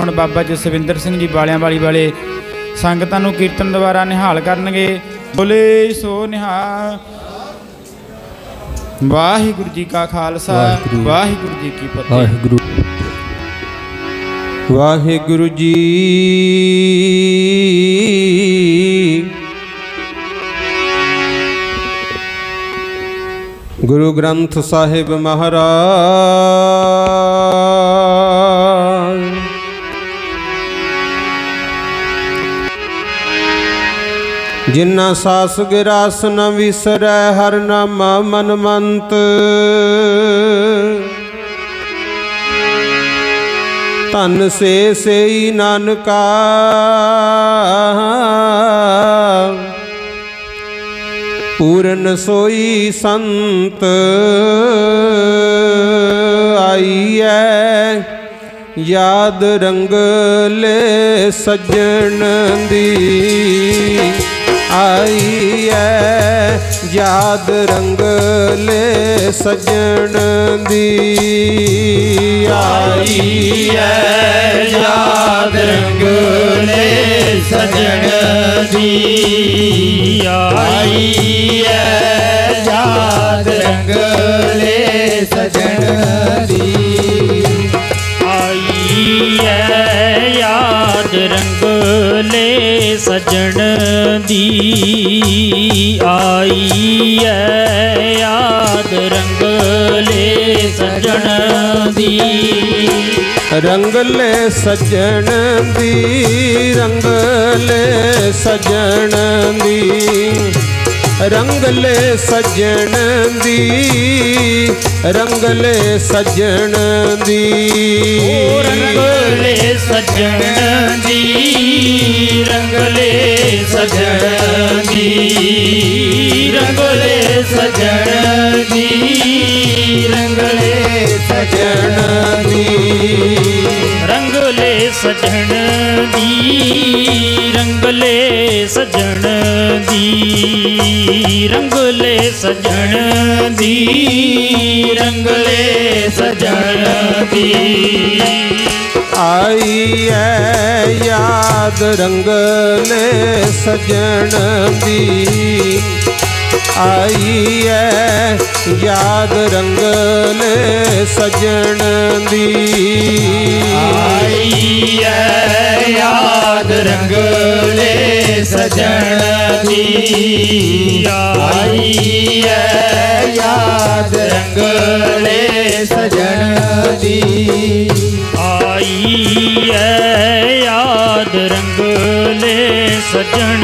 हुण बाबा जसविंदर सिंह जी बालियां वाली वाले संगतां नूं कीर्तन द्वारा निहाल करनगे। बोले सो निहाल। वाहिगुरू जी का खालसा वाहिगुरू जी की फतेह। वाहिगुरू वाहिगुरू जी। गुरु ग्रंथ साहिब महाराज जिन्ना सास गिरास न विसरै हर नामा मन मंत। धन से नानका पूरन सोई संत। आई है याद रंग ले सजन दी। आई है याद रंग ले सजन दी। आई है याद रंग ले सजन दी। आई है याद रंग ले सजन दी। आई है याद रंग ले सजन दी। आई है याद रंग ले सजन दी। रंग ले सजन दी रंग ले सजन दी। रंग ले सजन दी रंग ले सजन दी। रंग ले सजन दी रंग ले सजन दी। रंग ले सजन दी रंग ले सजन दी। रंग ले सजन दी रंग ले सजन दी। रंग ले सजन दी रंग ले सजन दी। आई है याद रंग ले सजन दी। आई है याद रंग ले सजन दी। आई है याद रंग ले सजन दी। आई है याद रंग ले सजन दी। आई है याद रंग ले सजन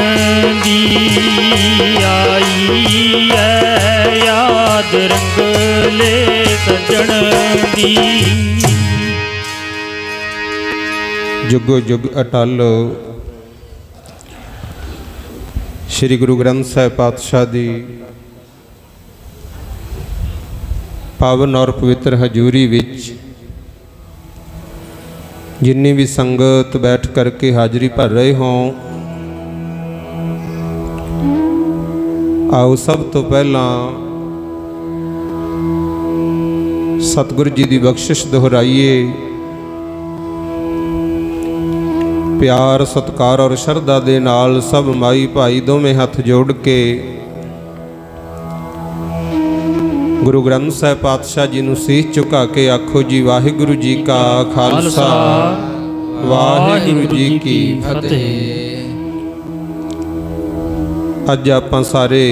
दी। आई है याद रंग ले सजन दी। जुगो जुग अटल श्री गुरु ग्रंथ साहिब पातशाह दी पावन और पवित्र हजूरी विच जिन्नी भी संगत बैठ करके हाजरी भर रहे हों, आओ सब तो पहला सतगुरु जी की बख्शिश दोहराइए। प्यार सत्कार और शरधा दे नाल सब माई भाई दोवें हथ जोड़ के गुरु ग्रंथ साहिब पातशाह जी नूं सीस झुका के आखो जी वाहिगुरू जी का खालसा वाहिगुरू जी की फतेह। अज आपां सारे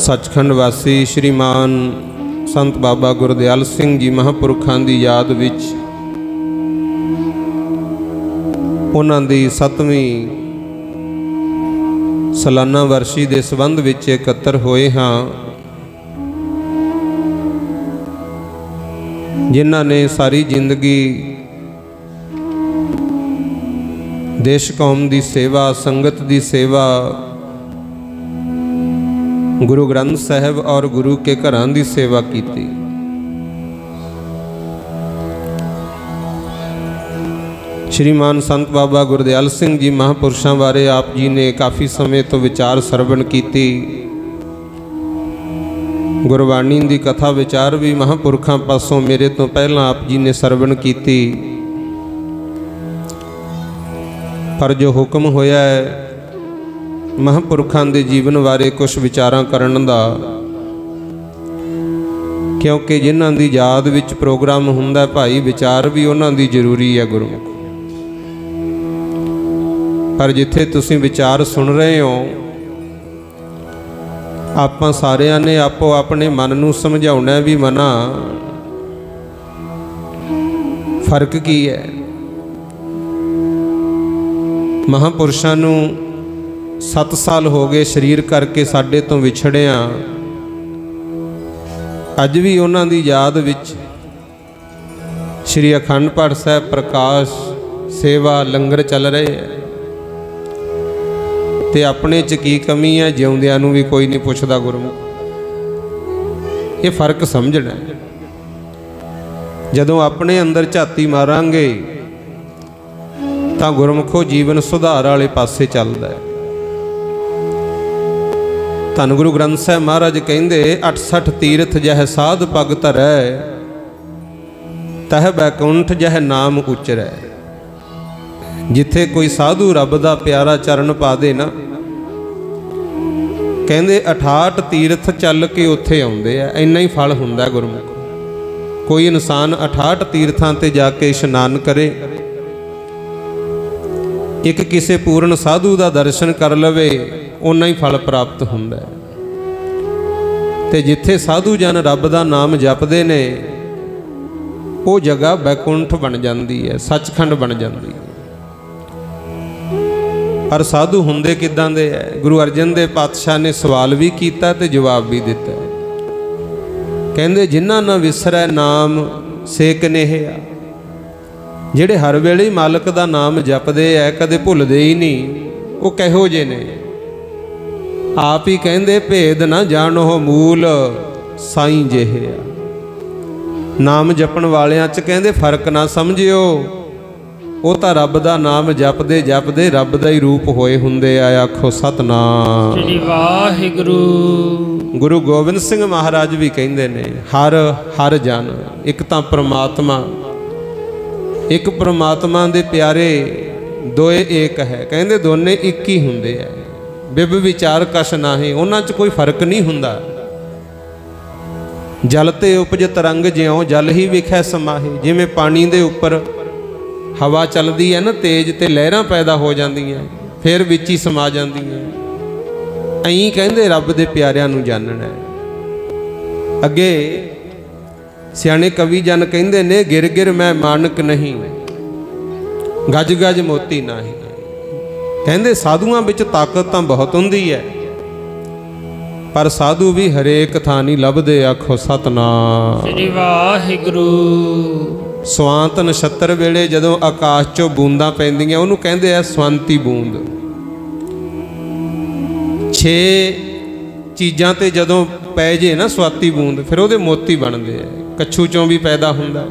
सचखंड वासी श्रीमान संत बाबा गुरदयाल सिंह जी महापुरखां दी याद विच उन्हां दी 7वीं सालाना वर्षी दे संबंध विच एकत्र होए हाँ, जिन्हां ने सारी जिंदगी देश कौम दी सेवा संगत दी सेवा गुरु ग्रंथ साहिब और गुरु के घरां दी सेवा की। श्रीमान संत बाबा गुरदयाल सिंह जी महापुरुषों बारे आप जी ने काफ़ी समय तो विचार सरवण की। ਗੁਰਬਾਣੀ ਦੀ ਕਥਾ ਵਿਚਾਰ ਵੀ ਮਹਾਂਪੁਰਖਾਂ ਪਾਸੋਂ ਮੇਰੇ ਤੋਂ ਪਹਿਲਾਂ ਆਪ ਜੀ ਨੇ ਸਰਵਣ ਕੀਤੀ। पर जो हुक्म होया है महापुरखों के जीवन बारे कुछ विचारां करन दा, क्योंकि जिन्हां दी याद विच प्रोग्राम हुंदा भाई विचार भी उन्हां दी जरूरी है गुरमुख। पर जिथे तुसीं विचार सुन रहे हो, आपां सारियां ने आपो अपने मन नूं समझाउणा भी मना फर्क की है। महापुरुषों नूं 7 साल हो गए शरीर करके साडे तो विछड़िया, अज भी उन्हां दी याद विच श्री अखंड पाठ साहिब प्रकाश सेवा लंगर चल रहे हैं। ते अपने च की कमी है, जिउंदियां नूं भी कोई नहीं पुछदा गुरमुख। ये फर्क समझना है। जदों अपने अंदर झाती मारांगे तां गुरमुखो जीवन सुधार वाले पासे चलदा है। धन गुरु ग्रंथ साहिब महाराज कहंदे 68 तीर्थ जह साध पग धरै, तह बैकुंठ जह नाम उचरै। जिथे कोई साधु रब दा प्यारा चरण पा दे ना, कहंदे 68 तीर्थ चल के उत्थे आउंदे आ, इन्ना ही फल हुंदा गुरमुख। कोई इंसान 68 तीर्थां ते जाके इशनान करे, एक किसी पूर्ण साधु का दर्शन कर लवे, उन्ना ही फल प्राप्त हुंदा है। ते जिथे साधु जन रब का नाम जपदे ने, वो जगह बैकुंठ बन जाती है, सचखंड बन जाती है। पर साधु हुंदे किदां दे है? गुरु अर्जन देव पातशाह ने सवाल भी किया ते जवाब भी दिता है। कहंदे जिन्हां ना विसरै नाम सेक नेहिया, ਜਿਹੜੇ हर वेले ही मालक का नाम जपदे है, कदे भुलदे ही नहीं, वो कहो जे ने। आप ही कहंदे भेद ना जानो मूल साईं जेहे। नाम जपण वालियां च कहंदे फर्क ना समझियो, वो तो रब का नाम जपदे जपदे रब का ही रूप होए हुंदे आ। आखो सतनाम श्री वाहिगुरू। गुरु गोबिंद सिंह महाराज भी कहंदे ने हर हर जन, एक तां परमात्मा, एक परमात्मा दे प्यारे दोए एक है। कहंदे दोने एक ही हुंदे है, बिब विचार कश नाहे, उन्हां च कोई फर्क नहीं हुंदा। जल ते उपज तरंग ज्यों जल ही विखै समाहे। जिवें पानी दे उपर हवा चलदी है ना तेज, ते लहरां पैदा हो जांदियां, फिर विच ही समा जांदियां। ऐं कहंदे रब दे प्यारिआं नूं जानना है। अगे सियाणे कवि जन कहंदे ने गिर गिर मैं मानक नहीं, गज गज मोती नाही। कहंदे साधुआं विच ताकत तां बहुत हुंदी है, पर साधु भी हरेक थां नहीं लभदे। आखो सतनाम श्री वाहिगुरू। स्वांत नछत्तर वेले जदों आकाश चों बूंदां पैंदियां, उहनूं कहंदे आ स्वांती बूंद। 6 चीज़ां ते जदों पै जे ना स्वाती बूंद, फिर उहदे मोती बनदे आ। कच्छू चों भी पैदा हुंदा,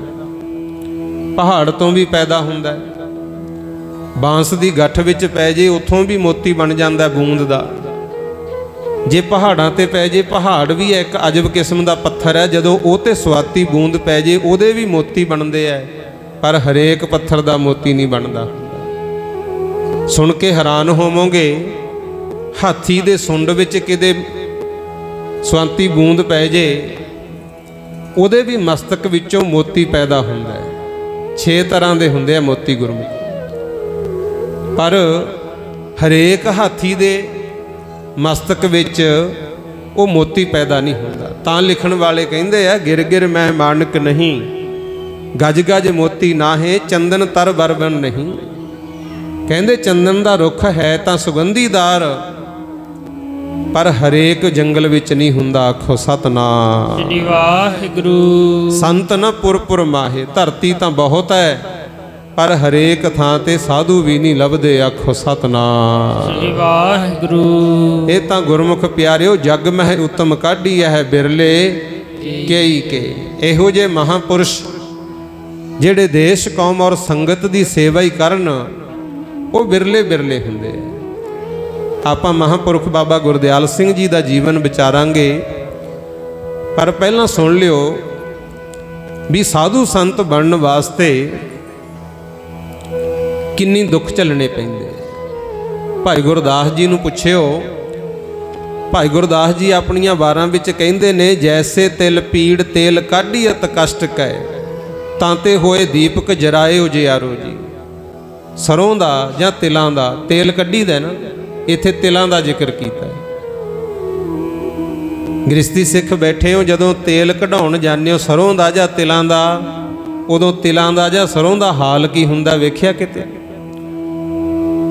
पहाड़ तो भी पैदा हुंदा, बांस की गठ विच पै जे उत्थों भी मोती बन जांदा बूंद दा। जे पहाड़ां ते पै जे, पहाड़ भी एक अजब किस्म का पत्थर है, जदों ओह ते स्वाती बूंद पै जे उहदे भी मोती बनदे है, पर हरेक पत्थर का मोती नहीं बनता। सुन के हैरान होवोगे, हाथी दे सुंड विच किते स्वाती बूंद पै जे, ਉਹਦੇ भी मस्तक विचों मोती पैदा हुंदा है। 6 तरह के हुंदे आ मोती गुरमुख, पर हरेक हाथी दे मस्तक विच वो मोती पैदा नहीं हुंदा। तां लिखण वाले कहंदे आ गिर गिर मैं मानक नहीं, गज गज मोती नाहे, चंदन तर बरबन नहीं। कहंदे चंदन दा रुख है तां सुगंधीदार, पर हरेक जंगल विच नहीं हुंदा। आखो सतनाम श्री वाहिगुरू। संत न पुर पुर माहे, धरती तां बहुत है, पर हरेक थां ते साधु भी नहीं लभदे। आखो सतनाम श्री वाहिगुरू। ये तां गुरमुख प्यारिओ जग मह उत्तम काढ़ी है बिरले कई के। इहो जे महापुरुष जिहड़े देश कौम और संगत की सेवा ही करन, वो बिरले बिरले हुंदे। आपां महापुरख बाबा गुरदयाल सिंह जी का जीवन विचारांगे। पर पहला सुन लियो भी साधु संत बनन वास्ते किन्नी दुख झलने पैंदे। भाई गुरदास जी नूं पुछियो, भाई गुरदास जी अपनियां वारां विच कहिंदे ने, जैसे तिल पीड़ तेल काढ़ीअत कष्ट कै, तांते होए दीपक जराए उजियारो जी। सरों दा जां तिलां दा तेल कढ़ीदा ना, इत्थे तिलां दा जिक्र कीता है। गृहस्थी सिख बैठे हो, जदों तेल कढाउण जाने हो सरों दा जां तिलां दा, उदों तिलां दा जां सरों दा हाल की हुंदा वेखिया किते?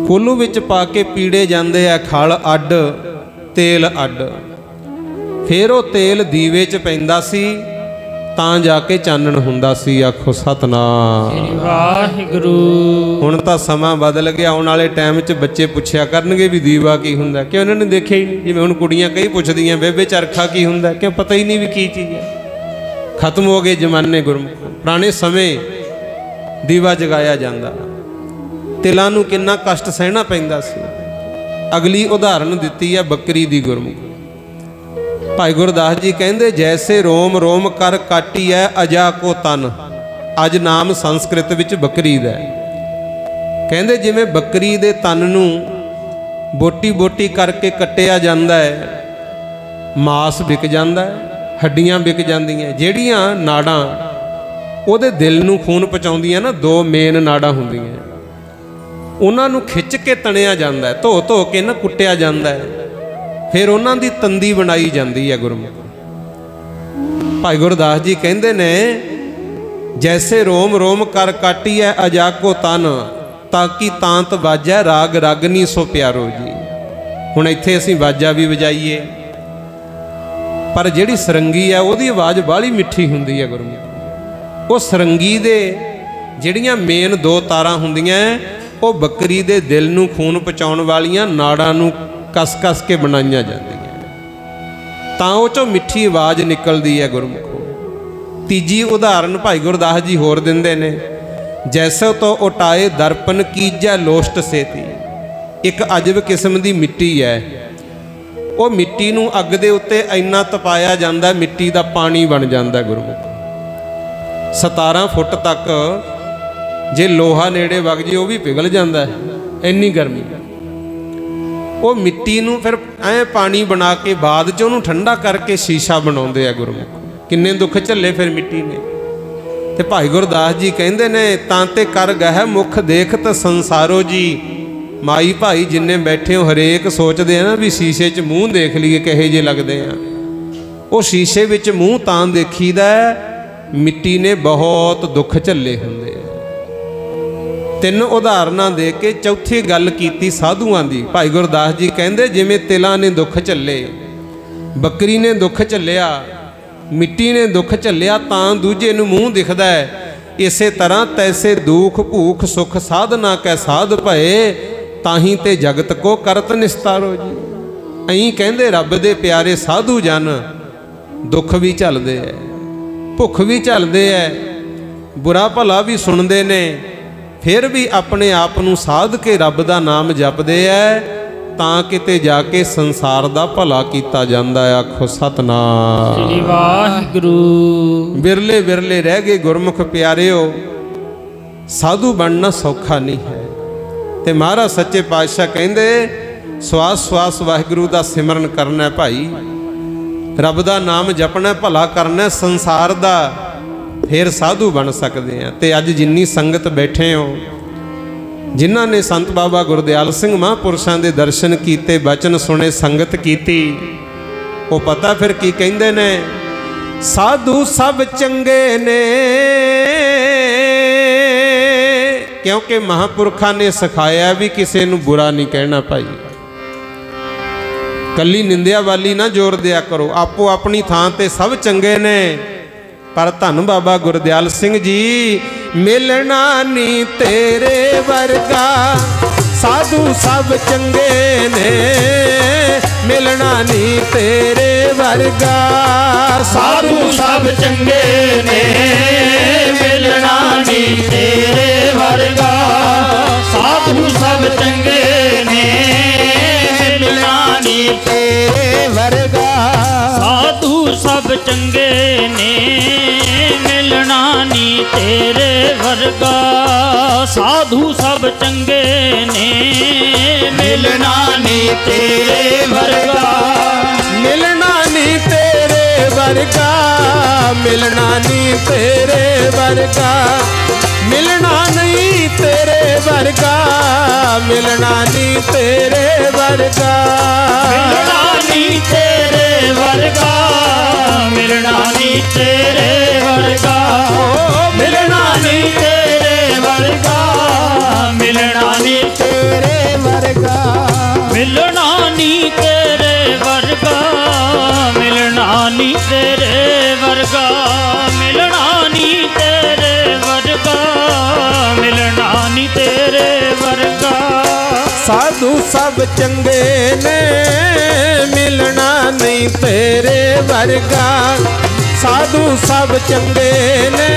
कोलू विच पा के पीड़े जांदे आ, खल अड्ड तेल अड्ड। फिर वो तेल दीवे च पैंदा सी तां जाके चानण हुंदा सी। आखो सतनाम वाहिगुरू। हुण तां समां बदल गया, आउण वाले टाइम च बच्चे पुछया करनगे भी दीवा की हुंदा, क्यों उन्होंने देखिया ही नहीं। जिवें हुण कुड़ियां कई पुछदियां बेबे चरखा की हुंदा, क्यों पता ही नहीं भी की चीज़ है। खत्म हो गए जमाने गुरमुख। पुराने समय दीवा जगाया जांदा, तिलां नूं किन्ना कष्ट सहना पैंदा सी। अगली उदाहरण दित्ती है बकरी दी गुरमुख। भाई गुरदास जी कहंदे, जैसे रोम रोम कर काटी है अजा को तन। अज नाम संस्कृत विच बकरी दा है। कहंदे जिवें बकरी दे तन नूं बोटी बोटी करके कट्टिया जांदा है, मांस विक जांदा है, हड्डियां विक जांदियां। ਜਿਹੜੀਆਂ नाड़ां ਉਹਦੇ दिल नूं खून पहुंचाउंदियां ना, दो मेन नाड़ां ਹੁੰਦੀਆਂ, ਉਹਨਾਂ ਨੂੰ खिच के तणिया ਜਾਂਦਾ है, ਧੋ ਧੋ के ना कुट्टिया ਜਾਂਦਾ है, फिर उन्हां दी तंदी बनाई जाती है गुरमुख। भाई गुरदास जी कहते ने, जैसे रोम रोम कर काटी है अजाको तन, ताकि तांत बाजा राग रागनी सो प्यारो जी। हुण इत्थे असीं बाजा भी वजाईए, पर जिहड़ी सरंगी है उहदी आवाज़ बाहली मिठी हुंदी है गुरमुख। वो सरंगी दे जिहड़ियां मेन दो तारां हुंदियां, वो बकरी दे दिल नूं खून पहुंचाउण वालियां नाड़ां नूं कस कस के बनाईयां जांदियां, तां ओह चों मिठी आवाज़ निकलदी है गुरमुखो। तीजी उदाहरण भाई गुरदास जी होर दिंदे ने, जैसे तो उटाए दर्पण कीजै लोस्ट सेती। एक अजब किस्म की मिट्टी है, वो मिट्टी नूं अग दे उत्ते इन्ना तपाया जांदा, मिट्टी दा पानी बन जांदा गुरमुख। 17 फुट तक जे लोहा नेड़े वग जे वो भी पिघल जाता है, इन्नी गर्मी। वो मिट्टी नूं फिर ऐ पानी बना के बाद च उहनूं ठंडा करके शीशा बनाउंदे आ गुरमुख। किन्ने दुख झल्ले फिर मिट्टी ने। ते भाई गुरदास जी कहंदे ने, तांते कर गह मुख देखत संसारो जी। माई भाई जिन्ने बैठे हो हरेक सोचते हैं ना भी शीशे च मूँह देख लीए किहे जे लगते हैं। वो शीशे विच मूँह तां देखीदा, मिट्टी ने बहुत दुख झल्ले हुंदे। 3 उदाहरणा दे के चौथी गल कीती साधुआं दी। भाई गुरदास जी कहंदे, जिवें तिलां ने दुख झल्ले, बकरी ने दुख झल्लिया, मिट्टी ने दुख झल्लिया, तां दूजे नूं मूँह दिखदा है। इसे तरह तैसे दुख भूख सुख साधना कै साध भए, ताही ते जगत को करत निस्तारो जी। अहीं कहंदे रब दे प्यारे साधु जन दुख भी झलदे है, भुख भी झलदे है, बुरा भला भी सुनते ने, फिर भी अपने आप नूं साध के रब दा नाम जपदे है, तां किते जाके संसार दा भला कीता जांदा है। आखो सतनाम श्री वाहिगुरू। बिरले बिरले रह गए गुरमुख प्यारिओ, साधु बनना सौखा नहीं है। ते महाराज सच्चे पातशाह कहंदे, स्वास स्वास वाहिगुरू दा सिमरन करना है भाई, रब दा नाम जपना, भला करना संसार दा, फिर साधु बन सकते हैं। तो अज जिन्नी संगत बैठे हो, जिन्हों ने संत बाबा गुरदयाल सिंह महापुरुषों के दर्शन किए, बचन सुने, संगत की, वो पता फिर की कहते ने, साधु सब चंगे ने, क्योंकि महापुरखा ने सिखाया भी किसी नूं बुरा नहीं कहना भाई। कली निंदिया वाली ना जोर दिया करो, आपो अपनी थां ते सब चंगे ने। पर धन बाबा गुरदयाल सिंह जी, मिलना नी तेरे वर्गा, साधु सब चंगे ने, मिलना नी तेरे वर्गा, साधु सब चंगे ने, मिलना नी तेरे वर्गा, साधु सब चंगे ने, मिलना नी तेरे वर्गा, साधु सब ਚੰਗੇ ਨੇ ਮਿਲਣਾ ਨੀ ਤੇਰੇ ਵਰਗਾ ਸਾਧੂ ਸਭ ਚੰਗੇ ਨੇ ਮਿਲਣਾ ਨੀ ਤੇਰੇ ਵਰਗਾ ਮਿਲਣਾ ਨੀ ਤੇਰੇ ਵਰਗਾ ਮਿਲਣਾ ਨੀ ਤੇਰੇ ਵਰਗਾ ਮਿਲਣਾ ਨਹੀਂ ਤੇਰੇ ਵਰਗਾ ਮਿਲਣਾ ਨਹੀਂ ਤੇਰੇ ਵਰਗਾ ਮਿਲਣਾ ਨੀ ਤੇਰੇ ਵਰਗਾ ਮਿਲਣਾ ਨੀ ਤੇਰੇ ਵਰਗਾ ਮਿਲਣਾ ਨੀ ਤੇਰੇ ਵਰਗਾ ਮਿਲਣਾ ਨੀ ਤੇਰੇ ਵਰਗਾ ਮਿਲਣਾ ਨੀ ਤੇਰੇ ਵਰਗਾ ਮਿਲਣਾ ਨੀ ਤੇਰੇ ਵਰਗਾ ਮਿਲਣਾ ਨੀ ਤੇਰੇ ਵਰਗਾ ਮਿਲਣਾ ਨੀ ਤੇਰੇ ਵਰਗਾ ਸਾਧੂ ਸਭ ਚੰਗੇ ਨੇ ਮਿਲਣਾ ਨਹੀਂ ਤੇਰੇ ਵਰਗਾ ਸਾਧੂ ਸਭ ਚੰਗੇ ਨੇ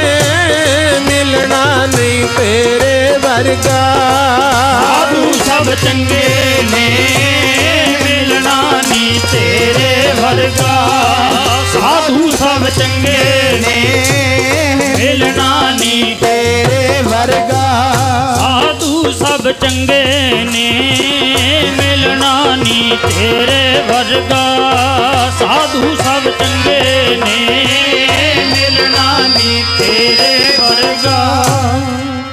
ਮਿਲਣਾ ਨਹੀਂ ਤੇਰੇ ਵਰਗਾ ਸਾਧੂ ਸਭ ਚੰਗੇ ਨੇ ਮਿਲਣਾ ਨੀ ਤੇਰੇ ਵਰਗਾ ਸਾਧੂ ਸਭ ਚੰਗੇ ਨੇ ਮਿਲਣਾ ਨੀ ਤੇਰੇ ਵਰਗਾ ਸਾਧੂ ਸਭ ਚੰਗੇ ਨੇ ਮਿਲਣਾ ਨੀ ਤੇਰੇ ਵਰਗਾ ਸਾਧੂ ਸਭ ਚੰਗੇ ਨੇ ਮਿਲਣਾ ਨੀ ਤੇਰੇ ਵਰਗਾ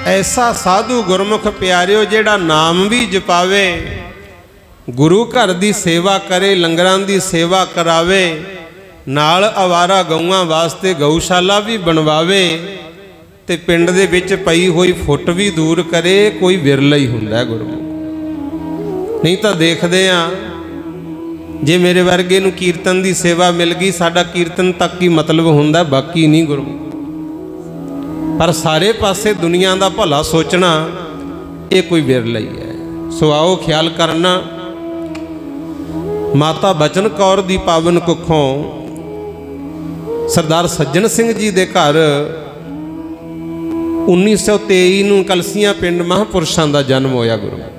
ਐਸਾ ਸਾਧੂ ਗੁਰਮੁਖ ਪਿਆਰਿਓ ਜਿਹੜਾ ਨਾਮ ਵੀ ਜਪਾਵੇ ਗੁਰੂ ਘਰ ਦੀ ਸੇਵਾ ਕਰੇ ਲੰਗਰਾਂ ਦੀ ਸੇਵਾ ਕਰਾਵੇ ਨਾਲ ਆਵਾਰਾ ਗਊਆਂ ਵਾਸਤੇ ਗਊਸ਼ਾਲਾ ਵੀ ਬਣਵਾਵੇ ਤੇ ਪਿੰਡ ਦੇ ਵਿੱਚ ਪਈ ਹੋਈ ਫੁੱਟ ਵੀ ਦੂਰ ਕਰੇ ਕੋਈ ਵਿਰਲਾ ਹੀ ਹੁੰਦਾ ਗੁਰਮੁਖ ਨਹੀਂ ਤਾਂ ਦੇਖਦੇ ਆ ਜੇ ਮੇਰੇ ਵਰਗੇ ਨੂੰ ਕੀਰਤਨ ਦੀ ਸੇਵਾ ਮਿਲ ਗਈ ਸਾਡਾ ਕੀਰਤਨ ਤੱਕ ਹੀ ਮਤਲਬ ਹੁੰਦਾ ਬਾਕੀ ਨਹੀਂ ਗੁਰਮੁਖ ਪਰ ਸਾਰੇ ਪਾਸੇ ਦੁਨੀਆ ਦਾ ਭਲਾ ਸੋਚਣਾ ਇਹ ਕੋਈ ਵਿਰਲਾ ਹੀ ਹੈ ਸੋ ਆਓ ਖਿਆਲ ਕਰਨਾ ਮਾਤਾ ਬਚਨ ਕੌਰ ਦੀ ਪਾਵਨ ਕੁੱਖੋਂ ਸਰਦਾਰ ਸੱਜਣ ਸਿੰਘ ਜੀ ਦੇ ਘਰ 1923 ਨੂੰ ਕਲਸੀਆਂ ਪਿੰਡ ਮਹਾਂਪੁਰਸ਼ਾਂ ਦਾ ਜਨਮ ਹੋਇਆ ਗੁਰਮੁਖ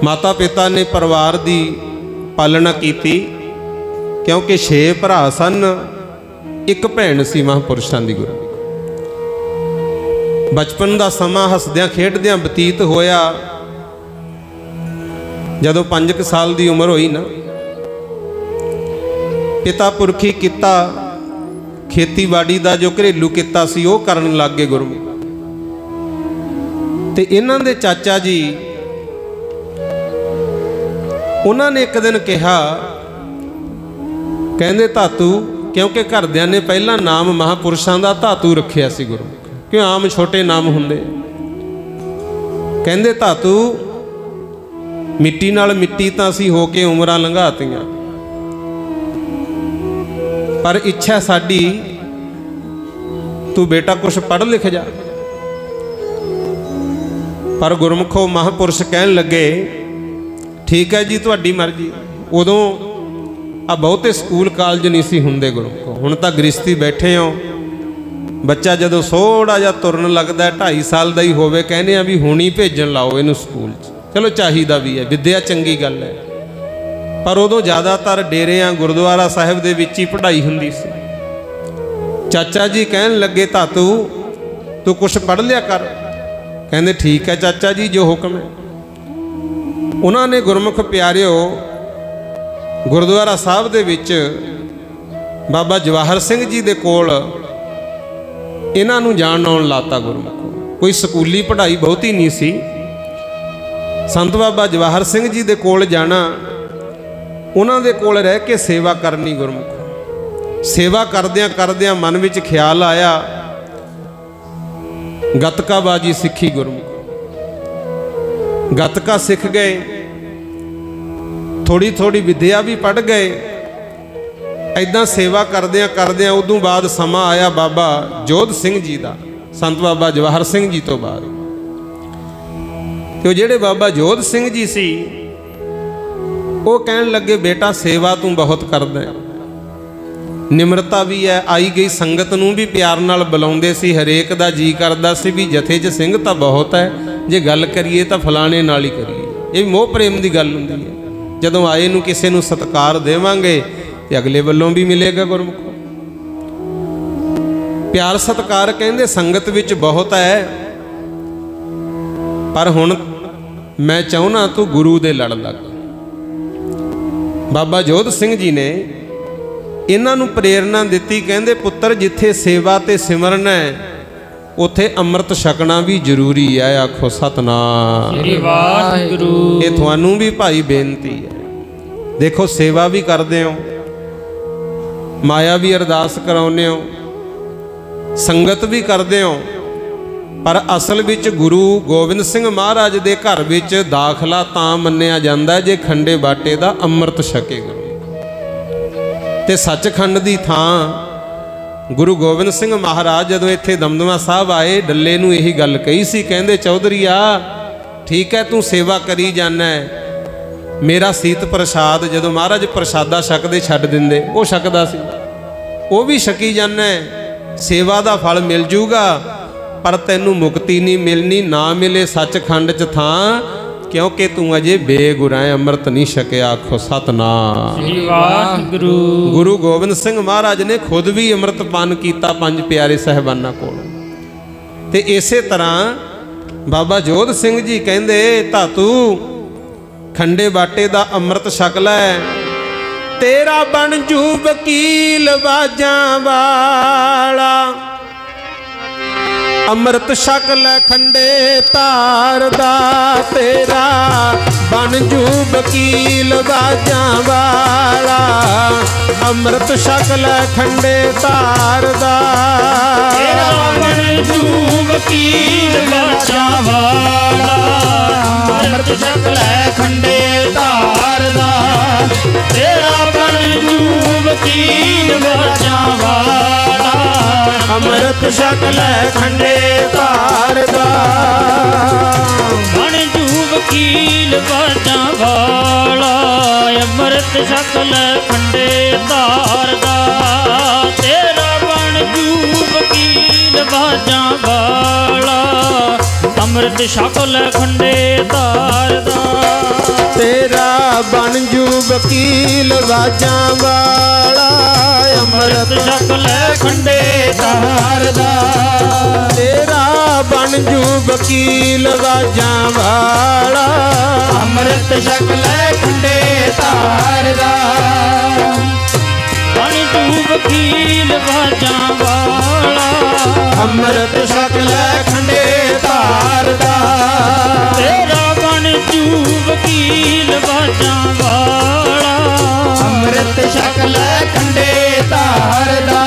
ਮਾਤਾ ਪਿਤਾ ਨੇ ਪਰਿਵਾਰ ਦੀ ਪਾਲਣਾ ਕੀਤੀ ਕਿਉਂਕਿ 6 ਭਰਾ ਸਨ ਇੱਕ ਭੈਣ ਸੀ ਮਹਾਂਪੁਰਸ਼ਾਂ ਦੀ ਗੁਰਮੁਖ ਬਚਪਨ ਦਾ ਸਮਾਂ ਹੱਸਦਿਆਂ ਖੇਡਦਿਆਂ ਬਤੀਤ ਹੋਇਆ ਜਦੋਂ 5 ਸਾਲ ਦੀ ਉਮਰ ਹੋਈ ਨਾ ਪਿਤਾ ਪੁਰਖੀ ਕੀਤਾ ਖੇਤੀਬਾੜੀ ਦਾ ਜੋ ਘਰੇਲੂ ਕੀਤਾ ਸੀ ਉਹ ਕਰਨ ਲੱਗ ਗਏ ਗੁਰਮੁਖ ਤੇ ਇਹਨਾਂ ਦੇ ਚਾਚਾ ਜੀ ਉਹਨਾਂ ਨੇ ਇੱਕ ਦਿਨ ਕਿਹਾ ਕਹਿੰਦੇ ਧਾਤੂ ਕਿਉਂਕਿ ਘਰਦਿਆਂ ਨੇ ਪਹਿਲਾਂ ਨਾਮ ਮਹਾਂਪੁਰਸ਼ਾਂ ਦਾ ਧਾਤੂ ਰੱਖਿਆ ਸੀ ਗੁਰਮੁਖ ਕਿਉਂ ਆਮ ਛੋਟੇ ਨਾਮ ਹੁੰਦੇ ਕਹਿੰਦੇ ਧਾਤੂ ਮਿੱਟੀ ਨਾਲ ਮਿੱਟੀ ਤਾਂ ਅਸੀਂ ਹੋ ਕੇ ਉਮਰਾਂ ਲੰਘਾਤੀਆਂ ਪਰ ਇੱਛਾ ਸਾਡੀ ਤੂੰ ਬੇਟਾ ਕੁਛ ਪੜ੍ਹ ਲਿਖ ਜਾ ਪਰ ਗੁਰਮੁਖੋ ਮਹਾਂਪੁਰਸ਼ ਕਹਿਣ ਲੱਗੇ ਠੀਕ ਹੈ ਜੀ ਤੁਹਾਡੀ ਮਰਜ਼ੀ ਉਦੋਂ ਆ ਬਹੁਤੇ ਸਕੂਲ ਕਾਲਜ ਨਹੀਂ ਸੀ ਹੁੰਦੇ ਗੁਰਮੁਖੋ ਹੁਣ ਤਾਂ ਗ੍ਰਿਸ਼ਤੀ ਬੈਠੇ ਹੋ ਬੱਚਾ ਜਦੋਂ ਥੋੜਾ ਜਿਹਾ ਤੁਰਨ ਲੱਗਦਾ 2.5 ਸਾਲ ਦਾ ਹੀ ਹੋਵੇ ਕਹਿੰਦੇ ਆ ਵੀ ਹੁਣੀ ਭੇਜਣ ਲਾਓ ਇਹਨੂੰ ਸਕੂਲ 'ਚ ਚਲੋ ਚਾਹੀਦਾ ਵੀ ਹੈ ਵਿੱਦਿਆ ਚੰਗੀ ਗੱਲ ਹੈ ਪਰ ਉਦੋਂ ਜ਼ਿਆਦਾਤਰ ਡੇਰਿਆਂ ਗੁਰਦੁਆਰਾ ਸਾਹਿਬ ਦੇ ਵਿੱਚ ਹੀ ਪੜ੍ਹਾਈ ਹੁੰਦੀ ਸੀ ਚਾਚਾ ਜੀ ਕਹਿਣ ਲੱਗੇ ਧਾਤੂ ਤੂੰ ਕੁਛ ਪੜ੍ਹ ਲਿਆ ਕਰ ਕਹਿੰਦੇ ਠੀਕ ਹੈ ਚਾਚਾ ਜੀ ਜੋ ਹੁਕਮ ਹੈ ਉਹਨਾਂ ਨੇ ਗੁਰਮੁਖ ਪਿਆਰਿਓ ਗੁਰਦੁਆਰਾ ਸਾਹਿਬ ਦੇ ਵਿੱਚ ਬਾਬਾ ਜਵਾਹਰ ਸਿੰਘ ਜੀ ਦੇ ਕੋਲ ਇਹਨਾਂ ਨੂੰ ਜਾਣ ਆਉਣ ਲਾਤਾ ਗੁਰਮੁਖ ਕੋਈ ਸਕੂਲੀ ਪੜ੍ਹਾਈ ਬਹੁਤੀ ਨਹੀਂ ਸੀ ਸੰਤ ਬਾਬਾ ਜਵਾਹਰ ਸਿੰਘ ਜੀ ਦੇ ਕੋਲ ਜਾਣਾ ਉਹਨਾਂ ਦੇ ਕੋਲ ਰਹਿ ਕੇ ਸੇਵਾ ਕਰਨੀ ਗੁਰਮੁਖ ਸੇਵਾ ਕਰਦਿਆਂ ਕਰਦਿਆਂ ਮਨ ਵਿੱਚ ਖਿਆਲ ਆਇਆ ਗੱਤਕਾ ਬਾਜੀ ਸਿੱਖੀ ਗੁਰਮੁਖ ਗੱਤਕਾ ਸਿੱਖ ਗਏ ਥੋੜੀ ਥੋੜੀ ਵਿਦਿਆ ਵੀ ਪੜ੍ਹ ਗਏ ਐਦਾਂ ਸੇਵਾ ਕਰਦਿਆਂ ਕਰਦਿਆਂ ਉਦੋਂ ਬਾਅਦ ਸਮਾਂ ਆਇਆ ਬਾਬਾ ਜੋਧ ਸਿੰਘ ਜੀ ਦਾ ਸੰਤ ਬਾਬਾ ਜਵਾਹਰ ਸਿੰਘ ਜੀ ਤੋਂ ਬਾਅਦ ਤੇ ਉਹ ਜਿਹੜੇ ਬਾਬਾ ਜੋਧ ਸਿੰਘ ਜੀ ਸੀ ਉਹ ਕਹਿਣ ਲੱਗੇ ਬੇਟਾ ਸੇਵਾ ਤੂੰ ਬਹੁਤ ਕਰਦਾ ਨਿਮਰਤਾ ਵੀ ਹੈ ਆਈ ਗਈ ਸੰਗਤ ਨੂੰ ਵੀ ਪਿਆਰ ਨਾਲ ਬੁਲਾਉਂਦੇ ਸੀ ਹਰੇਕ ਦਾ ਜੀ ਕਰਦਾ ਸੀ ਵੀ ਜਥੇ 'ਚ ਸਿੰਘ ਤਾਂ ਬਹੁਤ ਹੈ ਜੇ ਗੱਲ ਕਰੀਏ ਤਾਂ ਫਲਾਣੇ ਨਾਲ ਹੀ ਕਰੀਏ ਇਹ ਮੋਹ ਪ੍ਰੇਮ ਦੀ ਗੱਲ ਹੁੰਦੀ ਹੈ ਜਦੋਂ ਆਏ ਨੂੰ ਕਿਸੇ ਨੂੰ ਸਤਿਕਾਰ ਦੇਵਾਂਗੇ ਤੇ ਅਗਲੇ ਵੱਲੋਂ ਵੀ ਮਿਲੇਗਾ ਗੁਰਮੁਖੋ। ਪਿਆਰ ਸਤਿਕਾਰ ਕਹਿੰਦੇ ਸੰਗਤ ਵਿੱਚ ਬਹੁਤ ਹੈ, ਪਰ ਹੁਣ ਮੈਂ ਚਾਹੁੰਦਾ ਤੂੰ ਗੁਰੂ ਦੇ ਲੜ ਲੱਗ। ਬਾਬਾ ਜੋਧ ਸਿੰਘ ਜੀ ਨੇ ਇਹਨਾਂ ਨੂੰ ਪ੍ਰੇਰਣਾ ਦਿੱਤੀ, ਕਹਿੰਦੇ ਪੁੱਤਰ ਜਿੱਥੇ ਸੇਵਾ ਤੇ ਸਿਮਰਨ ਹੈ ਉੱਥੇ ਅੰਮ੍ਰਿਤ ਛਕਣਾ ਵੀ ਜ਼ਰੂਰੀ ਹੈ। ਆਖੋ ਸਤਨਾਮ ਸ੍ਰੀ ਵਾਹਿਗੁਰੂ। ਇਹ ਤੁਹਾਨੂੰ ਵੀ ਭਾਈ ਬੇਨਤੀ ਹੈ। ਦੇਖੋ ਸੇਵਾ ਵੀ ਕਰਦੇ ਹੋ, ਮਾਇਆ ਵੀ ਅਰਦਾਸ ਕਰਾਉਂਦੇ ਹੋ, ਸੰਗਤ ਵੀ ਕਰਦੇ ਹੋ, ਪਰ ਅਸਲ ਵਿੱਚ ਗੁਰੂ ਗੋਬਿੰਦ ਸਿੰਘ ਮਹਾਰਾਜ ਦੇ ਘਰ ਵਿੱਚ ਦਾਖਲਾ ਤਾਂ ਮੰਨਿਆ ਜਾਂਦਾ ਜੇ ਖੰਡੇ ਬਾਟੇ ਦਾ ਅੰਮ੍ਰਿਤ ਛਕੇ ਗੁਰੂ। ਤੇ ਸੱਚਖੰਡ ਦੀ ਥਾਂ ਗੁਰੂ ਗੋਬਿੰਦ ਸਿੰਘ ਮਹਾਰਾਜ ਜਦੋਂ ਇੱਥੇ ਦਮਦਮਾ ਸਾਹਿਬ ਆਏ, ਡੱਲੇ ਨੂੰ ਇਹੀ ਗੱਲ ਕਹੀ ਸੀ, ਕਹਿੰਦੇ ਚੌਧਰੀਆ ਠੀਕ ਹੈ ਤੂੰ ਸੇਵਾ ਕਰੀ ਜਾਣਾ, ਮੇਰਾ ਸੀਤ ਪ੍ਰਸ਼ਾਦ ਜਦੋਂ ਮਹਾਰਾਜ ਪ੍ਰਸ਼ਾਦਾ ਛਕਦੇ ਛੱਡ ਦਿੰਦੇ, ਉਹ ਛਕਦਾ ਸੀ, ਉਹ ਵੀ ਛਕੀ ਜਾਣਾ, ਸੇਵਾ ਦਾ ਫਲ ਮਿਲ ਜੂਗਾ, ਪਰ ਤੈਨੂੰ ਮੁਕਤੀ ਨਹੀਂ ਮਿਲਣੀ, ਨਾ ਮਿਲੇ ਸੱਚਖੰਡ 'ਚ ਥਾਂ, ਕਿਉਂਕਿ ਤੂੰ ਅਜੇ ਬੇਗੁਰਾਂ ਅੰਮ੍ਰਿਤ ਨਹੀਂ ਛਕਿਆ। ਆਖੋ ਸਤਨਾਮ ਸ੍ਰੀ ਵਾਹਿਗੁਰੂ। ਗੁਰੂ ਗੋਬਿੰਦ ਸਿੰਘ ਮਹਾਰਾਜ ਨੇ ਖੁਦ ਵੀ ਅੰਮ੍ਰਿਤ ਪਾਨ ਕੀਤਾ ਪੰਜ ਪਿਆਰੇ ਸਾਹਿਬਾਨਾਂ ਕੋਲ। ਤੇ ਇਸੇ ਤਰ੍ਹਾਂ ਬਾਬਾ ਜੋਧ ਸਿੰਘ ਜੀ ਕਹਿੰਦੇ ਧਾਤੂ ਖੰਡੇ ਬਾਟੇ ਦਾ ਅੰਮ੍ਰਿਤ ਛਕ ਲੈ, ਤੇਰਾ ਬਣ ਜੂ ਵਕੀਲ ਬਾਜਾਂ ਵਾਲਾ, ਅੰਮ੍ਰਿਤ ਛਕ ਲੈ ਖੰਡੇ ਧਾਰ ਦਾ, ਤੇਰਾ ਬਣ ਜੂ ਵਕੀਲ ਬਾਜਾਂ ਵਾਲਾ, ਅੰਮ੍ਰਿਤ ਛਕ ਲੈ ਖੰਡੇ ਧਾਰ ਦਾ, ਤੇਰਾ ਬਣ ਜੂ ਵਕੀਲ ਬਾਜਾਂ ਵਾਲਾ, ਅੰਮ੍ਰਿਤ ਛਕ ਲੈ ਖੰਡੇ ਧਾਰ ਦਾ, ਤੇਰਾ ਬਣ ਜੂ ਵਕੀਲ ਬਾਜਾਂ ਵਾਲਾ, ਅੰਮ੍ਰਿਤ ਛਕ ਲੈ ਖੰਡੇ ਧਾਰ ਦਾ, ਬਣ ਜੂ ਵਕੀਲ ਬਾਜਾਂ ਵਾਲਾ, ਅੰਮ੍ਰਿਤ ਛਕ ਲੈ ਖੰਡੇ ਧਾਰ ਦਾ, ਤੇਰਾ ਬਣ ਜੂ ਵਕੀਲ ਬਾਜਾਂ ਵਾਲਾ, ਅੰਮ੍ਰਿਤ ਛਕ ਲੈ ਖੰਡੇ ਧਾਰ ਦਾ, ਤੇਰਾ ਬਣ ਜੂ ਵਕੀਲ ਬਾਜਾਂ ਵਾਲਾ, ਅੰਮ੍ਰਿਤ ਛਕ ਲੈ ਖੰਡੇ ਧਾਰ ਦਾ, ਤੇਰਾ ਬਣ ਜੂ ਵਕੀਲ ਬਾਜਾਂ ਵਾਲਾ, ਅੰਮ੍ਰਿਤ ਛਕ ਲੈ ਖੰਡੇ ਧਾਰ ਦਾ, ਬਣ ਜੂ ਵਕੀਲ ਬਾਜਾਂ ਵਾਲਾ, ਅੰਮ੍ਰਿਤ ਛਕ ਲੈ ਖੰਡੇ ਧਾਰ ਦਾ, ਤੇਰਾ ਬਣ ਜੂ ਵਕੀਲ ਬਾਜਾਂ ਵਾਲਾ, ਅੰਮ੍ਰਿਤ ਛਕ ਲੈ ਖੰਡੇ ਧਾਰ ਦਾ।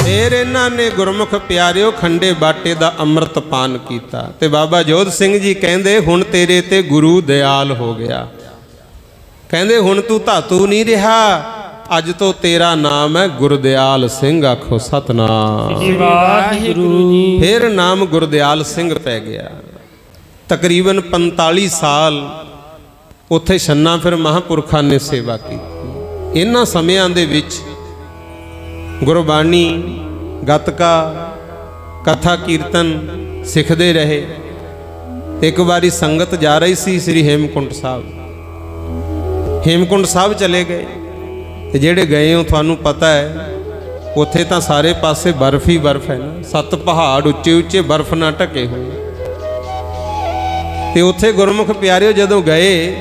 ਫੇਰ ਇਹਨਾਂ ਨੇ ਗੁਰਮੁਖ ਪਿਆਰਿਓ ਖੰਡੇ ਬਾਟੇ ਦਾ ਅੰਮ੍ਰਿਤ ਪਾਨ ਕੀਤਾ। ਤੇ ਬਾਬਾ ਜੋਧ ਸਿੰਘ ਜੀ ਕਹਿੰਦੇ ਹੁਣ ਤੇਰੇ ਤੇ ਗੁਰੂ ਦਿਆਲ ਹੋ ਗਿਆ, ਕਹਿੰਦੇ ਹੁਣ ਤੂੰ ਧਾਤੂ ਨਹੀਂ ਰਿਹਾ, ਅੱਜ ਤੋਂ ਤੇਰਾ ਨਾਮ ਹੈ ਗੁਰਦਿਆਲ ਸਿੰਘ। ਆਖੋ ਸਤਨਾਮ ਸ੍ਰੀ ਵਾਹਿਗੁਰੂ। ਫਿਰ ਨਾਮ ਗੁਰਦਿਆਲ ਸਿੰਘ ਪੈ ਗਿਆ। ਤਕਰੀਬਨ 45 ਸਾਲ ਉੱਥੇ ਛੰਨਾ ਫਿਰ ਮਹਾਂਪੁਰਖਾਂ ਨੇ ਸੇਵਾ ਕੀਤੀ। ਇਹਨਾਂ ਸਮਿਆਂ ਦੇ ਵਿੱਚ ਗੁਰਬਾਣੀ, ਗੱਤਕਾ, ਕਥਾ ਕੀਰਤਨ ਸਿੱਖਦੇ ਰਹੇ। ਇੱਕ ਵਾਰੀ ਸੰਗਤ ਜਾ ਰਹੀ ਸੀ ਸ੍ਰੀ ਹੇਮਕੁੰਟ ਸਾਹਿਬ। ਹੇਮਕੁੰਟ ਸਾਹਿਬ ਚਲੇ ਗਏ ਤੇ ਜਿਹੜੇ ਗਏ ਹੋ ਤੁਹਾਨੂੰ ਪਤਾ ਹੈ ਉੱਥੇ ਤਾਂ ਸਾਰੇ ਪਾਸੇ ਬਰਫ਼ ਹੀ ਬਰਫ਼ ਹੈ ਨਾ, 7 ਪਹਾੜ ਉੱਚੇ ਉੱਚੇ ਬਰਫ਼ ਨਾਲ ਢਕੇ ਹੋਏ। ਤੇ ਉੱਥੇ ਗੁਰਮੁਖ ਪਿਆਰਿਓ ਜਦੋਂ ਗਏ,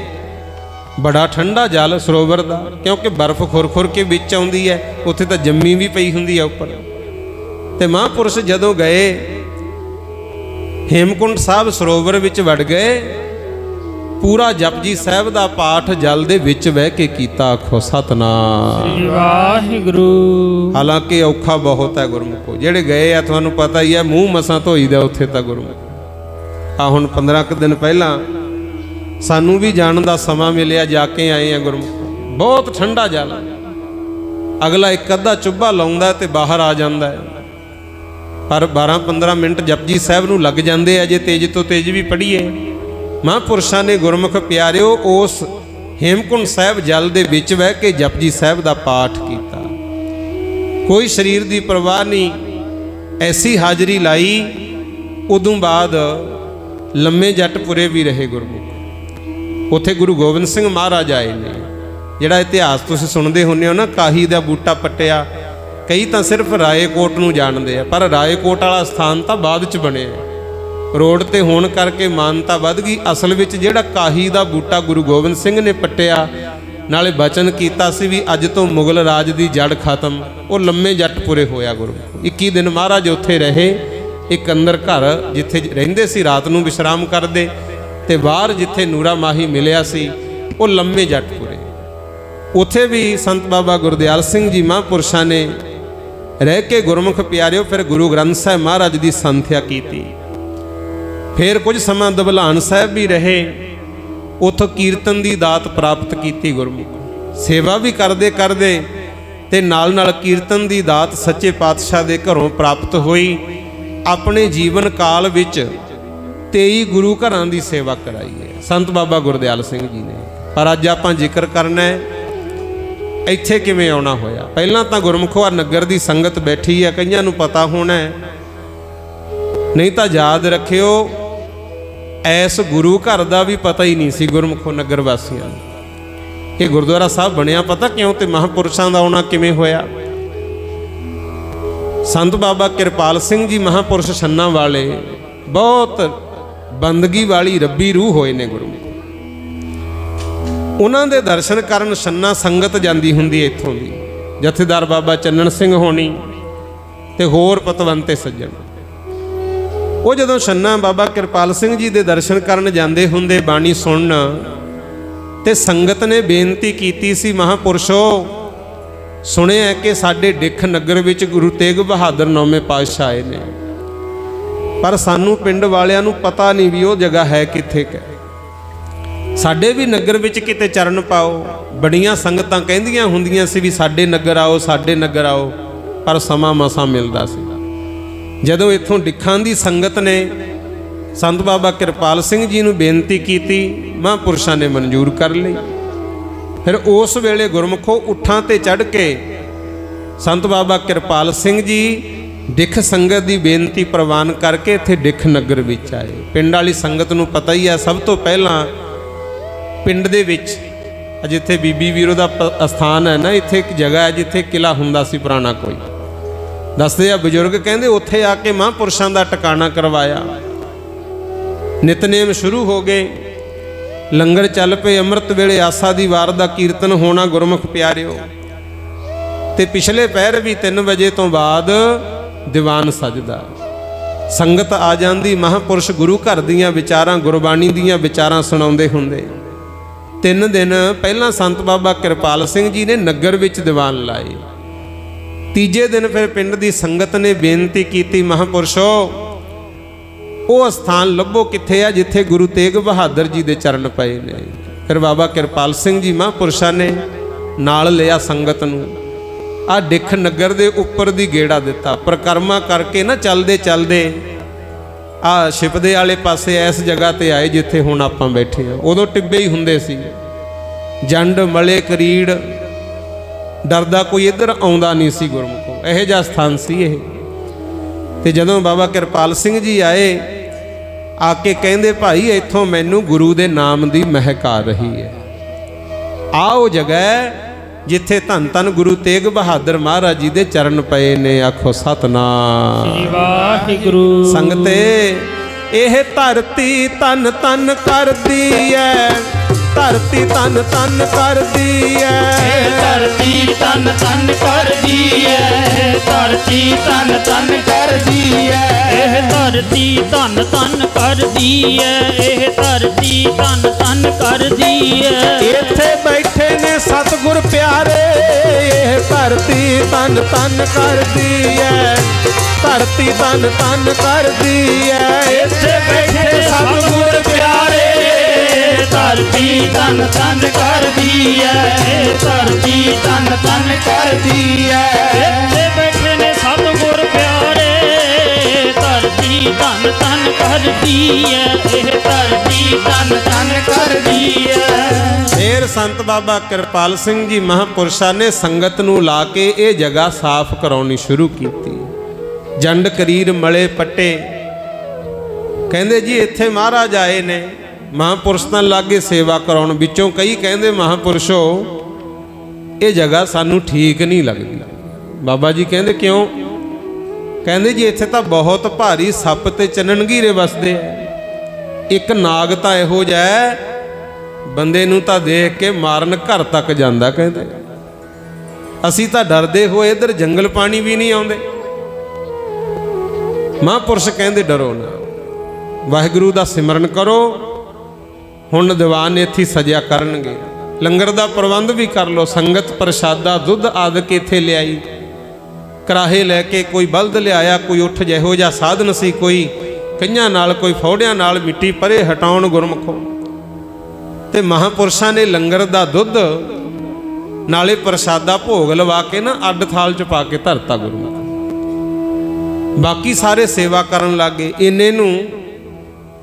ਬੜਾ ਠੰਡਾ ਜਲ ਸਰੋਵਰ ਦਾ, ਕਿਉਂਕਿ ਬਰਫ਼ ਖੁਰ ਖੁਰ ਕੇ ਵਿੱਚ ਆਉਂਦੀ ਹੈ, ਉੱਥੇ ਤਾਂ ਜੰਮੀ ਵੀ ਪਈ ਹੁੰਦੀ ਹੈ ਉੱਪਰ। ਤੇ ਮਹਾਂਪੁਰਸ਼ ਜਦੋਂ ਗਏ ਹੇਮਕੁੰਟ ਸਾਹਿਬ ਸਰੋਵਰ ਵਿੱਚ ਵੜ ਗਏ, ਪੂਰਾ ਜਪਜੀ ਸਾਹਿਬ ਦਾ ਪਾਠ ਜਲ ਦੇ ਵਿੱਚ ਬਹਿ ਕੇ ਕੀਤਾ। ਆਖੋ ਸਤਨਾਮ ਸ੍ਰੀ ਵਾਹਿਗੁਰੂ। ਹਾਲਾਂਕਿ ਔਖਾ ਬਹੁਤ ਹੈ ਗੁਰਮੁਖੋ, ਜਿਹੜੇ ਗਏ ਆ ਤੁਹਾਨੂੰ ਪਤਾ ਹੀ ਹੈ, ਮੂੰਹ ਮਸਾਂ ਧੋਈਦਾ ਉੱਥੇ ਤਾਂ ਗੁਰਮੁਖ। ਆ ਹੁਣ 15 ਕੁ ਦਿਨ ਪਹਿਲਾਂ ਸਾਨੂੰ ਵੀ ਜਾਣ ਦਾ ਸਮਾਂ ਮਿਲਿਆ, ਜਾ ਕੇ ਆਏ ਆ ਗੁਰਮੁਖ। ਬਹੁਤ ਠੰਡਾ ਜਲ, ਅਗਲਾ ਇੱਕ ਅੱਧਾ ਚੁੱਭਾ ਲਾਉਂਦਾ ਤੇ ਬਾਹਰ ਆ ਜਾਂਦਾ ਹੈ, ਪਰ 12-15 ਮਿੰਟ ਜਪਜੀ ਸਾਹਿਬ ਨੂੰ ਲੱਗ ਜਾਂਦੇ ਆ ਜੇ ਤੇਜ਼ ਤੋਂ ਤੇਜ਼ ਵੀ ਪੜ੍ਹੀਏ। ਮਹਾਂਪੁਰਸ਼ਾਂ ਨੇ ਗੁਰਮੁਖ ਪਿਆਰਿਓ ਉਸ ਹੇਮਕੁੰਟ ਸਾਹਿਬ ਜਲ ਦੇ ਵਿੱਚ ਬਹਿ ਕੇ ਜਪਜੀ ਸਾਹਿਬ ਦਾ ਪਾਠ ਕੀਤਾ। ਕੋਈ ਸਰੀਰ ਦੀ ਪਰਵਾਹ ਨਹੀਂ, ਐਸੀ ਹਾਜ਼ਰੀ ਲਾਈ। ਉਦੋਂ ਬਾਅਦ ਲੰਮੇ ਜੱਟਪੁਰੇ ਵੀ ਰਹੇ ਗੁਰਮੁਖ। ਉੱਥੇ ਗੁਰੂ ਗੋਬਿੰਦ ਸਿੰਘ ਮਹਾਰਾਜ ਆਏ ਨੇ, ਜਿਹੜਾ ਇਤਿਹਾਸ ਤੁਸੀਂ ਸੁਣਦੇ ਹੁੰਦੇ ਹੋ ਨਾ, ਕਾਹੀ ਦਾ ਬੂਟਾ ਪੱਟਿਆ, ਕਈ ਤਾਂ ਸਿਰਫ ਰਾਏਕੋਟ ਨੂੰ ਜਾਣਦੇ ਆ, ਪਰ ਰਾਏਕੋਟ ਵਾਲਾ ਸਥਾਨ ਤਾਂ ਬਾਅਦ ਚ ਬਣਿਆ, ਰੋਡ ਤੇ ਹੋਣ ਕਰਕੇ ਮਾਨਤਾ ਵੱਧ ਗਈ। ਅਸਲ ਵਿੱਚ ਜਿਹੜਾ ਕਾਹੀ ਦਾ ਬੂਟਾ ਗੁਰੂ ਗੋਬਿੰਦ ਸਿੰਘ ਨੇ ਪੱਟਿਆ, ਨਾਲੇ ਬਚਨ ਕੀਤਾ ਸੀ ਵੀ ਅੱਜ ਤੋਂ ਮੁਗਲ ਰਾਜ ਦੀ ਜੜ ਖਤਮ, ਉਹ ਲੰਮੇ ਜੱਟਪੁਰੇ ਹੋਇਆ ਗੁਰੂ। 21 ਦਿਨ ਮਹਾਰਾਜ ਉੱਥੇ ਰਹੇ, ਇੱਕ ਅੰਦਰ ਘਰ ਜਿੱਥੇ ਰਹਿੰਦੇ ਸੀ ਰਾਤ ਨੂੰ ਵਿਸ਼ਰਾਮ ਕਰਦੇ, ਤੇ ਬਾਹਰ ਜਿੱਥੇ ਨੂਰਾ ਮਾਹੀ ਮਿਲਿਆ ਸੀ ਉਹ ਲੰਮੇ ਜੱਟਪੁਰੇ। ਉੱਥੇ ਵੀ ਸੰਤ ਬਾਬਾ ਗੁਰਦਿਆਲ ਸਿੰਘ ਜੀ ਮਹਾਂਪੁਰਸ਼ਾਂ ਨੇ ਰਹਿ ਕੇ ਗੁਰਮੁਖ ਪਿਆਰਿਓ ਫਿਰ ਗੁਰੂ ਗ੍ਰੰਥ ਸਾਹਿਬ ਮਹਾਰਾਜ ਦੀ ਸੰਥਿਆ ਕੀਤੀ। ਫਿਰ ਕੁਝ ਸਮਾਂ ਦਵਲਾਨ ਸਾਹਿਬ ਵੀ ਰਹੇ, ਉੱਥੋਂ ਕੀਰਤਨ ਦੀ ਦਾਤ ਪ੍ਰਾਪਤ ਕੀਤੀ ਗੁਰਮੁਖ। ਸੇਵਾ ਵੀ ਕਰਦੇ ਕਰਦੇ ਤੇ ਨਾਲ ਨਾਲ ਕੀਰਤਨ ਦੀ ਦਾਤ ਸੱਚੇ ਪਾਤਸ਼ਾਹ ਦੇ ਘਰੋਂ ਪ੍ਰਾਪਤ ਹੋਈ। ਆਪਣੇ ਜੀਵਨ ਕਾਲ ਵਿੱਚ 23 ਗੁਰੂ ਘਰਾਂ ਦੀ ਸੇਵਾ ਕਰਾਈ ਹੈ ਸੰਤ ਬਾਬਾ ਗੁਰਦਿਆਲ ਸਿੰਘ ਜੀ ਨੇ। ਪਰ ਅੱਜ ਆਪਾਂ ਜ਼ਿਕਰ ਕਰਨਾ ਹੈ ਇੱਥੇ ਕਿਵੇਂ ਆਉਣਾ ਹੋਇਆ। ਪਹਿਲਾਂ ਤਾਂ ਗੁਰਮੁਖੋ ਨਗਰ ਦੀ ਸੰਗਤ ਬੈਠੀ ਹੈ, ਕਈਆਂ ਨੂੰ ਪਤਾ ਹੋਣਾ ਹੈ, ਨਹੀਂ ਤਾਂ ਯਾਦ ਰੱਖਿਓ ਐਸ ਗੁਰੂ ਘਰ ਦਾ ਵੀ ਪਤਾ ਹੀ ਨਹੀਂ ਸੀ ਗੁਰਮੁਖੋ ਨਗਰ ਵਾਸੀਆਂ ਨੂੰ। ਇਹ ਗੁਰਦੁਆਰਾ ਸਾਹਿਬ ਬਣਿਆ ਪਤਾ ਕਿਉਂ, ਤੇ ਮਹਾਂਪੁਰਸ਼ਾਂ ਦਾ ਆਉਣਾ ਕਿਵੇਂ ਹੋਇਆ। ਸੰਤ ਬਾਬਾ ਕਿਰਪਾਲ ਸਿੰਘ ਜੀ ਮਹਾਂਪੁਰਸ਼ ਛੰਨਾ ਵਾਲੇ ਬਹੁਤ ਬੰਦਗੀ ਵਾਲੀ ਰੱਬੀ ਰੂਹ ਹੋਏ ਨੇ ਗੁਰਮੁਖ। ਉਹਨਾਂ ਦੇ ਦਰਸ਼ਨ ਕਰਨ ਛੰਨਾ ਸੰਗਤ ਜਾਂਦੀ ਹੁੰਦੀ ਇੱਥੋਂ ਦੀ, ਜਥੇਦਾਰ ਬਾਬਾ ਚੰਨਣ ਸਿੰਘ ਹੋਣੀ ਤੇ ਹੋਰ ਪਤਵੰਤੇ ਸੱਜਣ। ਉਹ ਜਦੋਂ ਛੰਨਾ ਬਾਬਾ ਕਿਰਪਾਲ ਸਿੰਘ ਜੀ ਦੇ ਦਰਸ਼ਨ ਕਰਨ ਜਾਂਦੇ ਹੁੰਦੇ, ਬਾਣੀ ਸੁਣਨ, ਤੇ ਸੰਗਤ ਨੇ ਬੇਨਤੀ ਕੀਤੀ ਸੀ, ਮਹਾਂਪੁਰਸ਼ੋ ਸੁਣਿਆ ਕਿ ਸਾਡੇ ਡਿੱਖ ਨਗਰ ਵਿੱਚ ਗੁਰੂ ਤੇਗ ਬਹਾਦਰ 9ਵੇਂ ਪਾਤਸ਼ਾਹ ਆਏ ਨੇ, ਪਰ ਸਾਨੂੰ ਪਿੰਡ ਵਾਲਿਆਂ ਨੂੰ ਪਤਾ ਨਹੀਂ ਵੀ ਉਹ ਜਗ੍ਹਾ ਹੈ ਕਿੱਥੇ ਕਿ ਸਾਡੇ ਵੀ ਨਗਰ ਵਿੱਚ ਕਿਤੇ ਚਰਨ ਪਾਓ। ਬੜੀਆਂ ਸੰਗਤਾਂ ਕਹਿੰਦੀਆਂ ਹੁੰਦੀਆਂ ਸੀ ਵੀ ਸਾਡੇ ਨਗਰ ਆਓ, ਸਾਡੇ ਨਗਰ ਆਓ, ਪਰ ਸਮਾਂ ਮਸਾਂ ਮਿਲਦਾ ਸੀ। ਜਦੋਂ ਇੱਥੋਂ ਡਿੱਖਾਂ ਦੀ ਸੰਗਤ ਨੇ ਸੰਤ ਬਾਬਾ ਕਿਰਪਾਲ ਸਿੰਘ ਜੀ ਨੂੰ ਬੇਨਤੀ ਕੀਤੀ, ਮਹਾਂਪੁਰਸ਼ਾਂ ਨੇ ਮਨਜ਼ੂਰ ਕਰ ਲਈ। ਫਿਰ ਉਸ ਵੇਲੇ ਗੁਰਮੁਖੋ ਉਠਾਂ ਤੇ ਚੜ੍ਹ ਕੇ ਸੰਤ ਬਾਬਾ ਕਿਰਪਾਲ ਸਿੰਘ ਜੀ ਡਿੱਖ ਸੰਗਤ ਦੀ ਬੇਨਤੀ ਪ੍ਰਵਾਨ ਕਰਕੇ ਇੱਥੇ ਡਿੱਖ ਨਗਰ ਵਿੱਚ ਆਏ। ਪਿੰਡ ਵਾਲੀ ਸੰਗਤ ਨੂੰ ਪਤਾ ਹੀ ਹੈ, ਸਭ ਤੋਂ ਪਹਿਲਾਂ ਪਿੰਡ ਦੇ ਵਿੱਚ ਜਿੱਥੇ ਬੀਬੀ ਵੀਰੋ ਦਾ ਅਸਥਾਨ ਹੈ ਨਾ, ਇੱਥੇ ਇੱਕ ਜਗ੍ਹਾ ਹੈ ਜਿੱਥੇ ਕਿਲਾ ਹੁੰਦਾ ਸੀ ਪੁਰਾਣਾ, ਕੋਈ ਦੱਸਦੇ ਆ ਬਜ਼ੁਰਗ, ਕਹਿੰਦੇ ਉੱਥੇ ਆ ਕੇ ਮਹਾਂਪੁਰਸ਼ਾਂ ਦਾ ਟਿਕਾਣਾ ਕਰਵਾਇਆ। ਨਿਤਨੇਮ ਸ਼ੁਰੂ ਹੋ ਗਏ, ਲੰਗਰ ਚੱਲ ਪਏ, ਅੰਮ੍ਰਿਤ ਵੇਲੇ ਆਸਾ ਦੀ ਵਾਰ ਦਾ ਕੀਰਤਨ ਹੋਣਾ ਗੁਰਮੁਖ ਪਿਆਰਿਓ, ਤੇ ਪਿਛਲੇ ਪਹਿਰ ਵੀ 3 ਵਜੇ ਤੋਂ ਬਾਅਦ ਦੀਵਾਨ ਸਜਦਾ। ਸੰਗਤ ਆ ਜਾਂਦੀ, ਮਹਾਂਪੁਰਸ਼ ਗੁਰੂ ਘਰ ਦੀਆਂ ਵਿਚਾਰਾਂ, ਗੁਰਬਾਣੀ ਦੀਆਂ ਵਿਚਾਰਾਂ ਸੁਣਾਉਂਦੇ ਹੁੰਦੇ। 3 ਦਿਨ ਪਹਿਲਾਂ ਸੰਤ ਬਾਬਾ ਕਿਰਪਾਲ ਸਿੰਘ ਜੀ ਨੇ ਨਗਰ ਵਿੱਚ ਦੀਵਾਨ ਲਾਏ। ਤੀਜੇ ਦਿਨ ਫਿਰ ਪਿੰਡ ਦੀ ਸੰਗਤ ਨੇ ਬੇਨਤੀ ਕੀਤੀ, ਮਹਾਂਪੁਰਸ਼ੋ ਉਹ ਅਸਥਾਨ ਲੱਭੋ ਕਿੱਥੇ ਆ ਜਿੱਥੇ ਗੁਰੂ ਤੇਗ ਬਹਾਦਰ ਜੀ ਦੇ ਚਰਨ ਪਏ ਨੇ। ਫਿਰ ਬਾਬਾ ਕਿਰਪਾਲ ਸਿੰਘ ਜੀ ਮਹਾਂਪੁਰਸ਼ਾਂ ਨੇ ਨਾਲ ਲਿਆ ਸੰਗਤ ਨੂੰ, ਆ ਡਿੱਖ ਨਗਰ ਦੇ ਉੱਪਰ ਦੀ ਗੇੜਾ ਦਿੱਤਾ। ਪਰਿਕਰਮਾ ਕਰਕੇ ਨਾ ਚੱਲਦੇ ਚੱਲਦੇ ਆ ਛਿਪਦੇ ਵਾਲੇ ਪਾਸੇ ਇਸ ਜਗ੍ਹਾ ਤੇ ਆਏ ਜਿੱਥੇ ਹੁਣ ਆਪਾਂ ਬੈਠੇ ਆ। ਉਦੋਂ ਟਿੱਬੇ ਹੀ ਹੁੰਦੇ ਸੀ, ਜੰਡ ਮਲੇ ਕਰੀੜ, ਡਰਦਾ ਕੋਈ ਇੱਧਰ ਆਉਂਦਾ ਨਹੀਂ ਸੀ ਗੁਰਮੁਖੋ, ਇਹੋ ਜਿਹਾ ਸਥਾਨ ਸੀ ਇਹ। ਤੇ ਜਦੋਂ ਬਾਬਾ ਕਿਰਪਾਲ ਸਿੰਘ ਜੀ ਆਏ, ਆ ਕੇ ਕਹਿੰਦੇ ਭਾਈ ਇੱਥੋਂ ਮੈਨੂੰ ਗੁਰੂ ਦੇ ਨਾਮ ਦੀ ਮਹਿਕ ਆ ਰਹੀ ਹੈ। ਆਹ ਉਹ ਜਗ੍ਹਾ ਜਿੱਥੇ ਧੰਨ ਧੰਨ ਗੁਰੂ ਤੇਗ ਬਹਾਦਰ ਮਹਾਰਾਜ ਜੀ ਦੇ ਚਰਨ ਪਏ ਨੇ। ਆਖੋ ਸਤਨਾਮ ਸ੍ਰੀ ਵਾਹਿਗੁਰੂ। ਸੰਗਤੇ ਇਹ ਧਰਤੀ ਧੰਨ ਧੰਨ ਕਰਦੀ ਐ, ਧਰਤੀ ਧੰਨ ਧੰਨ ਕਰਦੀ ਐ, ਧਰਤੀ ਧੰਨ ਧੰਨ ਕਰਦੀ ਐ, ਧਰਤੀ ਧੰਨ ਧੰਨ ਕਰਦੀ ਐ, ਇਹ ਧਰਤੀ ਧੰਨ ਧੰਨ ਕਰਦੀ ਐ, ਇਹ ਧਰਤੀ ਧੰਨ ਧੰਨ ਕਰਦੀ ਐ। ਇੱਥੇ ਬੈਠੇ ਨੇ ਸਤਿਗੁਰ ਪਿਆਰੇ, ਇਹ ਧਰਤੀ ਧੰਨ ਧੰਨ ਕਰਦੀ ਐ, ਧਰਤੀ ਧੰਨ ਧੰਨ ਕਰਦੀ ਐ। ਇੱਥੇ ਬੈਠੇ ਸਤਿਗੁਰ ਪਿਆਰੇ, ਧਰਤੀ ਧੰਨ ਧੰਨ ਕਰਦੀ ਐ, ਧਰਤੀ ਧੰਨ ਧੰਨ ਕਰਦੀ ਐ। ਇੱਥੇ ਬੈਠੇ ਨੇ ਸਤਿਗੁਰ ਪਿਆਰੇ, ਧਰਤੀ ਧੰਨ ਧੰਨ ਕਰਦੀ ਐ, ਇਹ ਧਰਤੀ ਧੰਨ ਧੰਨ ਕਰਦੀ ਐ। ਫੇਰ ਸੰਤ ਬਾਬਾ ਕਿਰਪਾਲ ਸਿੰਘ ਜੀ ਮਹਾਂਪੁਰਸ਼ਾਂ ਨੇ ਸੰਗਤ ਨੂੰ ਲਾ ਕੇ ਇਹ ਜਗ੍ਹਾ ਸਾਫ਼ ਕਰਾਉਣੀ ਸ਼ੁਰੂ ਕੀਤੀ। ਜੰਡ ਕਰੀਰ ਮਲੇ ਪੱਟੇ, ਕਹਿੰਦੇ ਜੀ ਇੱਥੇ ਮਹਾਰਾਜ ਆਏ ਨੇ। ਮਹਾਂਪੁਰਸ਼ ਤਾਂ ਲਾਗੇ ਸੇਵਾ ਕਰਾਉਣ, ਵਿੱਚੋਂ ਕਈ ਕਹਿੰਦੇ ਮਹਾਂਪੁਰਸ਼ੋ ये जगह सानू ठीक नहीं लगती। बाबा जी कहते क्यों? कहते जी इत्थे तां बहुत भारी सप ते चननगीरे वसदे है। एक नाग तां इहो जिहा है बंदे नूं तां देख के मारन घर तक जांदा। कहते असीं तां डरदे होए इधर जंगल पानी भी नहीं आउंदे। महापुरुष कहते डरो ना, वाहिगुरू दा सिमरन करो। हुण दीवान इत्थे सजिया करनगे, लंगर दा प्रबंध भी कर लो। संगत प्रसादा दुध आदि इत्थे लियाई, कराहे लैके कोई बल्द लियाया, कोई उठ जिहो जिहा साधन सी, कोई कईयां नाल, कोई फौड़ियां नाल मिट्टी परे हटाउण गुरमुखो। ते महापुरुषां ने लंगर दा दुध नाले प्रसादा भोग लवा के ना अड्ड थाल च पा के धरता गुरमुख। बाकी सारे सेवा करन लग गए। इन्ने नूं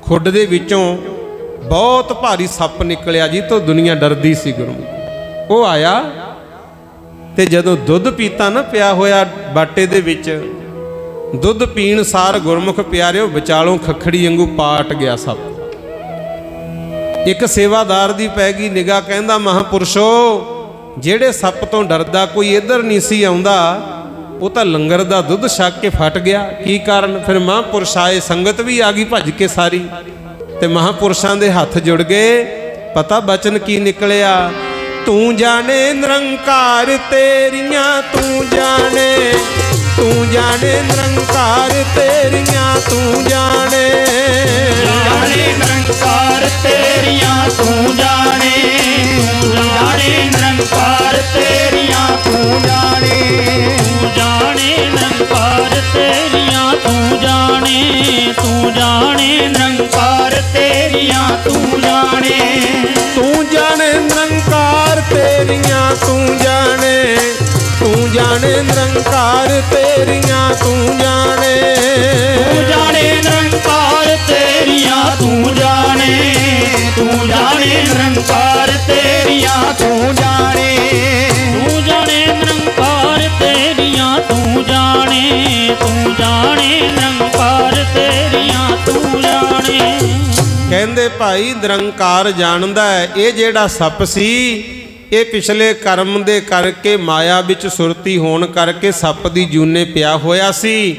खुड दे विचों बहुत भारी सप निकलिया जी, तो दुनिया डरदी सी गुरमुख। वो आया ते जदों दुध पीता ना पिया होया बाटे दे विच, दुध पीण सार गुरमुख प्यारिओ विचालों खखड़ी वांगू पाट गया सप। एक सेवादार दी पै गई निगाह, कहंदा महापुरुषो जेड़े सप तो डरदा कोई इधर नहीं सी आउंदा, वो तो लंगर दा दुध छक के फट गया। की कारण? फिर महापुरुष आए, संगत भी आ गई भज के सारी, ते महापुरुषां दे हथ जुड़ गए। पता बचन की निकलिया? तू जाने निरंकार तेरियां, तू जाने निरंकार तेरियां, तू जाने निरंकार तेरियां, तू जाने निरंकार तेरियां, तू जाने निरंकार तेरियां, तू जाने निरंकार तेरियां, तू जाने निरंकार तेरियां, तू जाने निरंकार तेरियां, तू जाने निरंकार तेरियां, तू जाने निरंकार तेरियां, तू जाने निरंकार तेरियां, तू जाने निरंकार तेरियां, तू जाने। कहंदे भाई निरंकार जानदा है। ये जेड़ा सप सी ये पिछले कर्म दे करके माया विच सुरती होण करके सप दी जूने पिया होया सी।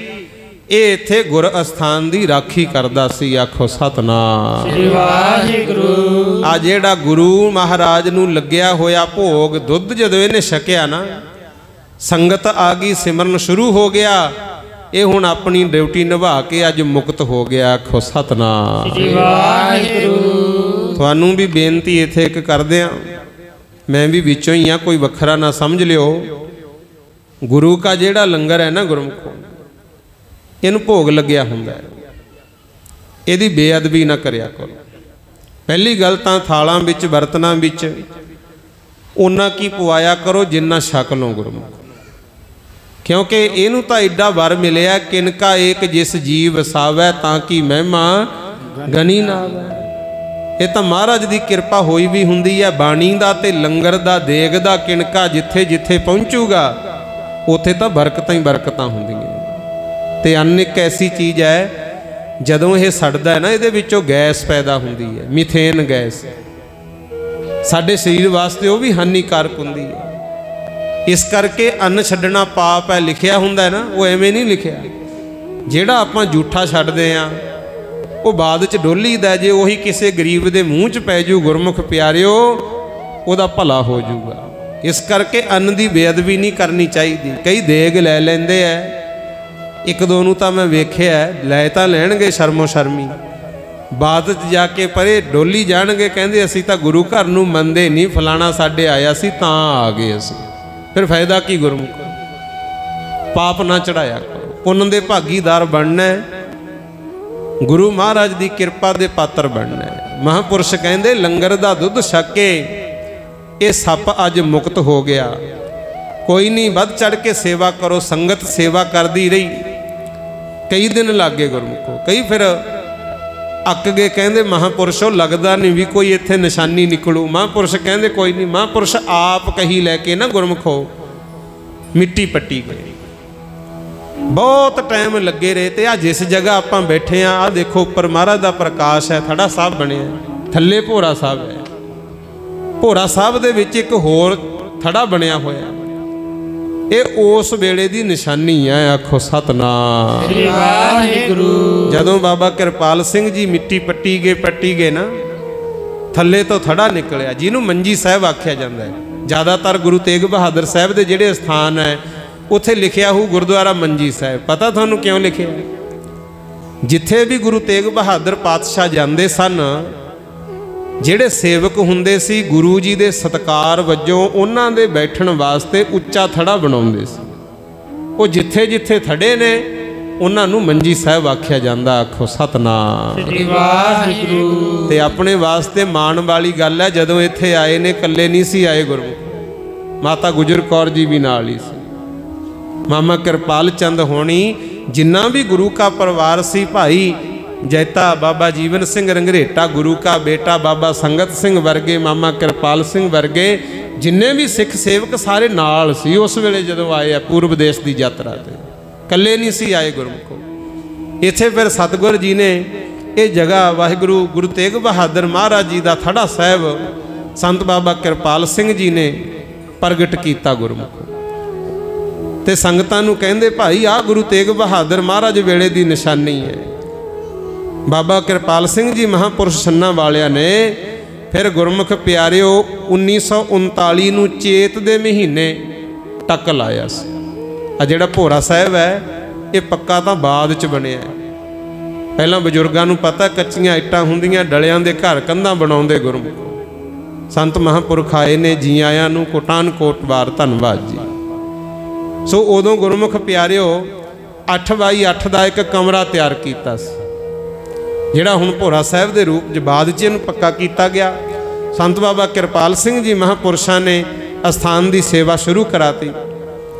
ये इत्थे गुर अस्थान दी राखी करदा सी। आखो सतनाम श्री वाहिगुरू। आ जेड़ा गुरु महाराज नूं लग्या होया भोग दुध जदों इहने छकिया ना, संगत आ गई, सिमरन शुरू हो गया। ये हुण अपनी ड्यूटी निभा के अज मुक्त हो गया। आखो सतनाम श्री वाहिगुरू। तुहानूं भी बेनती इत्थे एक करदे आ, मैं भी विचों ही हाँ, कोई वखरा ना समझ लियो। गुरु का जेड़ा लंगर है ना गुरमुखो, इनू भोग लग्या हुंदा है, इहदी बेअदबी ना करिया करो। पहली गल तां थालां विच बरतनां विच उन्ना की पवाया करो जिन्ना छक लो गुरमुख, क्योंकि इनू तां एडा वर मिलिया किनका एक जिस जीव वसावै तां की महिमा गनी ना आवे। ये तो महाराज की किरपा होई भी हुंदी है। बाणी दा ते लंगर दा देग दा किणका जिथे जिथे पहुँचूगा उथे तो बरकतां ही बरकतां हुंदियां। ते अन्न एक ऐसी चीज़ है जदों ये सड़दा है ना, इहदे विचों गैस पैदा हुंदी है, मीथेन गैस। साडे शरीर वास्ते वो भी हानिकारक हुंदी है। इस करके अन्न छड्डना पाप है लिखिया हुंदा है ना, वो एवें नहीं लिखिया। जिहड़ा आपां जूठा छड्डदे आ वो बाद च डोलीदा, जे वही किसी गरीब के मूँह च पै जू गुरमुख प्यारिओ उहदा भला हो जूगा। इस करके अन्न की बेअदबी नहीं करनी चाहिए। कई देग लै लैंदे है, एक दो नूं तां मैं वेखिआ लै तां लैणगे शर्मो शर्मी, बाद च जाके परे डोली जाणगे, कहंदे असीं तां गुरु घर नूं मंनदे नहीं, फलाना साडे आया सी तां आ गए असीं। फिर फायदा की गुरमुख? पाप ना चढ़ाया करो, पुन्न दे भागीदार बनना है, गुरु महाराज की किरपा दे पात्र बनना है। महापुरुष कहंदे लंगर दा दुध छक के ये सप अज मुक्त हो गया। कोई नहीं, वध चढ़ के सेवा करो। संगत सेवा करदी रही, कई दिन लग गए गुरमुखो, कई फिर अक गए। कहंदे महापुरुषों लगदा नहीं भी कोई इत्थे निशानी निकलू। महापुरुष कहंदे कोई नहीं। महापुरुष आप कही लैके ना गुरमुखो मिट्टी पट्टी गए। बहुत टाइम लगे रहे। तो आ जिस जगह आप बैठे हाँ, आ देखो उपर महाराज का प्रकाश है, थड़ा साहब बने, थले भोरा साहब है। भोरा साहब दे विच एक होर ਥੜਾ ਬਣਿਆ ਹੋਇਆ, ਇਹ ਉਸ ਵੇਲੇ ਦੀ ਨਿਸ਼ਾਨੀ ਹੈ। ਆਖੋ ਸਤਨਾਮ ਸ੍ਰੀ ਵਾਹਿਗੁਰੂ। ਜਦੋਂ ਬਾਬਾ ਕਿਰਪਾਲ ਸਿੰਘ ਜੀ ਮਿੱਟੀ ਪੱਟੀ ਗਏ ਨਾ, ਥੱਲੇ ਤੋਂ ਥੜਾ ਨਿਕਲਿਆ, ਜਿਹਨੂੰ ਮੰਜੀ ਸਾਹਿਬ ਆਖਿਆ ਜਾਂਦਾ ਹੈ। ਜ਼ਿਆਦਾਤਰ ਗੁਰੂ ਤੇਗ ਬਹਾਦਰ ਸਾਹਿਬ ਦੇ ਜਿਹੜੇ ਸਥਾਨ ਹੈ ਉੱਥੇ ਲਿਖਿਆ ਹੋਊ ਗੁਰਦੁਆਰਾ ਮੰਜੀ ਸਾਹਿਬ। ਪਤਾ ਤੁਹਾਨੂੰ ਕਿਉਂ ਲਿਖਿਆ? ਜਿੱਥੇ ਵੀ ਗੁਰੂ ਤੇਗ ਬਹਾਦਰ ਪਾਤਸ਼ਾਹ ਜਾਂਦੇ ਸਨ, ਜਿਹੜੇ ਸੇਵਕ ਹੁੰਦੇ ਸੀ ਗੁਰੂ ਜੀ ਦੇ ਸਤਿਕਾਰ ਵਜੋਂ ਉਹਨਾਂ ਦੇ ਬੈਠਣ ਵਾਸਤੇ ਉੱਚਾ ਥੜਾ ਬਣਾਉਂਦੇ ਸੀ। ਉਹ ਜਿੱਥੇ ਜਿੱਥੇ ਥੜੇ ਨੇ ਉਹਨਾਂ ਨੂੰ ਮੰਜੀ ਸਾਹਿਬ ਆਖਿਆ ਜਾਂਦਾ। ਆਖੋ ਸਤਨਾਮ ਸ੍ਰੀ ਵਾਹਿਗੁਰੂ। ਤੇ ਆਪਣੇ ਵਾਸਤੇ ਮਾਣ ਵਾਲੀ ਗੱਲ ਹੈ, ਜਦੋਂ ਇੱਥੇ ਆਏ ਨੇ ਇਕੱਲੇ ਨਹੀਂ ਸੀ ਆਏ ਗੁਰਮੁਖ, ਮਾਤਾ ਗੁਜਰ ਕੌਰ ਜੀ ਵੀ ਨਾਲ ਹੀ ਸੀ, ਮਾਮਾ ਕਿਰਪਾਲ ਚੰਦ ਹੋਣੀ, ਜਿੰਨਾ ਵੀ ਗੁਰੂ ਕਾ ਪਰਿਵਾਰ ਸੀ, ਭਾਈ ਜੈਤਾ, ਬਾਬਾ ਜੀਵਨ ਸਿੰਘ ਰੰਗਰੇਟਾ, ਗੁਰੂ ਕਾ ਬੇਟਾ ਬਾਬਾ ਸੰਗਤ ਸਿੰਘ ਵਰਗੇ, ਮਾਮਾ ਕਿਰਪਾਲ ਸਿੰਘ ਵਰਗੇ ਜਿੰਨੇ ਵੀ ਸਿੱਖ ਸੇਵਕ ਸਾਰੇ ਨਾਲ ਸੀ ਉਸ ਵੇਲੇ ਜਦੋਂ ਆਏ ਆ ਪੂਰਬ ਦੇਸ਼ ਦੀ ਯਾਤਰਾ ਤੇ, ਇਕੱਲੇ ਨਹੀਂ ਸੀ ਆਏ ਗੁਰਮੁਖੋ। ਇੱਥੇ ਫਿਰ ਸਤਿਗੁਰ ਜੀ ਨੇ ਇਹ ਜਗ੍ਹਾ ਵਾਹਿਗੁਰੂ ਗੁਰੂ ਤੇਗ ਬਹਾਦਰ ਮਹਾਰਾਜ ਜੀ ਦਾ ਥੜਾ ਸਾਹਿਬ ਸੰਤ ਬਾਬਾ ਕਿਰਪਾਲ ਸਿੰਘ ਜੀ ਨੇ ਪ੍ਰਗਟ ਕੀਤਾ ਗੁਰਮੁਖੋ। ਤੇ ਸੰਗਤਾਂ ਨੂੰ ਕਹਿੰਦੇ ਭਾਈ ਆਹ ਗੁਰੂ ਤੇਗ ਬਹਾਦਰ ਮਹਾਰਾਜ ਵੇਲੇ ਦੀ ਨਿਸ਼ਾਨੀ ਹੈ। ਬਾਬਾ ਕਿਰਪਾਲ ਸਿੰਘ ਜੀ ਮਹਾਂਪੁਰਸ਼ ਸੰਨਾਂ ਵਾਲਿਆਂ ਨੇ ਫਿਰ ਗੁਰਮੁਖ ਪਿਆਰਿਓ 1939 ਨੂੰ ਚੇਤ ਦੇ ਮਹੀਨੇ ਟੱਕ ਲਾਇਆ ਸੀ। ਆ ਜਿਹੜਾ ਭੋਰਾ ਸਾਹਿਬ ਹੈ ਇਹ ਪੱਕਾ ਤਾਂ ਬਾਅਦ ਚ ਬਣਿਆ ਹੈ। ਪਹਿਲਾਂ ਬਜ਼ੁਰਗਾਂ ਨੂੰ ਪਤਾ ਕੱਚੀਆਂ ਇੱਟਾਂ ਹੁੰਦੀਆਂ, ਡਲਿਆਂ ਦੇ ਘਰ ਕੰਧਾਂ ਬਣਾਉਂਦੇ ਗੁਰਮੁਖ। ਸੰਤ ਮਹਾਂਪੁਰਖ ਆਏ ਨੇ, ਜੀ ਆਇਆਂ ਨੂੰ ਕੋਟਾਨ ਕੋਟਵਾਰ ਧੰਨਵਾਦ ਜੀ। ਸੋ ਉਦੋਂ ਗੁਰਮੁਖ ਪਿਆਰਿਓ 8x8 ਦਾ ਇੱਕ ਕਮਰਾ ਤਿਆਰ ਕੀਤਾ ਸੀ, ਜਿਹੜਾ ਹੁਣ ਭੋਰਾ ਸਾਹਿਬ ਦੇ ਰੂਪ 'ਚ ਬਾਅਦ 'ਚ ਇਹਨੂੰ ਪੱਕਾ ਕੀਤਾ ਗਿਆ। ਸੰਤ ਬਾਬਾ ਕਿਰਪਾਲ ਸਿੰਘ ਜੀ ਮਹਾਂਪੁਰਸ਼ਾਂ ਨੇ ਅਸਥਾਨ ਦੀ ਸੇਵਾ ਸ਼ੁਰੂ ਕਰਾਤੀ।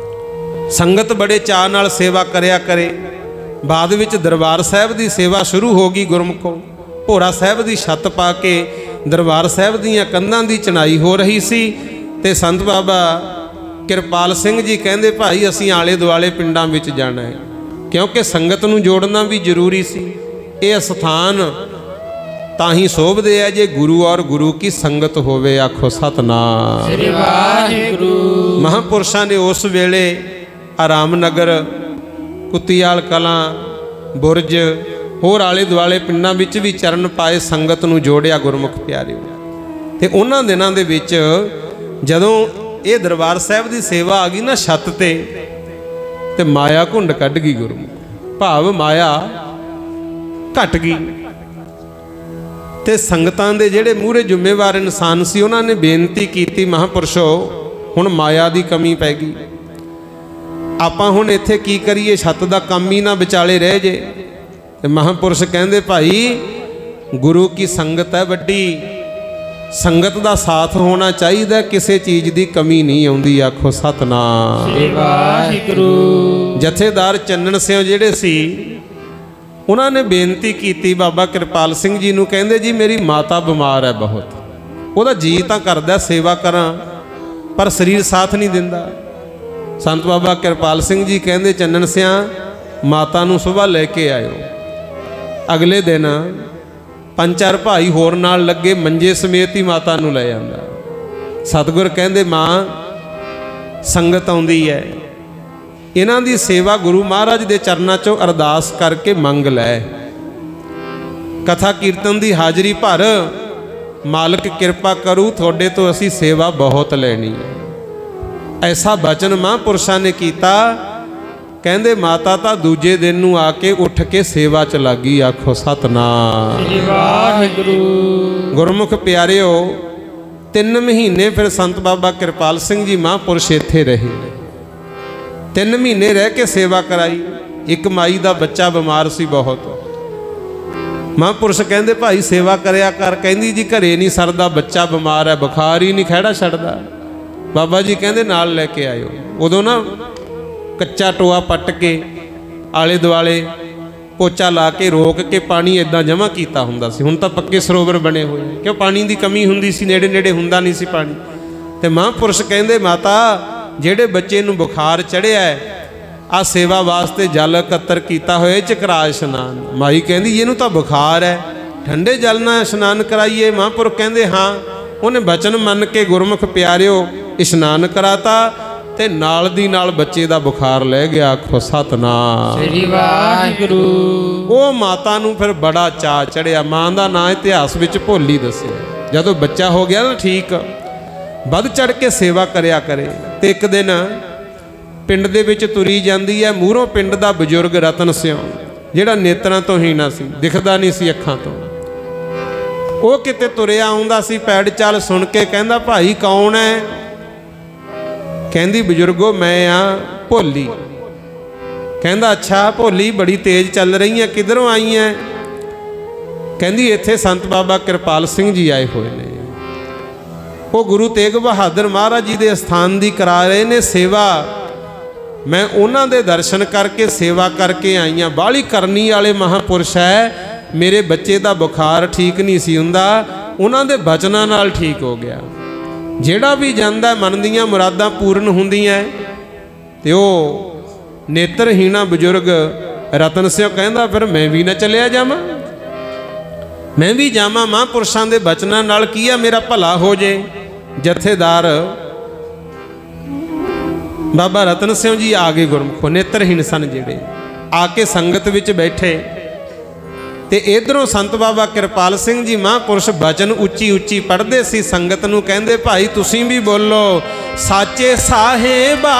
ਸੰਗਤ ਬੜੇ ਚਾਅ ਨਾਲ ਸੇਵਾ ਕਰਿਆ ਕਰੇ। ਬਾਅਦ ਵਿੱਚ ਦਰਬਾਰ ਸਾਹਿਬ ਦੀ ਸੇਵਾ ਸ਼ੁਰੂ ਹੋ ਗਈ ਗੁਰਮੁਖੋ। ਭੋਰਾ ਸਾਹਿਬ ਦੀ ਛੱਤ ਪਾ ਕੇ ਦਰਬਾਰ ਸਾਹਿਬ ਦੀਆਂ ਕੰਧਾਂ ਦੀ ਚਣਾਈ ਹੋ ਰਹੀ ਸੀ ਤੇ ਸੰਤ ਬਾਬਾ ਕਿਰਪਾਲ ਸਿੰਘ ਜੀ ਕਹਿੰਦੇ ਭਾਈ ਅਸੀਂ ਆਲੇ ਦੁਆਲੇ ਪਿੰਡਾਂ ਵਿੱਚ ਜਾਣਾ ਹੈ, ਕਿਉਂਕਿ ਸੰਗਤ ਨੂੰ ਜੋੜਨਾ ਵੀ ਜ਼ਰੂਰੀ ਸੀ। ਇਹ ਅਸਥਾਨ ਤਾਂ ਹੀ ਸ਼ੋਭਦੇ ਹੈ ਜੇ ਗੁਰੂ ਔਰ ਗੁਰੂ ਕੀ ਸੰਗਤ ਹੋਵੇ। ਆਖੋ ਸਤਨਾਮ ਸ੍ਰੀ ਵਾਹਿਗੁਰੂ। ਮਹਾਂਪੁਰਸ਼ਾਂ ਨੇ ਉਸ ਵੇਲੇ ਆਰਾਮ ਨਗਰ, ਕੁੱਤੀਆਲ ਕਲਾਂ, ਬੁਰਜ, ਹੋਰ ਆਲੇ ਦੁਆਲੇ ਪਿੰਡਾਂ ਵਿੱਚ ਵੀ ਚਰਨ ਪਾਏ, ਸੰਗਤ ਨੂੰ ਜੋੜਿਆ ਗੁਰਮੁਖ ਪਿਆਰਿਓ। ਤੇ ਉਹਨਾਂ ਦਿਨਾਂ ਦੇ ਵਿੱਚ ਜਦੋਂ ਇਹ ਦਰਬਾਰ ਸਾਹਿਬ ਦੀ ਸੇਵਾ ਆ ਗਈ ਨਾ ਛੱਤ ਤੇ ਮਾਇਆ ਘੁੰਡ ਕੱਢ ਗਈ ਗੁਰਮੁਖ, ਭਾਵ ਮਾਇਆ ਘਟ ਗਈ। ਤੇ ਸੰਗਤਾਂ ਦੇ ਜਿਹੜੇ ਮੂਹਰੇ ਜ਼ਿੰਮੇਵਾਰ ਇਨਸਾਨ ਸੀ ਉਹਨਾਂ ਨੇ ਬੇਨਤੀ ਕੀਤੀ, ਮਹਾਂਪੁਰਸ਼ੋ ਹੁਣ ਮਾਇਆ ਦੀ ਕਮੀ ਪੈ ਗਈ, ਆਪਾਂ ਹੁਣ ਇੱਥੇ ਕੀ ਕਰੀਏ, ਛੱਤ ਦਾ ਕੰਮ ਹੀ ਨਾ ਵਿਚਾਲੇ ਰਹਿ ਜੇ। ਤੇ ਮਹਾਂਪੁਰਸ਼ ਕਹਿੰਦੇ ਭਾਈ ਗੁਰੂ ਕੀ ਸੰਗਤ ਹੈ ਵੱਡੀ, ਸੰਗਤ ਦਾ ਸਾਥ ਹੋਣਾ ਚਾਹੀਦਾ, ਕਿਸੇ ਚੀਜ਼ ਦੀ ਕਮੀ ਨਹੀਂ ਆਉਂਦੀ। ਆਖੋ ਸਤਨਾਮ ਸ੍ਰੀ ਵਾਹਿਗੁਰੂ। ਜਥੇਦਾਰ ਚੰਨਣ ਸਿੰਘ ਜਿਹੜੇ ਸੀ ਉਹਨਾਂ ਨੇ ਬੇਨਤੀ ਕੀਤੀ ਬਾਬਾ ਕਿਰਪਾਲ ਸਿੰਘ ਜੀ ਨੂੰ, ਕਹਿੰਦੇ ਜੀ ਮੇਰੀ ਮਾਤਾ ਬਿਮਾਰ ਹੈ ਬਹੁਤ, ਉਹਦਾ ਜੀ ਤਾਂ ਕਰਦਾ ਸੇਵਾ ਕਰਾਂ ਪਰ ਸਰੀਰ ਸਾਥ ਨਹੀਂ ਦਿੰਦਾ। ਸੰਤ ਬਾਬਾ ਕਿਰਪਾਲ ਸਿੰਘ ਜੀ ਕਹਿੰਦੇ ਚੰਨਣ ਸਿਆਂ ਮਾਤਾ ਨੂੰ ਸੁਬਾਹ ਲੈ ਕੇ ਆਇਓ। ਅਗਲੇ ਦਿਨ 5-4 ਭਾਈ ਹੋਰ ਨਾਲ ਲੱਗੇ, ਮੰਜੇ ਸਮੇਤ ਹੀ ਮਾਤਾ ਨੂੰ ਲੈ ਜਾਂਦਾ। ਸਤਿਗੁਰ ਕਹਿੰਦੇ ਮਾਂ ਸੰਗਤ ਆਉਂਦੀ ਹੈ, ਇਹਨਾਂ ਦੀ ਸੇਵਾ ਗੁਰੂ ਮਹਾਰਾਜ ਦੇ ਚਰਨਾਂ 'ਚੋਂ ਅਰਦਾਸ ਕਰਕੇ ਮੰਗ ਲੈ, ਕਥਾ ਕੀਰਤਨ ਦੀ ਹਾਜ਼ਰੀ ਭਰ, ਮਾਲਕ ਕਿਰਪਾ ਕਰੂ ਤੁਹਾਡੇ ਤੋਂ ਅਸੀਂ ਸੇਵਾ ਬਹੁਤ ਲੈਣੀ ਹੈ। ਐਸਾ ਬਚਨ ਮਹਾਂਪੁਰਸ਼ਾਂ ਨੇ ਕੀਤਾ। ਕਹਿੰਦੇ ਮਾਤਾ ਤਾਂ ਦੂਜੇ ਦਿਨ ਨੂੰ ਆ ਕੇ ਉੱਠ ਕੇ ਸੇਵਾ 'ਚ ਲੱਗੀ। ਆਖੋ ਸਤਨਾਮ ਸ੍ਰੀ ਵਾਹਿਗੁਰੂ। ਗੁਰਮੁਖ ਪਿਆਰਿਓ 3 ਮਹੀਨੇ ਫਿਰ ਸੰਤ ਬਾਬਾ ਕਿਰਪਾਲ ਸਿੰਘ ਜੀ ਮਹਾਂਪੁਰਸ਼ ਇੱਥੇ ਰਹੇ। 3 ਮਹੀਨੇ ਰਹਿ ਕੇ ਸੇਵਾ ਕਰਾਈ। ਇੱਕ ਮਾਈ ਦਾ ਬੱਚਾ ਬਿਮਾਰ ਸੀ ਬਹੁਤ। ਮਹਾਂਪੁਰਸ਼ ਕਹਿੰਦੇ ਭਾਈ ਸੇਵਾ ਕਰਿਆ ਕਰ। ਕਹਿੰਦੀ ਜੀ ਘਰੇ ਨਹੀਂ ਸਰਦਾ, ਬੱਚਾ ਬਿਮਾਰ ਹੈ, ਬੁਖਾਰ ਹੀ ਨਹੀਂ ਖਹਿੜਾ ਛੱਡਦਾ। ਬਾਬਾ ਜੀ ਕਹਿੰਦੇ ਨਾਲ ਲੈ ਕੇ ਆਇਓ। ਉਦੋਂ ਨਾ ਕੱਚਾ ਟੋਆ ਪੱਟ ਕੇ ਆਲੇ ਦੁਆਲੇ ਪੋਚਾ ਲਾ ਕੇ ਰੋਕ ਕੇ ਪਾਣੀ ਇਦਾਂ ਜਮ੍ਹਾਂ ਕੀਤਾ ਹੁੰਦਾ ਸੀ। ਹੁਣ ਤਾਂ ਪੱਕੇ ਸਰੋਵਰ ਬਣੇ ਹੋਏ, ਕਿਉਂ ਪਾਣੀ ਦੀ ਕਮੀ ਹੁੰਦੀ ਸੀ, ਨੇੜੇ ਨੇੜੇ ਹੁੰਦਾ ਨਹੀਂ ਸੀ ਪਾਣੀ। ਤੇ ਮਹਾਂਪੁਰਸ਼ ਕਹਿੰਦੇ ਮਾਤਾ ਜਿਹੜੇ ਬੱਚੇ ਨੂੰ ਬੁਖਾਰ ਚੜਿਆ ਆ ਸੇਵਾ ਵਾਸਤੇ ਜਲ ਇਕੱਤਰ ਕੀਤਾ ਹੋਇਆ, ਇਹ 'ਚ ਕਰਾ ਇਸ਼ਨਾਨ। ਮਾਈ ਕਹਿੰਦੀ ਇਹਨੂੰ ਤਾਂ ਬੁਖਾਰ ਹੈ, ਠੰਡੇ ਜਲ ਨਾਲ ਇਸ਼ਨਾਨ ਕਰਾਈਏ। ਮਹਾਂਪੁਰਖ ਕਹਿੰਦੇ ਹਾਂ। ਉਹਨੇ ਬਚਨ ਮੰਨ ਕੇ ਗੁਰਮੁਖ ਪਿਆਰਿਓ ਇਸ਼ਨਾਨ ਕਰਾਤਾ ਤੇ ਨਾਲ ਦੀ ਨਾਲ ਬੱਚੇ ਦਾ ਬੁਖਾਰ ਲੈ ਗਿਆ। ਆਖੋ ਸਤਨਾਮ ਸ੍ਰੀ ਵਾਹਿਗੁਰੂ। ਉਹ ਮਾਤਾ ਨੂੰ ਫਿਰ ਬੜਾ ਚਾਅ ਚੜਿਆ। ਮਾਂ ਦਾ ਨਾਂ ਇਤਿਹਾਸ ਵਿੱਚ ਭੋਲੀ ਦੱਸਿਆ। ਜਦੋਂ ਬੱਚਾ ਹੋ ਗਿਆ ਨਾ ਠੀਕ, ਵੱਧ ਚੜ ਕੇ ਸੇਵਾ ਕਰਿਆ ਕਰੇ। ਤੇ ਇੱਕ ਦਿਨ ਪਿੰਡ ਦੇ ਵਿੱਚ ਤੁਰੀ ਜਾਂਦੀ ਹੈ, ਮੂਹਰੋਂ ਪਿੰਡ ਦਾ ਬਜ਼ੁਰਗ ਰਤਨ ਸਿਉ, ਜਿਹੜਾ ਨੇਤਰਾਂ ਤੋਂ ਹੀਣਾ ਸੀ, ਦਿਖਦਾ ਨਹੀਂ ਸੀ ਅੱਖਾਂ ਤੋਂ, ਉਹ ਕਿਤੇ ਤੁਰਿਆ ਆਉਂਦਾ ਸੀ। ਪੈੜ ਚਾਲ ਸੁਣ ਕੇ ਕਹਿੰਦਾ, ਭਾਈ ਕੌਣ ਹੈ? ਕਹਿੰਦੀ, ਬਜ਼ੁਰਗੋ ਮੈਂ ਆ ਭੋਲੀ। ਕਹਿੰਦਾ, ਅੱਛਾ ਭੋਲੀ, ਬੜੀ ਤੇਜ਼ ਚੱਲ ਰਹੀ ਹੈ, ਕਿੱਧਰੋਂ ਆਈ ਹੈ? ਕਹਿੰਦੀ, ਇੱਥੇ ਸੰਤ ਬਾਬਾ ਕਿਰਪਾਲ ਸਿੰਘ ਜੀ ਆਏ ਹੋਏ ਨੇ, ਉਹ ਗੁਰੂ ਤੇਗ ਬਹਾਦਰ ਮਹਾਰਾਜ ਜੀ ਦੇ ਅਸਥਾਨ ਦੀ ਕਰਾ ਰਹੇ ਨੇ ਸੇਵਾ। ਮੈਂ ਉਹਨਾਂ ਦੇ ਦਰਸ਼ਨ ਕਰਕੇ ਸੇਵਾ ਕਰਕੇ ਆਈ ਹਾਂ। ਬਾਹਲੀ ਕਰਨੀ ਵਾਲੇ ਮਹਾਂਪੁਰਸ਼ ਹੈ। ਮੇਰੇ ਬੱਚੇ ਦਾ ਬੁਖਾਰ ਠੀਕ ਨਹੀਂ ਸੀ ਹੁੰਦਾ, ਉਹਨਾਂ ਦੇ ਬਚਨਾਂ ਨਾਲ ਠੀਕ ਹੋ ਗਿਆ। ਜਿਹੜਾ ਵੀ ਜਾਂਦਾ ਮਨ ਦੀਆਂ ਮੁਰਾਦਾਂ ਪੂਰਨ ਹੁੰਦੀਆਂ। ਤੇ ਉਹ ਨੇਤਰਹੀਣਾ ਬਜ਼ੁਰਗ ਰਤਨ ਸਿੰਘ ਕਹਿੰਦਾ, ਫਿਰ ਮੈਂ ਵੀ ਨਾ ਚੱਲਿਆ ਜਾਵਾਂ, ਮੈਂ ਵੀ ਜਾਵਾਂ, ਮਹਾਂਪੁਰਸ਼ਾਂ ਦੇ ਬਚਨਾਂ ਨਾਲ ਕੀ ਆ, ਮੇਰਾ ਭਲਾ ਹੋ ਜੇ। ਜਥੇਦਾਰ ਬਾਬਾ ਰਤਨ ਸਿੰਘ ਜੀ ਆ ਗਏ, ਗੁਰਮੁਖੋ ਨੇਤਰਹੀਣ ਸਨ ਜਿਹੜੇ, ਆ ਕੇ ਸੰਗਤ ਵਿੱਚ ਬੈਠੇ। ਤੇ ਇਧਰੋਂ ਸੰਤ ਬਾਬਾ ਕਿਰਪਾਲ ਸਿੰਘ ਜੀ ਮਹਾਂਪੁਰਸ਼ ਬਚਨ ਉੱਚੀ ਉੱਚੀ ਪੜ੍ਹਦੇ ਸੀ। ਸੰਗਤ ਨੂੰ ਕਹਿੰਦੇ, ਭਾਈ ਤੁਸੀਂ ਵੀ ਬੋਲੋ, ਸਾਚੇ ਸਾਹਿਬਾ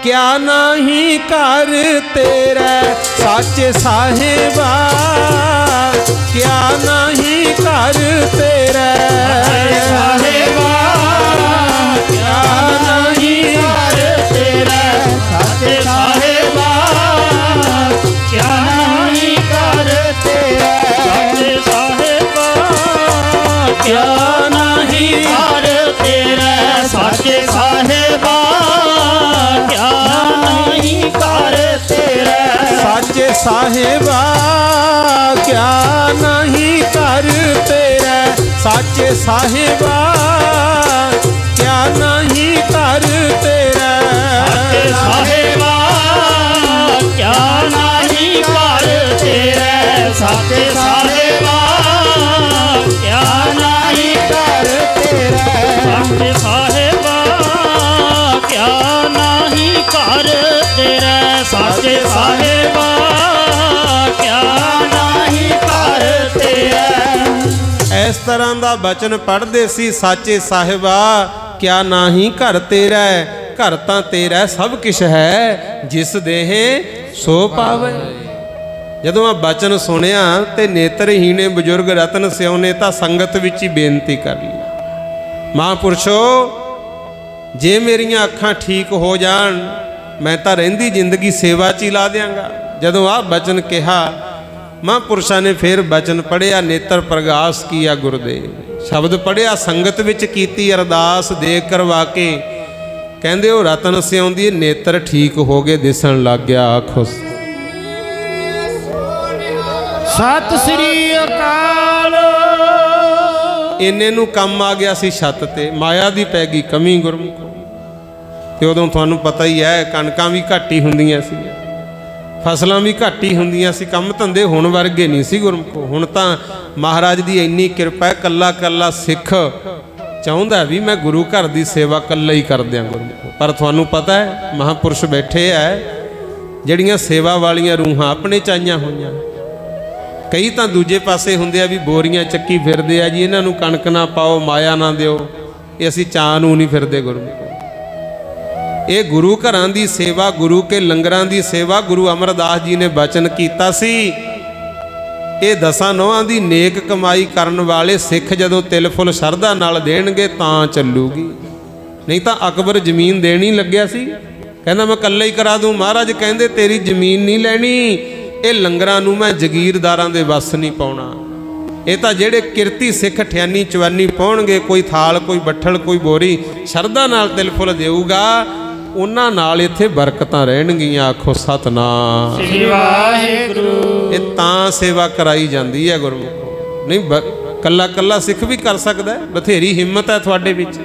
ਕਿਆ ਨਹੀਂ ਕਰ ਤੇਰਾ, ਸਾਚੇ ਸਾਹਿਬਾ ਕਿਆ ਨਹੀਂ ਕਰ ਤੇਰਾ, ਸਾਹਿਬਾ ਕਿਆ ਨਹੀਂ ਕਰ ਤੇਰਾ, ਸਾਚੇ ਸਾਹਿਬਾ ਕਿਆ ਨਹੀਂ ਕਰ ਤੇਰਾ, ਸਾਚੇ ਸਾਹਿਬਾ ਕਿਆ ਨਹੀਂ ਕਰ ਤੇਰਾ, ਸਾਚੇ ਸਾਹਿਬਾ ਕਿਆ ਨਹੀਂ ਕਰ ਤੇਰਾ, ਸਾਚੇ ਸਾਹਿਬਾ ਕਿਆ ਨਹੀਂ ਕਰ ਤੇਰਾ, ਸਾਚੇ ਸਾਹਿਬਾ ਕਿਆ ਨਹੀਂ ਕਰ ਤੇਰਾ, ਸਾਚੇ ਸਾਹਿਬਾ ਕਿਆ ਨਹੀਂ ਕਰ ਤੇਰਾ, ਸਾਚੇ ਸਾਹਿਬਾ ਕਿਆ ਨਹੀਂ ਕਰ ਤੇਰਾ, ਸਾਚੇ ਸਾਹਿਬਾ ਕਿਆ ਨਹੀਂ ਕਰ ਤੇਰਾ, ਸਾਚੇ ਸਾਹਿਬਾ ਕਿਆ ਨਹੀਂ ਕਰ ਤੇਰਾ। ਇਸ ਤਰ੍ਹਾਂ ਦਾ ਬਚਨ ਪੜ੍ਹਦੇ ਸੀ। ਸਾਚੇ ਸਾਹਿਬਾ ਕਿਆ ਨਾਹੀ ਘਰ ਤੇਰਾ, ਘਰ ਤਾਂ ਤੇਰਾ ਸਭ ਕਿਛ ਹੈ, ਜਿਸ ਦੇਹ ਸੋ ਪਾਵੇ। ਜਦੋਂ ਆ ਬਚਨ ਸੁਣਿਆ ਤੇ ਨੇਤਰਹੀਣੇ ਬਜ਼ੁਰਗ ਰਤਨ ਸਿਉ ਨੇ ਤਾਂ ਸੰਗਤ ਵਿੱਚ ਹੀ ਬੇਨਤੀ ਕਰ ਲਈ, ਮਹਾਂਪੁਰਸ਼ੋ ਜੇ ਮੇਰੀਆਂ ਅੱਖਾਂ ਠੀਕ ਹੋ ਜਾਣ, ਮੈਂ ਤਾਂ ਰਹਿੰਦੀ ਜ਼ਿੰਦਗੀ ਸੇਵਾ 'ਚ ਹੀ ਲਾ ਦਿਆਂਗਾ। ਜਦੋਂ ਆਹ ਬਚਨ ਕਿਹਾ, ਮਹਾਂਪੁਰਸ਼ਾਂ ਨੇ ਫਿਰ ਬਚਨ ਪੜ੍ਹਿਆ, ਨੇਤਰ ਪ੍ਰਗਾਸ ਕੀਆ ਗੁਰਦੇਵ, ਸ਼ਬਦ ਪੜ੍ਹਿਆ, ਸੰਗਤ ਵਿੱਚ ਕੀਤੀ ਅਰਦਾਸ, ਦੇਖ ਕਰਵਾ ਕੇ ਕਹਿੰਦੇ ਉਹ ਰਤਨ ਸਿਉਂ ਦੀ ਨੇਤਰ ਠੀਕ ਹੋ ਗਏ, ਦਿਸਣ ਲੱਗ ਗਿਆ। ਆਖੋ ਸਤਿ ਸ੍ਰੀ ਅਕਾਲ। ਇੰਨੇ ਨੂੰ ਕੰਮ ਆ ਗਿਆ ਸੀ ਛੱਤ ਤੇ, ਮਾਇਆ ਦੀ ਪੈ ਗਈ ਕਮੀ ਗੁਰਮੁਖੋ। ਤੇ ਉਦੋਂ ਤੁਹਾਨੂੰ ਪਤਾ ਹੀ ਹੈ, ਕਣਕਾਂ ਵੀ ਘੱਟ ਹੀ ਹੁੰਦੀਆਂ ਸੀ, ਫਸਲਾਂ ਵੀ ਘੱਟ ਹੀ ਹੁੰਦੀਆਂ ਸੀ, ਕੰਮ ਧੰਦੇ ਹੁਣ ਵਰਗੇ ਨਹੀਂ ਸੀ ਗੁਰਮੁਖੋ। ਹੁਣ ਤਾਂ ਮਹਾਰਾਜ ਦੀ ਇੰਨੀ ਕਿਰਪਾ ਹੈ, ਕੱਲਾ ਕੱਲਾ ਸਿੱਖ ਚਾਹੁੰਦਾ ਵੀ ਮੈਂ ਗੁਰੂ ਘਰ ਦੀ ਸੇਵਾ ਕੱਲਾ ਹੀ ਕਰ ਦਿਆਂ ਗੁਰਮੁਖੋ। ਪਰ ਤੁਹਾਨੂੰ ਪਤਾ ਹੈ, ਮਹਾਂਪੁਰਸ਼ ਬੈਠੇ ਹੈ, ਜਿਹੜੀਆਂ ਸੇਵਾ ਵਾਲੀਆਂ ਰੂਹਾਂ ਆਪਣੇ ਚਾਹੀਆਂ ਹੋਈਆਂ। ਕਈ ਤਾਂ ਦੂਜੇ ਪਾਸੇ ਹੁੰਦੇ ਆ ਵੀ ਬੋਰੀਆਂ ਚੱਕੀ ਫਿਰਦੇ ਆ ਜੀ, ਇਹਨਾਂ ਨੂੰ ਕਣਕ ਨਾ ਪਾਓ, ਮਾਇਆ ਨਾ ਦਿਓ, ਇਹ ਅਸੀਂ ਚਾਅ ਨੂੰ ਨਹੀਂ ਫਿਰਦੇ ਗੁਰਮੁਖੋ। ਇਹ ਗੁਰੂ ਘਰਾਂ ਦੀ ਸੇਵਾ, ਗੁਰੂ ਕੇ ਲੰਗਰਾਂ ਦੀ ਸੇਵਾ। ਗੁਰੂ ਅਮਰਦਾਸ ਜੀ ਨੇ ਬਚਨ ਕੀਤਾ ਸੀ, ਇਹ ਦਸਾਂ ਨੋਹਾਂ ਦੀ ਨੇਕ ਕਮਾਈ ਕਰਨ ਵਾਲੇ ਸਿੱਖ ਜਦੋਂ ਤਿਲ ਫੁੱਲ ਸ਼ਰਧਾ ਨਾਲ ਦੇਣਗੇ ਤਾਂ ਚੱਲੂਗੀ। ਨਹੀਂ ਤਾਂ ਅਕਬਰ ਜ਼ਮੀਨ ਦੇਣੀ ਲੱਗਿਆ ਸੀ, ਕਹਿੰਦਾ ਮੈਂ ਇਕੱਲਾ ਹੀ ਕਰਾ ਦੂੰ। ਮਹਾਰਾਜ ਕਹਿੰਦੇ ਤੇਰੀ ਜ਼ਮੀਨ ਨਹੀਂ ਲੈਣੀ, ਇਹ ਲੰਗਰਾਂ ਨੂੰ ਮੈਂ ਜਗੀਰਦਾਰਾਂ ਦੇ ਵੱਸ ਨਹੀਂ ਪਾਉਣਾ। ਇਹ ਤਾਂ ਜਿਹੜੇ ਕਿਰਤੀ ਸਿੱਖ ਠਿਆਨੀ ਚਵਾਨੀ ਪਾਉਣਗੇ, ਕੋਈ ਥਾਲ, ਕੋਈ ਬੱਠਲ, ਕੋਈ ਬੋਰੀ, ਸ਼ਰਧਾ ਨਾਲ ਤਿਲ ਫੁੱਲ ਦੇਊਗਾ, ਉਹਨਾਂ ਨਾਲ ਇੱਥੇ ਬਰਕਤਾਂ ਰਹਿਣਗੀਆਂ। ਆਖੋ ਸਤਨਾਮ ਸ੍ਰੀ ਵਾਹਿਗੁਰੂ। ਇਹ ਤਾਂ ਸੇਵਾ ਕਰਾਈ ਜਾਂਦੀ ਹੈ ਗੁਰਮੁਖੋ। ਨਹੀਂ ਕੱਲਾ ਕੱਲਾ ਸਿੱਖ ਵੀ ਕਰ ਸਕਦਾ, ਬਥੇਰੀ ਹਿੰਮਤ ਹੈ ਤੁਹਾਡੇ ਵਿੱਚ।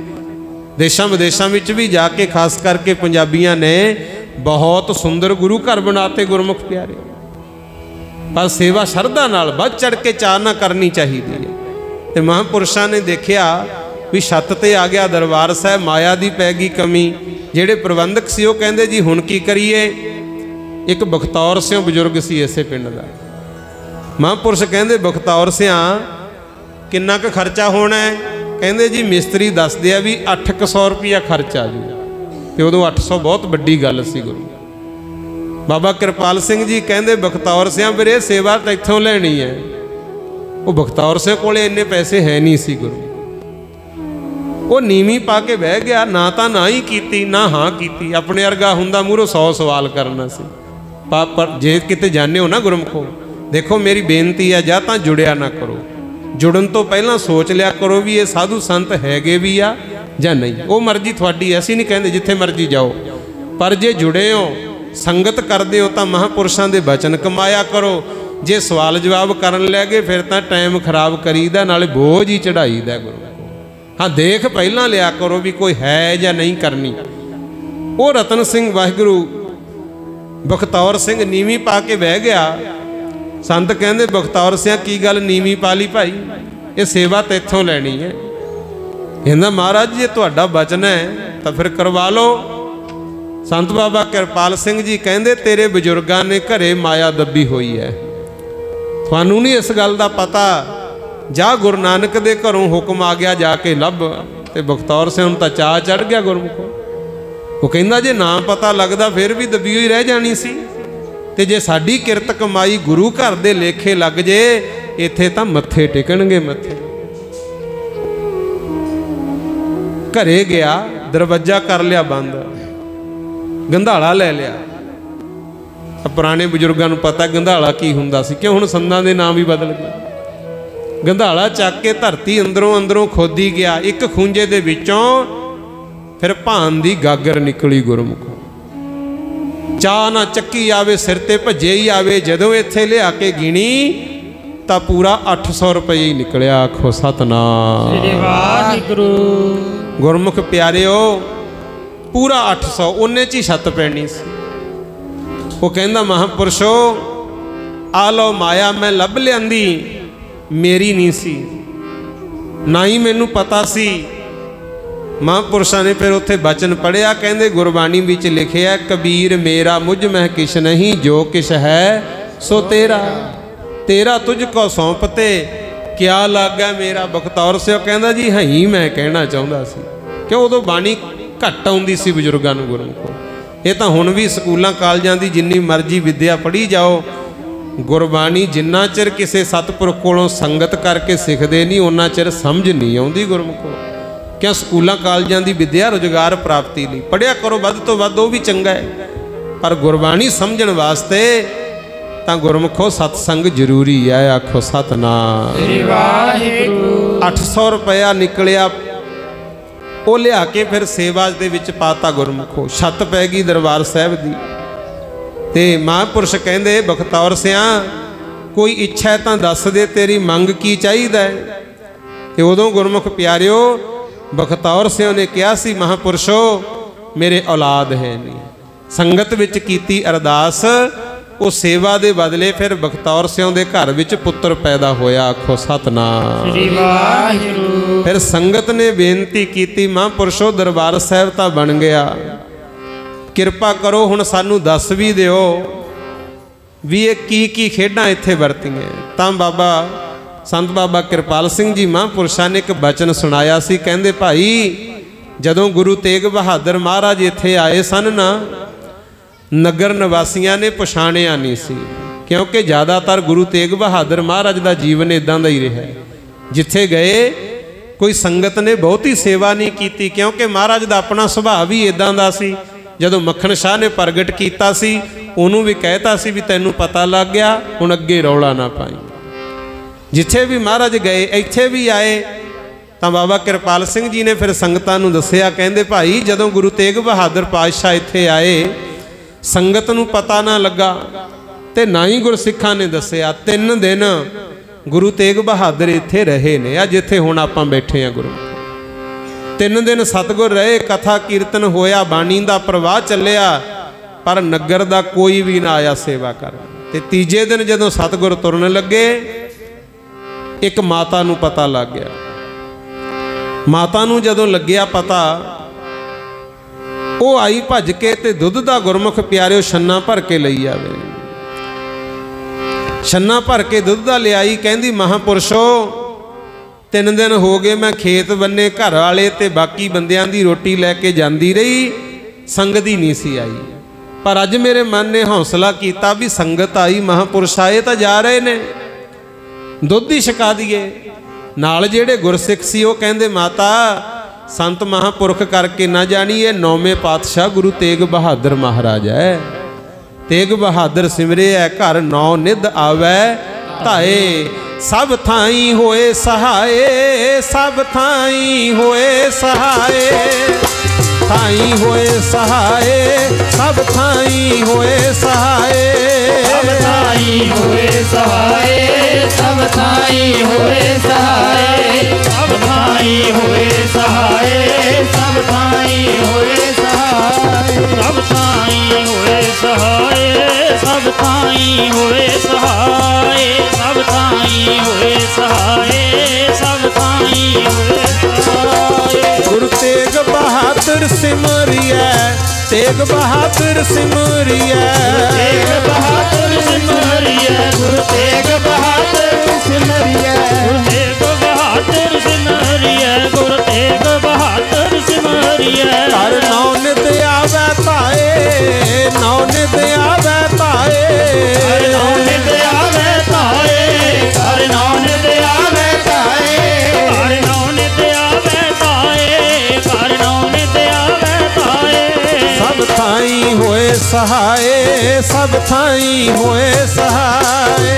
ਦੇਸ਼ਾਂ ਵਿਦੇਸ਼ਾਂ ਵਿੱਚ ਵੀ ਜਾ ਕੇ, ਖਾਸ ਕਰਕੇ ਪੰਜਾਬੀਆਂ ਨੇ ਬਹੁਤ ਸੁੰਦਰ ਗੁਰੂ ਘਰ ਬਣਾਤੇ ਗੁਰਮੁਖ ਪਿਆਰੇ। ਪਰ ਸੇਵਾ ਸ਼ਰਧਾ ਨਾਲ ਵੱਧ ਚੜ ਕੇ ਚਾਅ ਨਾ ਕਰਨੀ ਚਾਹੀਦੀ ਹੈ। ਤੇ ਮਹਾਂਪੁਰਸ਼ਾਂ ਨੇ ਦੇਖਿਆ ਵੀ ਛੱਤ ਤੇ ਆ ਗਿਆ ਦਰਬਾਰ ਸਾਹਿਬ, ਮਾਇਆ ਦੀ ਪੈ ਗਈ ਕਮੀ। ਜਿਹੜੇ ਪ੍ਰਬੰਧਕ ਸੀ ਉਹ ਕਹਿੰਦੇ ਜੀ ਹੁਣ ਕੀ ਕਰੀਏ। ਇੱਕ ਬਖਤੌਰ ਸਿਉ ਬਜ਼ੁਰਗ ਸੀ ਇਸੇ ਪਿੰਡ ਦਾ। ਮਹਾਂਪੁਰਸ਼ ਕਹਿੰਦੇ ਬਖਤੌਰ ਸਿਆਂ ਕਿੰਨਾ ਕੁ ਖਰਚਾ ਹੋਣਾ ਹੈ? ਕਹਿੰਦੇ ਜੀ ਮਿਸਤਰੀ ਦੱਸਦੇ ਆ ਵੀ 800 ਰੁਪਇਆ ਖਰਚਾ ਜੀ। ਤੇ ਉਦੋਂ 800 ਬਹੁਤ ਵੱਡੀ ਗੱਲ ਸੀ ਗੁਰੂ। ਬਾਬਾ ਕਿਰਪਾਲ ਸਿੰਘ ਜੀ ਕਹਿੰਦੇ ਬਖਤੌਰ ਸਿਆਂ ਫਿਰ ਇਹ ਸੇਵਾ ਤਾਂ ਇੱਥੋਂ ਲੈਣੀ ਹੈ। ਉਹ ਬਖਤੌਰ ਸਿੰਘ ਕੋਲੇ ਇੰਨੇ ਪੈਸੇ ਹੈ ਨਹੀਂ ਸੀ ਗੁਰੂ। ਉਹ ਨੀਵੀਂ ਪਾ ਕੇ ਬਹਿ ਗਿਆ, ਨਾ ਤਾਂ ਨਾ ਹੀ ਕੀਤੀ ਨਾ ਹਾਂ ਕੀਤੀ। ਆਪਣੇ ਵਰਗਾ ਹੁੰਦਾ ਮੂਹਰੋਂ 100 ਸਵਾਲ ਕਰਨਾ ਸੀ। ਪਰ ਜੇ ਕਿਤੇ ਜਾਣੇ ਹੋ ਨਾ ਗੁਰਮੁਖੋ, ਦੇਖੋ ਮੇਰੀ ਬੇਨਤੀ ਹੈ, ਜਾਂ ਤਾਂ ਜੁੜਿਆ ਨਾ ਕਰੋ। ਜੁੜਨ ਤੋਂ ਪਹਿਲਾਂ ਸੋਚ ਲਿਆ ਕਰੋ ਵੀ ਇਹ ਸਾਧੂ ਸੰਤ ਹੈਗੇ ਵੀ ਆ ਜਾਂ ਨਹੀਂ। ਉਹ ਮਰਜ਼ੀ ਤੁਹਾਡੀ, ਅਸੀਂ ਨਹੀਂ ਕਹਿੰਦੇ ਜਿੱਥੇ ਮਰਜ਼ੀ ਜਾਓ, ਪਰ ਜੇ ਜੁੜੇ ਹੋ, ਸੰਗਤ ਕਰਦੇ ਹੋ ਤਾਂ ਮਹਾਂਪੁਰਸ਼ਾਂ ਦੇ ਬਚਨ ਕਮਾਇਆ ਕਰੋ। ਜੇ ਸਵਾਲ ਜਵਾਬ ਕਰਨ ਲੈ ਗਏ ਫਿਰ ਤਾਂ ਟਾਈਮ ਖਰਾਬ ਕਰੀਦਾ, ਨਾਲੇ ਬੋਝ ਹੀ ਚੜਾਈਦਾ ਗੁਰੂ। ਹਾਂ ਦੇਖ ਪਹਿਲਾਂ ਲਿਆ ਕਰੋ ਵੀ ਕੋਈ ਹੈ ਜਾਂ ਨਹੀਂ ਕਰਨੀ। ਉਹ ਰਤਨ ਸਿੰਘ ਵਾਹਿਗੁਰੂ ਬਖਤੌਰ ਸਿੰਘ ਨੀਵੀਂ ਪਾ ਕੇ ਬਹਿ ਗਿਆ। ਸੰਤ ਕਹਿੰਦੇ ਬਖਤੌਰ ਸਿੰਘ ਕੀ ਗੱਲ ਨੀਵੀਂ ਪਾ ਲਈ ਭਾਈ? ਇਹ ਸੇਵਾ ਤੇ ਇੱਥੋਂ ਲੈਣੀ ਹੈ। ਕਹਿੰਦਾ ਮਹਾਰਾਜ ਜੇ ਤੁਹਾਡਾ ਬਚਨ ਹੈ ਤਾਂ ਫਿਰ ਕਰਵਾ ਲਓ। ਸੰਤ ਬਾਬਾ ਕਿਰਪਾਲ ਸਿੰਘ ਜੀ ਕਹਿੰਦੇ ਤੇਰੇ ਬਜ਼ੁਰਗਾਂ ਨੇ ਘਰੇ ਮਾਇਆ ਦੱਬੀ ਹੋਈ ਹੈ, ਤੁਹਾਨੂੰ ਨਹੀਂ ਇਸ ਗੱਲ ਦਾ ਪਤਾ। ਜਾ ਗੁਰੂ ਨਾਨਕ ਦੇ ਘਰੋਂ ਹੁਕਮ ਆ ਗਿਆ ਜਾ ਕੇ ਲੱਭ। ਤੇ ਬਖਤੌਰ ਸਿੰਘ ਨੂੰ ਤਾਂ ਚਾਅ ਚੜ ਗਿਆ ਗੁਰਮੁਖੋ। ਉਹ ਕਹਿੰਦਾ ਜੇ ਨਾ ਪਤਾ ਲੱਗਦਾ ਫਿਰ ਵੀ ਦੱਬੀ ਹੋਈ ਰਹਿ ਜਾਣੀ ਸੀ। ਤੇ ਜੇ ਸਾਡੀ ਕਿਰਤ ਕਮਾਈ ਗੁਰੂ ਘਰ ਦੇ ਲੇਖੇ ਲੱਗ ਜੇ, ਇੱਥੇ ਤਾਂ ਮੱਥੇ ਟਿਕਣਗੇ ਮੱਥੇ। ਘਰੇ ਗਿਆ, ਦਰਵਾਜ਼ਾ ਕਰ ਲਿਆ ਬੰਦ, ਗੰਧਾਲਾ ਲੈ ਲਿਆ। ਪੁਰਾਣੇ ਬਜ਼ੁਰਗਾਂ ਨੂੰ ਪਤਾ ਗੰਧਾਲਾ ਕੀ ਹੁੰਦਾ ਸੀ, ਕਿਉਂ ਹੁਣ ਸੰਦਾਂ ਦੇ ਨਾਮ ਵੀ ਬਦਲ ਗਏ। ਗੰਧਾਲਾ ਚੱਕ ਕੇ ਧਰਤੀ ਅੰਦਰੋਂ ਖੋਦੀ ਗਿਆ। ਇੱਕ ਖੂੰਜੇ ਦੇ ਵਿੱਚੋਂ ਫਿਰ ਭਾਨ ਦੀ ਗਾਗਰ ਨਿਕਲੀ ਗੁਰਮੁਖੋ। ਚਾਹ ਨਾ ਚੱਕੀ ਆਵੇ, ਸਿਰ ਤੇ ਭੱਜੇ ਹੀ ਆਵੇ। ਜਦੋਂ ਇੱਥੇ ਲਿਆ ਕੇ ਗਿਣੀ ਤਾਂ ਪੂਰਾ 800 ਰੁਪਏ ਹੀ ਨਿਕਲਿਆ। ਆਖੋ ਸਤਨਾਮ ਸ੍ਰੀ ਵਾਹਿਗੁਰੂ। ਗੁਰਮੁਖ ਪਿਆਰਿਓ, ਪੂਰਾ 800 ਉਹਨੇ 'ਚ ਹੀ ਛੱਤ ਪੈਣੀ ਸੀ। ਉਹ ਕਹਿੰਦਾ ਮਹਾਂਪੁਰਸ਼ੋ ਆ ਲਓ ਮਾਇਆ ਮੈਂ ਲੱਭ ਲਿਆਂਦੀ, ਮੇਰੀ ਨਹੀਂ ਸੀ, ਨਾ ਹੀ ਮੈਨੂੰ ਪਤਾ ਸੀ। ਮਹਾਂਪੁਰਸ਼ਾਂ ਨੇ ਫਿਰ ਉੱਥੇ ਬਚਨ ਪੜ੍ਹਿਆ। ਕਹਿੰਦੇ ਗੁਰਬਾਣੀ ਵਿੱਚ ਲਿਖਿਆ ਕਬੀਰ ਮੇਰਾ ਮੁਝ ਮਹਿ ਕਿਛ ਨਹੀਂ, ਜੋ ਕਿਛ ਹੈ ਸੋ ਤੇਰਾ, ਤੇਰਾ ਤੁਝ ਕੋ ਸੌਂਪਤੇ ਕਿਆ ਲੱਗਾ ਮੇਰਾ। ਬਖਤੌਰ ਸਿੰਘ ਕਹਿੰਦਾ ਜੀ ਹਈ ਮੈਂ ਕਹਿਣਾ ਚਾਹੁੰਦਾ ਸੀ, ਕਿਉਂ ਉਦੋਂ ਬਾਣੀ ਘੱਟ ਆਉਂਦੀ ਸੀ ਬਜ਼ੁਰਗਾਂ ਨੂੰ ਗੁਰਮੁਖੋ। ਇਹ ਤਾਂ ਹੁਣ ਵੀ ਸਕੂਲਾਂ ਕਾਲਜਾਂ ਦੀ ਜਿੰਨੀ ਮਰਜ਼ੀ ਵਿੱਦਿਆ ਪੜ੍ਹੀ ਜਾਓ, ਗੁਰਬਾਣੀ ਜਿੰਨਾ ਚਿਰ ਕਿਸੇ ਸਤਿਪੁਰਖ ਕੋਲੋਂ ਸੰਗਤ ਕਰਕੇ ਸਿੱਖਦੇ ਨਹੀਂ ਉਹਨਾਂ ਚਿਰ ਸਮਝ ਨਹੀਂ ਆਉਂਦੀ ਗੁਰਮੁਖੋ। ਕਿਉਂ ਸਕੂਲਾਂ ਕਾਲਜਾਂ ਦੀ ਵਿੱਦਿਆ ਰੁਜ਼ਗਾਰ ਪ੍ਰਾਪਤੀ ਲਈ ਪੜ੍ਹਿਆ ਕਰੋ ਵੱਧ ਤੋਂ ਵੱਧ, ਉਹ ਵੀ ਚੰਗਾ ਹੈ, ਪਰ ਗੁਰਬਾਣੀ ਸਮਝਣ ਵਾਸਤੇ ਤਾਂ ਗੁਰਮੁਖੋ ਸਤਸੰਗ ਜ਼ਰੂਰੀ ਹੈ। ਆਖੋ ਸਤਨਾਮ ਸ੍ਰੀ ਵਾਹਿਗੁਰੂ। 800 ਰੁਪਇਆ ਨਿਕਲਿਆ। ਉਹ ਲਿਆ ਕੇ ਫਿਰ ਸੇਵਾ ਦੇ ਵਿੱਚ ਪਾਤਾ ਗੁਰਮੁਖੋ। ਛੱਤ ਪੈ ਗਈ ਦਰਬਾਰ ਸਾਹਿਬ ਦੀ। ਤੇ ਮਹਾਂਪੁਰਸ਼ ਕਹਿੰਦੇ ਬਖਤੌਰ ਸਿਆਂ ਕੋਈ ਇੱਛਾ ਤਾਂ ਦੱਸ ਦੇ, ਤੇਰੀ ਮੰਗ ਕੀ ਚਾਹੀਦਾ ਹੈ। ਤੇ ਉਦੋਂ ਗੁਰਮੁਖ ਪਿਆਰਿਓ ਬਖਤੌਰ ਸਿੰਘ ਨੇ ਕਿਹਾ ਸੀ ਮਹਾਂਪੁਰਸ਼ੋ ਮੇਰੇ ਔਲਾਦ ਹੈ ਨਹੀਂ। ਸੰਗਤ ਵਿੱਚ ਕੀਤੀ ਅਰਦਾਸ, ਉਹ ਸੇਵਾ ਦੇ ਬਦਲੇ ਫਿਰ ਬਖਤੌਰ ਸਿੰਘ ਦੇ ਘਰ ਵਿੱਚ ਪੁੱਤਰ ਪੈਦਾ ਹੋਇਆ। ਆਖੋ ਸਤਨਾਮ ਸ੍ਰੀ ਵਾਹਿਗੁਰੂ। ਫਿਰ ਸੰਗਤ ਨੇ ਬੇਨਤੀ ਕੀਤੀ ਮਹਾਂਪੁਰਸ਼ੋ ਦਰਬਾਰ ਸਾਹਿਬ ਤਾਂ ਬਣ ਗਿਆ, ਕਿਰਪਾ ਕਰੋ ਹੁਣ ਸਾਨੂੰ ਦੱਸ ਵੀ ਦਿਓ ਵੀ ਇਹ ਕੀ ਖੇਡਾਂ ਇੱਥੇ ਵਰਤੀਆਂ। ਤਾਂ ਬਾਬਾ ਸੰਤ ਬਾਬਾ ਕਿਰਪਾਲ ਸਿੰਘ ਜੀ ਮਹਾਂਪੁਰਸ਼ਾਂ ਨੇ ਇੱਕ ਬਚਨ ਸੁਣਾਇਆ ਸੀ। ਕਹਿੰਦੇ ਭਾਈ ਜਦੋਂ ਗੁਰੂ ਤੇਗ ਬਹਾਦਰ ਮਹਾਰਾਜ ਇੱਥੇ ਆਏ ਸਨ ਨਾ, ਨਗਰ ਨਿਵਾਸੀਆਂ ਨੇ ਪਛਾਣਿਆ ਨਹੀਂ ਸੀ, ਕਿਉਂਕਿ ਜ਼ਿਆਦਾਤਰ ਗੁਰੂ ਤੇਗ ਬਹਾਦਰ ਮਹਾਰਾਜ ਦਾ ਜੀਵਨ ਇਦਾਂ ਦਾ ਹੀ ਰਿਹਾ। ਜਿੱਥੇ ਗਏ ਕੋਈ ਸੰਗਤ ਨੇ ਬਹੁਤੀ ਸੇਵਾ ਨਹੀਂ ਕੀਤੀ, ਕਿਉਂਕਿ ਮਹਾਰਾਜ ਦਾ ਆਪਣਾ ਸੁਭਾਅ ਵੀ ਇਦਾਂ ਦਾ ਸੀ। ਜਦੋਂ ਮੱਖਣ ਸ਼ਾਹ ਨੇ ਪ੍ਰਗਟ ਕੀਤਾ ਸੀ, ਉਹਨੂੰ ਵੀ ਕਹਿਤਾ ਸੀ ਵੀ ਤੈਨੂੰ ਪਤਾ ਲੱਗ ਗਿਆ, ਹੁਣ ਅੱਗੇ ਰੌਲਾ ਨਾ ਪਾਈ। ਜਿੱਥੇ ਵੀ ਮਹਾਰਾਜ ਗਏ, ਇੱਥੇ ਵੀ ਆਏ ਤਾਂ ਬਾਬਾ ਕਿਰਪਾਲ ਸਿੰਘ ਜੀ ਨੇ ਫਿਰ ਸੰਗਤਾਂ ਨੂੰ ਦੱਸਿਆ। ਕਹਿੰਦੇ ਭਾਈ ਜਦੋਂ ਗੁਰੂ ਤੇਗ ਬਹਾਦਰ ਪਾਤਸ਼ਾਹ ਇੱਥੇ ਆਏ, ਸੰਗਤ ਨੂੰ ਪਤਾ ਨਾ ਲੱਗਾ ਤੇ ਨਾ ਹੀ ਗੁਰਸਿੱਖਾਂ ਨੇ ਦੱਸਿਆ। 3 ਦਿਨ ਗੁਰੂ ਤੇਗ ਬਹਾਦਰ ਇੱਥੇ ਰਹੇ ਨੇ, ਆ ਜਿੱਥੇ ਹੁਣ ਆਪਾਂ ਬੈਠੇ ਆ ਗੁਰੂ। 3 ਦਿਨ ਸਤਿਗੁਰ ਰਹੇ, ਕਥਾ ਕੀਰਤਨ ਹੋਇਆ, ਬਾਣੀ ਦਾ ਪ੍ਰਵਾਹ ਚੱਲਿਆ, ਪਰ ਨਗਰ ਦਾ ਕੋਈ ਵੀ ਨਾ ਆਇਆ ਸੇਵਾ ਕਰਨ। ਤੇ ਤੀਜੇ ਦਿਨ ਜਦੋਂ ਸਤਿਗੁਰ ਤੁਰਨ ਲੱਗੇ, ਇੱਕ ਮਾਤਾ ਨੂੰ ਪਤਾ ਲੱਗ ਗਿਆ। ਮਾਤਾ ਨੂੰ ਜਦੋਂ ਲੱਗਿਆ ਪਤਾ, ਉਹ ਆਈ ਭੱਜ ਕੇ ਤੇ ਦੁੱਧ ਦਾ ਗੁਰਮੁਖ ਪਿਆਰਿਓ ਛੰਨਾ ਭਰ ਕੇ ਲਈ ਆਵੇ। ਛੰਨਾ ਭਰ ਕੇ ਦੁੱਧ ਦਾ ਲਿਆਈ, ਕਹਿੰਦੀ ਮਹਾਂਪੁਰਸ਼ੋ 3 ਦਿਨ ਹੋ ਗਏ ਮੈਂ ਖੇਤ ਬੰਨੇ ਘਰ ਵਾਲੇ ਤੇ ਬਾਕੀ ਬੰਦਿਆਂ ਦੀ ਰੋਟੀ ਲੈ ਕੇ ਜਾਂਦੀ ਰਹੀ, ਸੰਗਤ ਹੀ ਨਹੀਂ ਸੀ ਆਈ। ਪਰ ਅੱਜ ਮੇਰੇ ਮਨ ਨੇ ਹੌਸਲਾ ਕੀਤਾ ਵੀ ਸੰਗਤ ਆਈ, ਮਹਾਂਪੁਰਸ਼ ਆਏ ਤਾਂ ਜਾ ਰਹੇ ਨੇ, ਦੁੱਧ ਹੀ ਛਕਾ ਦਈਏ। ਨਾਲ ਜਿਹੜੇ ਗੁਰਸਿੱਖ ਸੀ ਉਹ ਕਹਿੰਦੇ ਮਾਤਾ ਸੰਤ ਮਹਾਂਪੁਰਖ ਕਰਕੇ ਨਾ ਜਾਣੀ, ਇਹ 9ਵੇਂ ਪਾਤਸ਼ਾਹ ਗੁਰੂ ਤੇਗ ਬਹਾਦਰ ਮਹਾਰਾਜ ਹੈ। ਤੇਗ ਬਹਾਦਰ ਸਿਮਰਿਆ ਘਰ 9 ਨਿਧ ਆਵੈ ਧਾਏ, ਸਭ ਥਾਈ ਹੋਏ ਸਹਾਏ, ਸਭ ਥਾਈ ਹੋਏ ਸਹਾਏ, ਥਾਈ ਹੋਏ ਸਹਾਏ, ਸਭ ਥਾਈ ਹੋਏ ਸਹਾਏ, ਸਭ ਥਾਈ ਹੋਏ ਸਹਾਏ, ਸਭ ਥਾਈ ਹੋਏ ਸਹਾਏ, ਸਭ ਥਾਈ ਹੋਏ ਸਹਾਏ, ਸਭ ਥਾਈ ਹੋਏ ਸਹਾਏ, ਸਭ ਥਾਈ ਹੋਏ ਸਹਾਏ, ਸਭ ਥਾਈ ਹੋਏ ਸਹਾਏ, ਸਭ ਥਾਈ ਹੋਏ ਸਹਾਏ, ਸਭ ਥਾਈ ਹੋਏ ਸਹਾਏ। ਗੁਰੂ ਤੇਗ ਬਹਾਦਰ ਸਿਮਰਿਐ, ਤੇਗ ਬਹਾਦਰ ਸਿਮਰਿਐ, ਤੇਗ ਬਹਾਦਰ ਸਿਮਰਿਐ, ਗੁਰੂ ਤੇਗ ਬਹਾਦਰ ਸਿਮਰਿਐ, ਗੁਰੂ ਤੇਗ ਬਹਾਦਰ ਸਿਮਰਿਐ, ਗੁਰੂ ਤੇਗ ਬਹਾਦਰ ਸਿਮਰਿਐ। ਘਰ 9 ਨਿਧ ਆਵੈ ਧਾਏ, 9 ਨਿਧ ਆਵੈ ਧਾਏ, ਹਰਿ ਨਾਮ ਨਿਤ ਆਵੈ ਧਾਏ, ਹਰਿ ਨਾਮ ਨਿਤ ਆਵੈ ਧਾਏ, ਹਰਿ ਨਾਮ ਨਿਤ ਆਵੈ ਧਾਏ, ਹਰਿ ਨਾਮ ਨਿਤ ਆਵੈ ਧਾਏ। ਸਭ ਥਾਈ ਹੋਏ ਸਹਾਏ, ਸਭ ਥਾਈ ਹੋਏ ਸਹਾਏ,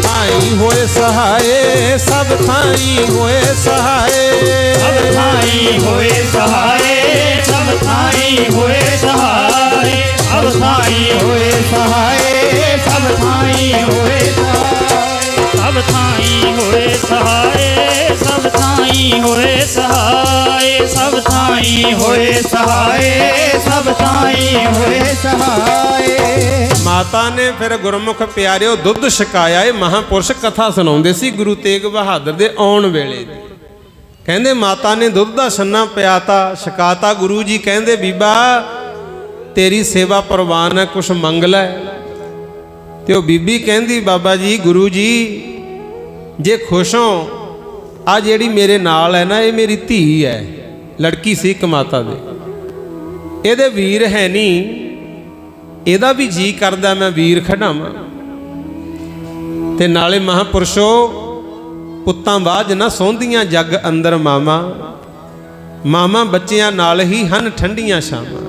ਥਾਈ ਹੋਏ ਸਹਾਏ, ਸਭ ਥਾਈ ਹੋਏ ਸਹਾਏ, ਸਭ ਥਾਈ ਹੋਏ ਸਹਾਏ, ਸਭ ਥਾਈ ਹੋਏ ਸਹਾਏ, ਸਭ ਥਾਈ ਹੋਏ ਸਹਾਏ, ਸਭ ਥਾਈ ਹੋਏ ਸਹਾਏ, ਸਭ ਥਾਈ ਹੋਏ ਸਹਾਏ, ਸਭ ਥਾਈ ਹੋਏ ਸਹਾਏ, ਸਭ ਥਾਈ ਹੋਏ ਸਹਾਏ, ਸਭ ਥਾਈ ਹੋਏ ਸਹਾਏ। ਮਾਤਾ ਨੇ ਫਿਰ ਗੁਰਮੁਖ ਪਿਆਰਿਓ ਦੁੱਧ ਛਕਾਇਆ। ਇਹ ਮਹਾਂਪੁਰਸ਼ ਕਥਾ ਸੁਣਾਉਂਦੇ ਸੀ ਗੁਰੂ ਤੇਗ ਬਹਾਦਰ ਦੇ ਆਉਣ ਵੇਲੇ ਦੀ। ਕਹਿੰਦੇ ਮਾਤਾ ਨੇ ਦੁੱਧ ਦਾ ਛੰਨਾ ਪਿਆਤਾ, ਛਕਾਤਾ। ਗੁਰੂ ਜੀ ਕਹਿੰਦੇ ਬੀਬਾ ਤੇਰੀ ਸੇਵਾ ਪ੍ਰਵਾਨ ਹੈ, ਕੁਛ ਮੰਗ ਲੈ। ਤੇ ਉਹ ਬੀਬੀ ਕਹਿੰਦੀ ਬਾਬਾ ਜੀ ਗੁਰੂ ਜੀ ਜੇ ਖੁਸ਼ ਹੋ, ਆ ਜਿਹੜੀ ਮੇਰੇ ਨਾਲ ਹੈ ਨਾ ਇਹ ਮੇਰੀ ਧੀ ਹੈ, ਲੜਕੀ ਸੀ ਇੱਕ ਮਾਤਾ ਦੇ, ਇਹਦੇ ਵੀਰ ਹੈ ਨਹੀਂ, ਇਹਦਾ ਵੀ ਜੀ ਕਰਦਾ ਮੈਂ ਵੀਰ ਖੜਾਵਾਂ। ਤੇ ਨਾਲੇ ਮਹਾਂਪੁਰਸ਼ੋ ਪੁੱਤਾਂ ਬਾਝ ਨਾ ਸੌਂਦੀਆਂ ਜੱਗ ਅੰਦਰ ਮਾਮਾ, ਮਾਮਾ ਬੱਚਿਆਂ ਨਾਲ ਹੀ ਹਨ ਠੰਡੀਆਂ ਛਾਵਾਂ।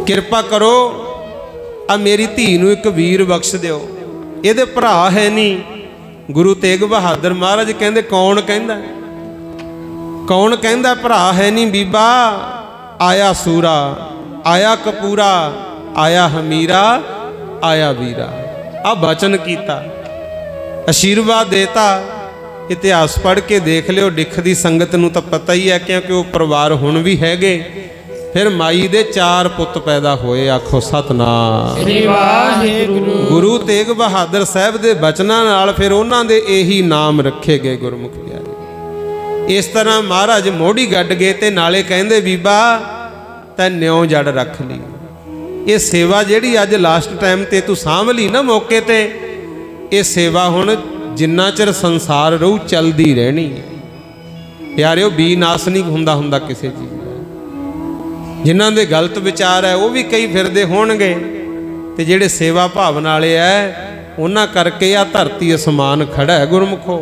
ਕਿਰਪਾ ਕਰੋ ਆ ਮੇਰੀ ਧੀ ਨੂੰ ਇੱਕ ਵੀਰ ਬਖਸ਼ ਦਿਓ, ਇਹਦੇ ਭਰਾ ਹੈ ਨਹੀਂ। ਗੁਰੂ ਤੇਗ ਬਹਾਦਰ ਮਹਾਰਾਜ ਕਹਿੰਦੇ ਕੌਣ ਕਹਿੰਦਾ, ਕੌਣ ਕਹਿੰਦਾ ਭਰਾ ਹੈ ਨਹੀਂ ਬੀਬਾ। ਆਇਆ ਸੂਰਾ, ਆਇਆ ਕਪੂਰਾ, ਆਇਆ ਹਮੀਰਾ, ਆਇਆ ਵੀਰਾ। ਆ ਬਚਨ ਕੀਤਾ, ਆਸ਼ੀਰਵਾਦ ਦੇਤਾ। ਇਤਿਹਾਸ ਪੜ੍ਹ ਕੇ ਦੇਖ ਲਿਓ, ਡਿੱਖ ਦੀ ਸੰਗਤ ਨੂੰ ਤਾਂ ਪਤਾ ਹੀ ਹੈ ਕਿਉਂਕਿ ਉਹ ਪਰਿਵਾਰ ਹੁਣ ਵੀ ਹੈਗੇ। ਫਿਰ ਮਾਈ ਦੇ 4 ਪੁੱਤ ਪੈਦਾ ਹੋਏ। ਆਖੋ ਸਤਨਾਮ ਸ੍ਰੀ ਵਾਹਿਗੁਰੂ। ਗੁਰੂ ਤੇਗ ਬਹਾਦਰ ਸਾਹਿਬ ਦੇ ਬਚਨਾਂ ਨਾਲ ਫਿਰ ਉਹਨਾਂ ਦੇ ਇਹੀ ਨਾਮ ਰੱਖੇ ਗਏ ਗੁਰਮੁਖ ਪਿਆਰੇ। ਇਸ ਤਰ੍ਹਾਂ ਮਹਾਰਾਜ ਮੋਢੀ ਗੱਡ ਗਏ ਤੇ ਨਾਲੇ ਕਹਿੰਦੇ ਬੀਬਾ ਤੈਂ ਨਿਉ ਜੜ ਰੱਖ ਲਈ। ਇਹ ਸੇਵਾ ਜਿਹੜੀ ਅੱਜ ਲਾਸਟ ਟਾਈਮ ਤੇ ਤੂੰ ਸਾਂਭ ਲਈ ਨਾ ਮੌਕੇ ਤੇ, ਇਹ ਸੇਵਾ ਹੁਣ ਜਿੰਨਾ ਚਿਰ ਸੰਸਾਰ ਰਹੂ ਚੱਲਦੀ ਰਹਿਣੀ ਹੈ ਪਿਆਰਿਓ। ਬੀਨਾਸ਼ ਨਹੀਂ ਹੁੰਦਾ ਕਿਸੇ ਚੀਜ਼ ਦਾ। ਜਿਨ੍ਹਾਂ ਦੇ ਗਲਤ ਵਿਚਾਰ ਹੈ ਉਹ ਵੀ ਕਈ ਫਿਰਦੇ ਹੋਣਗੇ, ਤੇ ਜਿਹੜੇ ਸੇਵਾ ਭਾਵਨਾ ਵਾਲੇ ਐ ਉਹਨਾਂ ਕਰਕੇ ਆ ਧਰਤੀ ਅਸਮਾਨ ਖੜਾ ਹੈ ਗੁਰਮੁਖੋ।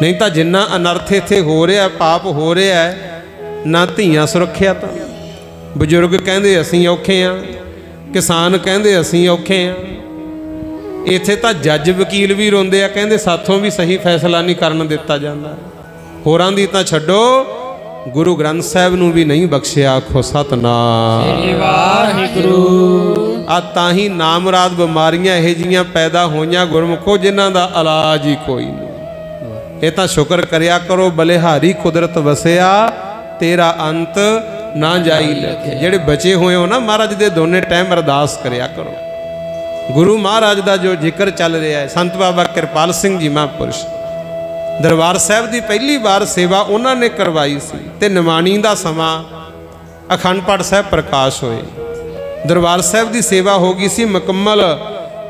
ਨਹੀਂ ਤਾਂ ਜਿੰਨਾ ਅਨਰਥ ਇੱਥੇ ਹੋ ਰਿਹਾ, ਪਾਪ ਹੋ ਰਿਹਾ, ਨਾ ਧੀਆਂ ਸੁਰੱਖਿਅਤ। ਬਜ਼ੁਰਗ ਕਹਿੰਦੇ ਅਸੀਂ ਔਖੇ ਆ, ਕਿਸਾਨ ਕਹਿੰਦੇ ਅਸੀਂ ਔਖੇ ਆ। ਇੱਥੇ ਤਾਂ ਜੱਜ ਵਕੀਲ ਵੀ ਰੋਂਦੇ ਆ, ਕਹਿੰਦੇ ਸਾਥੋਂ ਵੀ ਸਹੀ ਫੈਸਲਾ ਨਹੀਂ ਕਰਨ ਦਿੱਤਾ ਜਾਂਦਾ। ਹੋਰਾਂ ਦੀ ਤਾਂ ਛੱਡੋ, ਗੁਰੂ ਗ੍ਰੰਥ ਸਾਹਿਬ ਨੂੰ ਵੀ ਨਹੀਂ ਬਖਸ਼ਿਆ। ਆਖੋ ਸਤਨਾਮ ਸ੍ਰੀ ਵਾਹਿਗੁਰੂ। ਆ ਤਾਂ ਹੀ ਨਾਮਰਾਦ ਬਿਮਾਰੀਆਂ ਇਹੋ ਜਿਹੀਆਂ ਪੈਦਾ ਹੋਈਆਂ ਗੁਰਮੁਖੋ ਜਿਨ੍ਹਾਂ ਦਾ ਇਲਾਜ ਹੀ ਕੋਈ ਨਹੀਂ। ਇਹ ਤਾਂ ਸ਼ੁਕਰ ਕਰਿਆ ਕਰੋ ਬਲਿਹਾਰੀ ਕੁਦਰਤ ਵਸਿਆ, ਤੇਰਾ ਅੰਤ ਨਾ ਜਾਈ ਲਿਖੇ। ਜਿਹੜੇ ਬਚੇ ਹੋਏ ਹੋ ਨਾ ਮਹਾਰਾਜ ਦੇ ਦੋਨੇ ਟਾਈਮ ਅਰਦਾਸ ਕਰਿਆ ਕਰੋ। ਗੁਰੂ ਮਹਾਰਾਜ ਦਾ ਜੋ ਜ਼ਿਕਰ ਚੱਲ ਰਿਹਾ ਹੈ, ਸੰਤ ਬਾਬਾ ਕਿਰਪਾਲ ਸਿੰਘ ਜੀ ਮਹਾਂਪੁਰਸ਼ ਦਰਬਾਰ ਸਾਹਿਬ ਦੀ ਪਹਿਲੀ ਵਾਰ ਸੇਵਾ ਉਹਨਾਂ ਨੇ ਕਰਵਾਈ ਸੀ ਤੇ ਨਿਮਾਣੀ ਦਾ ਸਮਾਂ ਅਖੰਡ ਪਾਠ ਸਾਹਿਬ ਪ੍ਰਕਾਸ਼ ਹੋਏ। ਦਰਬਾਰ ਸਾਹਿਬ ਦੀ ਸੇਵਾ ਹੋ ਗਈ ਸੀ ਮੁਕੰਮਲ।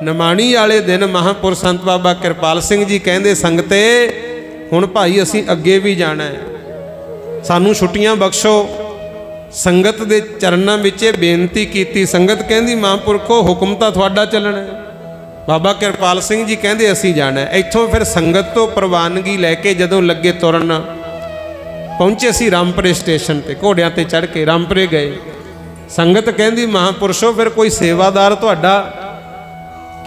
ਨਿਮਾਣੀ ਵਾਲੇ ਦਿਨ ਮਹਾਂਪੁਰਖ ਸੰਤ ਬਾਬਾ ਕਿਰਪਾਲ ਸਿੰਘ ਜੀ ਕਹਿੰਦੇ, ਸੰਗਤੇ ਹੁਣ ਭਾਈ ਅਸੀਂ ਅੱਗੇ ਵੀ ਜਾਣਾ ਹੈ, ਸਾਨੂੰ ਛੁੱਟੀਆਂ ਬਖਸ਼ੋ। ਸੰਗਤ ਦੇ ਚਰਨਾਂ ਵਿੱਚ ਇਹ ਬੇਨਤੀ ਕੀਤੀ। ਸੰਗਤ ਕਹਿੰਦੀ, ਮਹਾਂਪੁਰਖੋ ਹੁਕਮ ਤਾਂ ਤੁਹਾਡਾ ਚੱਲਣਾ ਹੈ। ਬਾਬਾ ਕਿਰਪਾਲ ਸਿੰਘ ਜੀ ਕਹਿੰਦੇ ਅਸੀਂ ਜਾਣਾ। ਇੱਥੋਂ ਫਿਰ ਸੰਗਤ ਤੋਂ ਪ੍ਰਵਾਨਗੀ ਲੈ ਕੇ ਜਦੋਂ ਲੱਗੇ ਤੁਰਨ, ਪਹੁੰਚੇ ਸੀ ਰਾਮਪੁਰੇ ਸਟੇਸ਼ਨ ਤੇ, ਘੋੜਿਆਂ ਤੇ ਚੜ੍ਹ ਕੇ ਰਾਮਪੁਰੇ ਗਏ। ਸੰਗਤ ਕਹਿੰਦੀ, ਮਹਾਂਪੁਰਸ਼ੋ ਫਿਰ ਕੋਈ ਸੇਵਾਦਾਰ ਤੁਹਾਡਾ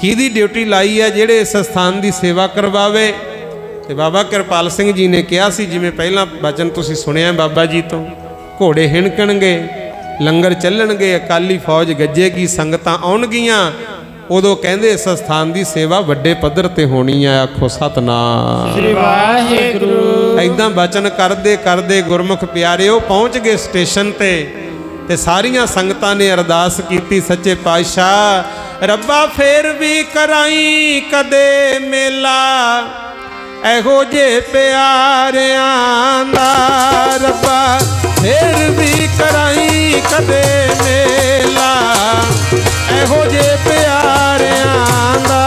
ਕਿਹਦੀ ਡਿਊਟੀ ਲਾਈ ਹੈ ਜਿਹੜੇ ਇਸ ਸਥਾਨ ਦੀ ਸੇਵਾ ਕਰਵਾਵੇ? ਤੇ ਬਾਬਾ ਕਿਰਪਾਲ ਸਿੰਘ ਜੀ ਨੇ ਕਿਹਾ ਸੀ, ਜਿਵੇਂ ਪਹਿਲਾਂ ਬਚਨ ਤੁਸੀਂ ਸੁਣਿਆ ਬਾਬਾ ਜੀ ਤੋਂ, ਘੋੜੇ ਹਿਣਕਣਗੇ, ਲੰਗਰ ਚੱਲਣਗੇ, ਅਕਾਲੀ ਫੌਜ ਗੱਜੇਗੀ, ਸੰਗਤਾਂ ਆਉਣਗੀਆਂ। ਉਦੋਂ ਕਹਿੰਦੇ ਇਸ ਸਥਾਨ ਦੀ ਸੇਵਾ ਵੱਡੇ ਪੱਧਰ ਤੇ ਹੋਣੀ ਹੈ। ਆਖੋ ਸਤਨਾਮ ਸ੍ਰੀ ਵਾਹਿਗੁਰੂ। ਐਦਾਂ ਬਚਨ ਕਰਦੇ ਕਰਦੇ ਗੁਰਮੁਖ ਪਿਆਰਿਓ ਪਹੁੰਚ ਗਏ ਸਟੇਸ਼ਨ ਤੇ ਸਾਰੀਆਂ ਸੰਗਤਾਂ ਨੇ ਅਰਦਾਸ ਕੀਤੀ, ਸੱਚੇ ਪਾਤਸ਼ਾਹ ਰੱਬਾ ਫੇਰ ਵੀ ਕਰਾਈ ਕਦੇ ਮੇਲਾ ਇਹੋ ਜੇ ਪਿਆਰਿਆਂ ਦਾ। ਰੱਬਾ ਫੇਰ ਵੀ ਕਰਾਈ ਕਦੇ ਮੇਲਾ ਇਹੋ ਜੇ ਪਿਆਰਿਆਂ ਦਾ।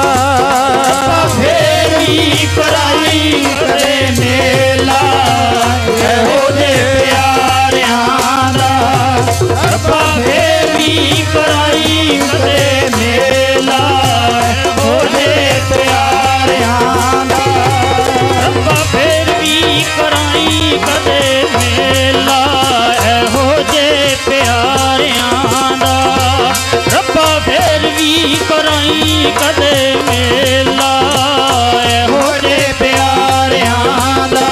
ਫੇਰ ਵੀ ਕਰਾਈ ਕਦੇ ਮੇਲਾ ਇਹੋ ਜੇ ਪਿਆਰਿਆਂ ਦਾ। ਰੱਬਾ ਫੇਰ ਵੀ ਕਰਾਈ ਕਦੇ ਮੇਲਾ ਇਹੋ ਜੇ ਪਿਆਰਿਆਂ ਦਾ। ਰੱਬਾ ਫੇਰ ਵੀ ਕਰਾਈ ਕਦੇ ਮੇਲਾ ਇਹੋ ਜੇ ਪਿਆਰਿਆਂ ਦਾ। ਰੱਬਾ ਫੇਰ ਵੀ ਕਰਾਈ ਕਦੇ ਮੇਲਾ ਇਹੋ ਜੇ ਪਿਆਰਿਆਂ ਦਾ।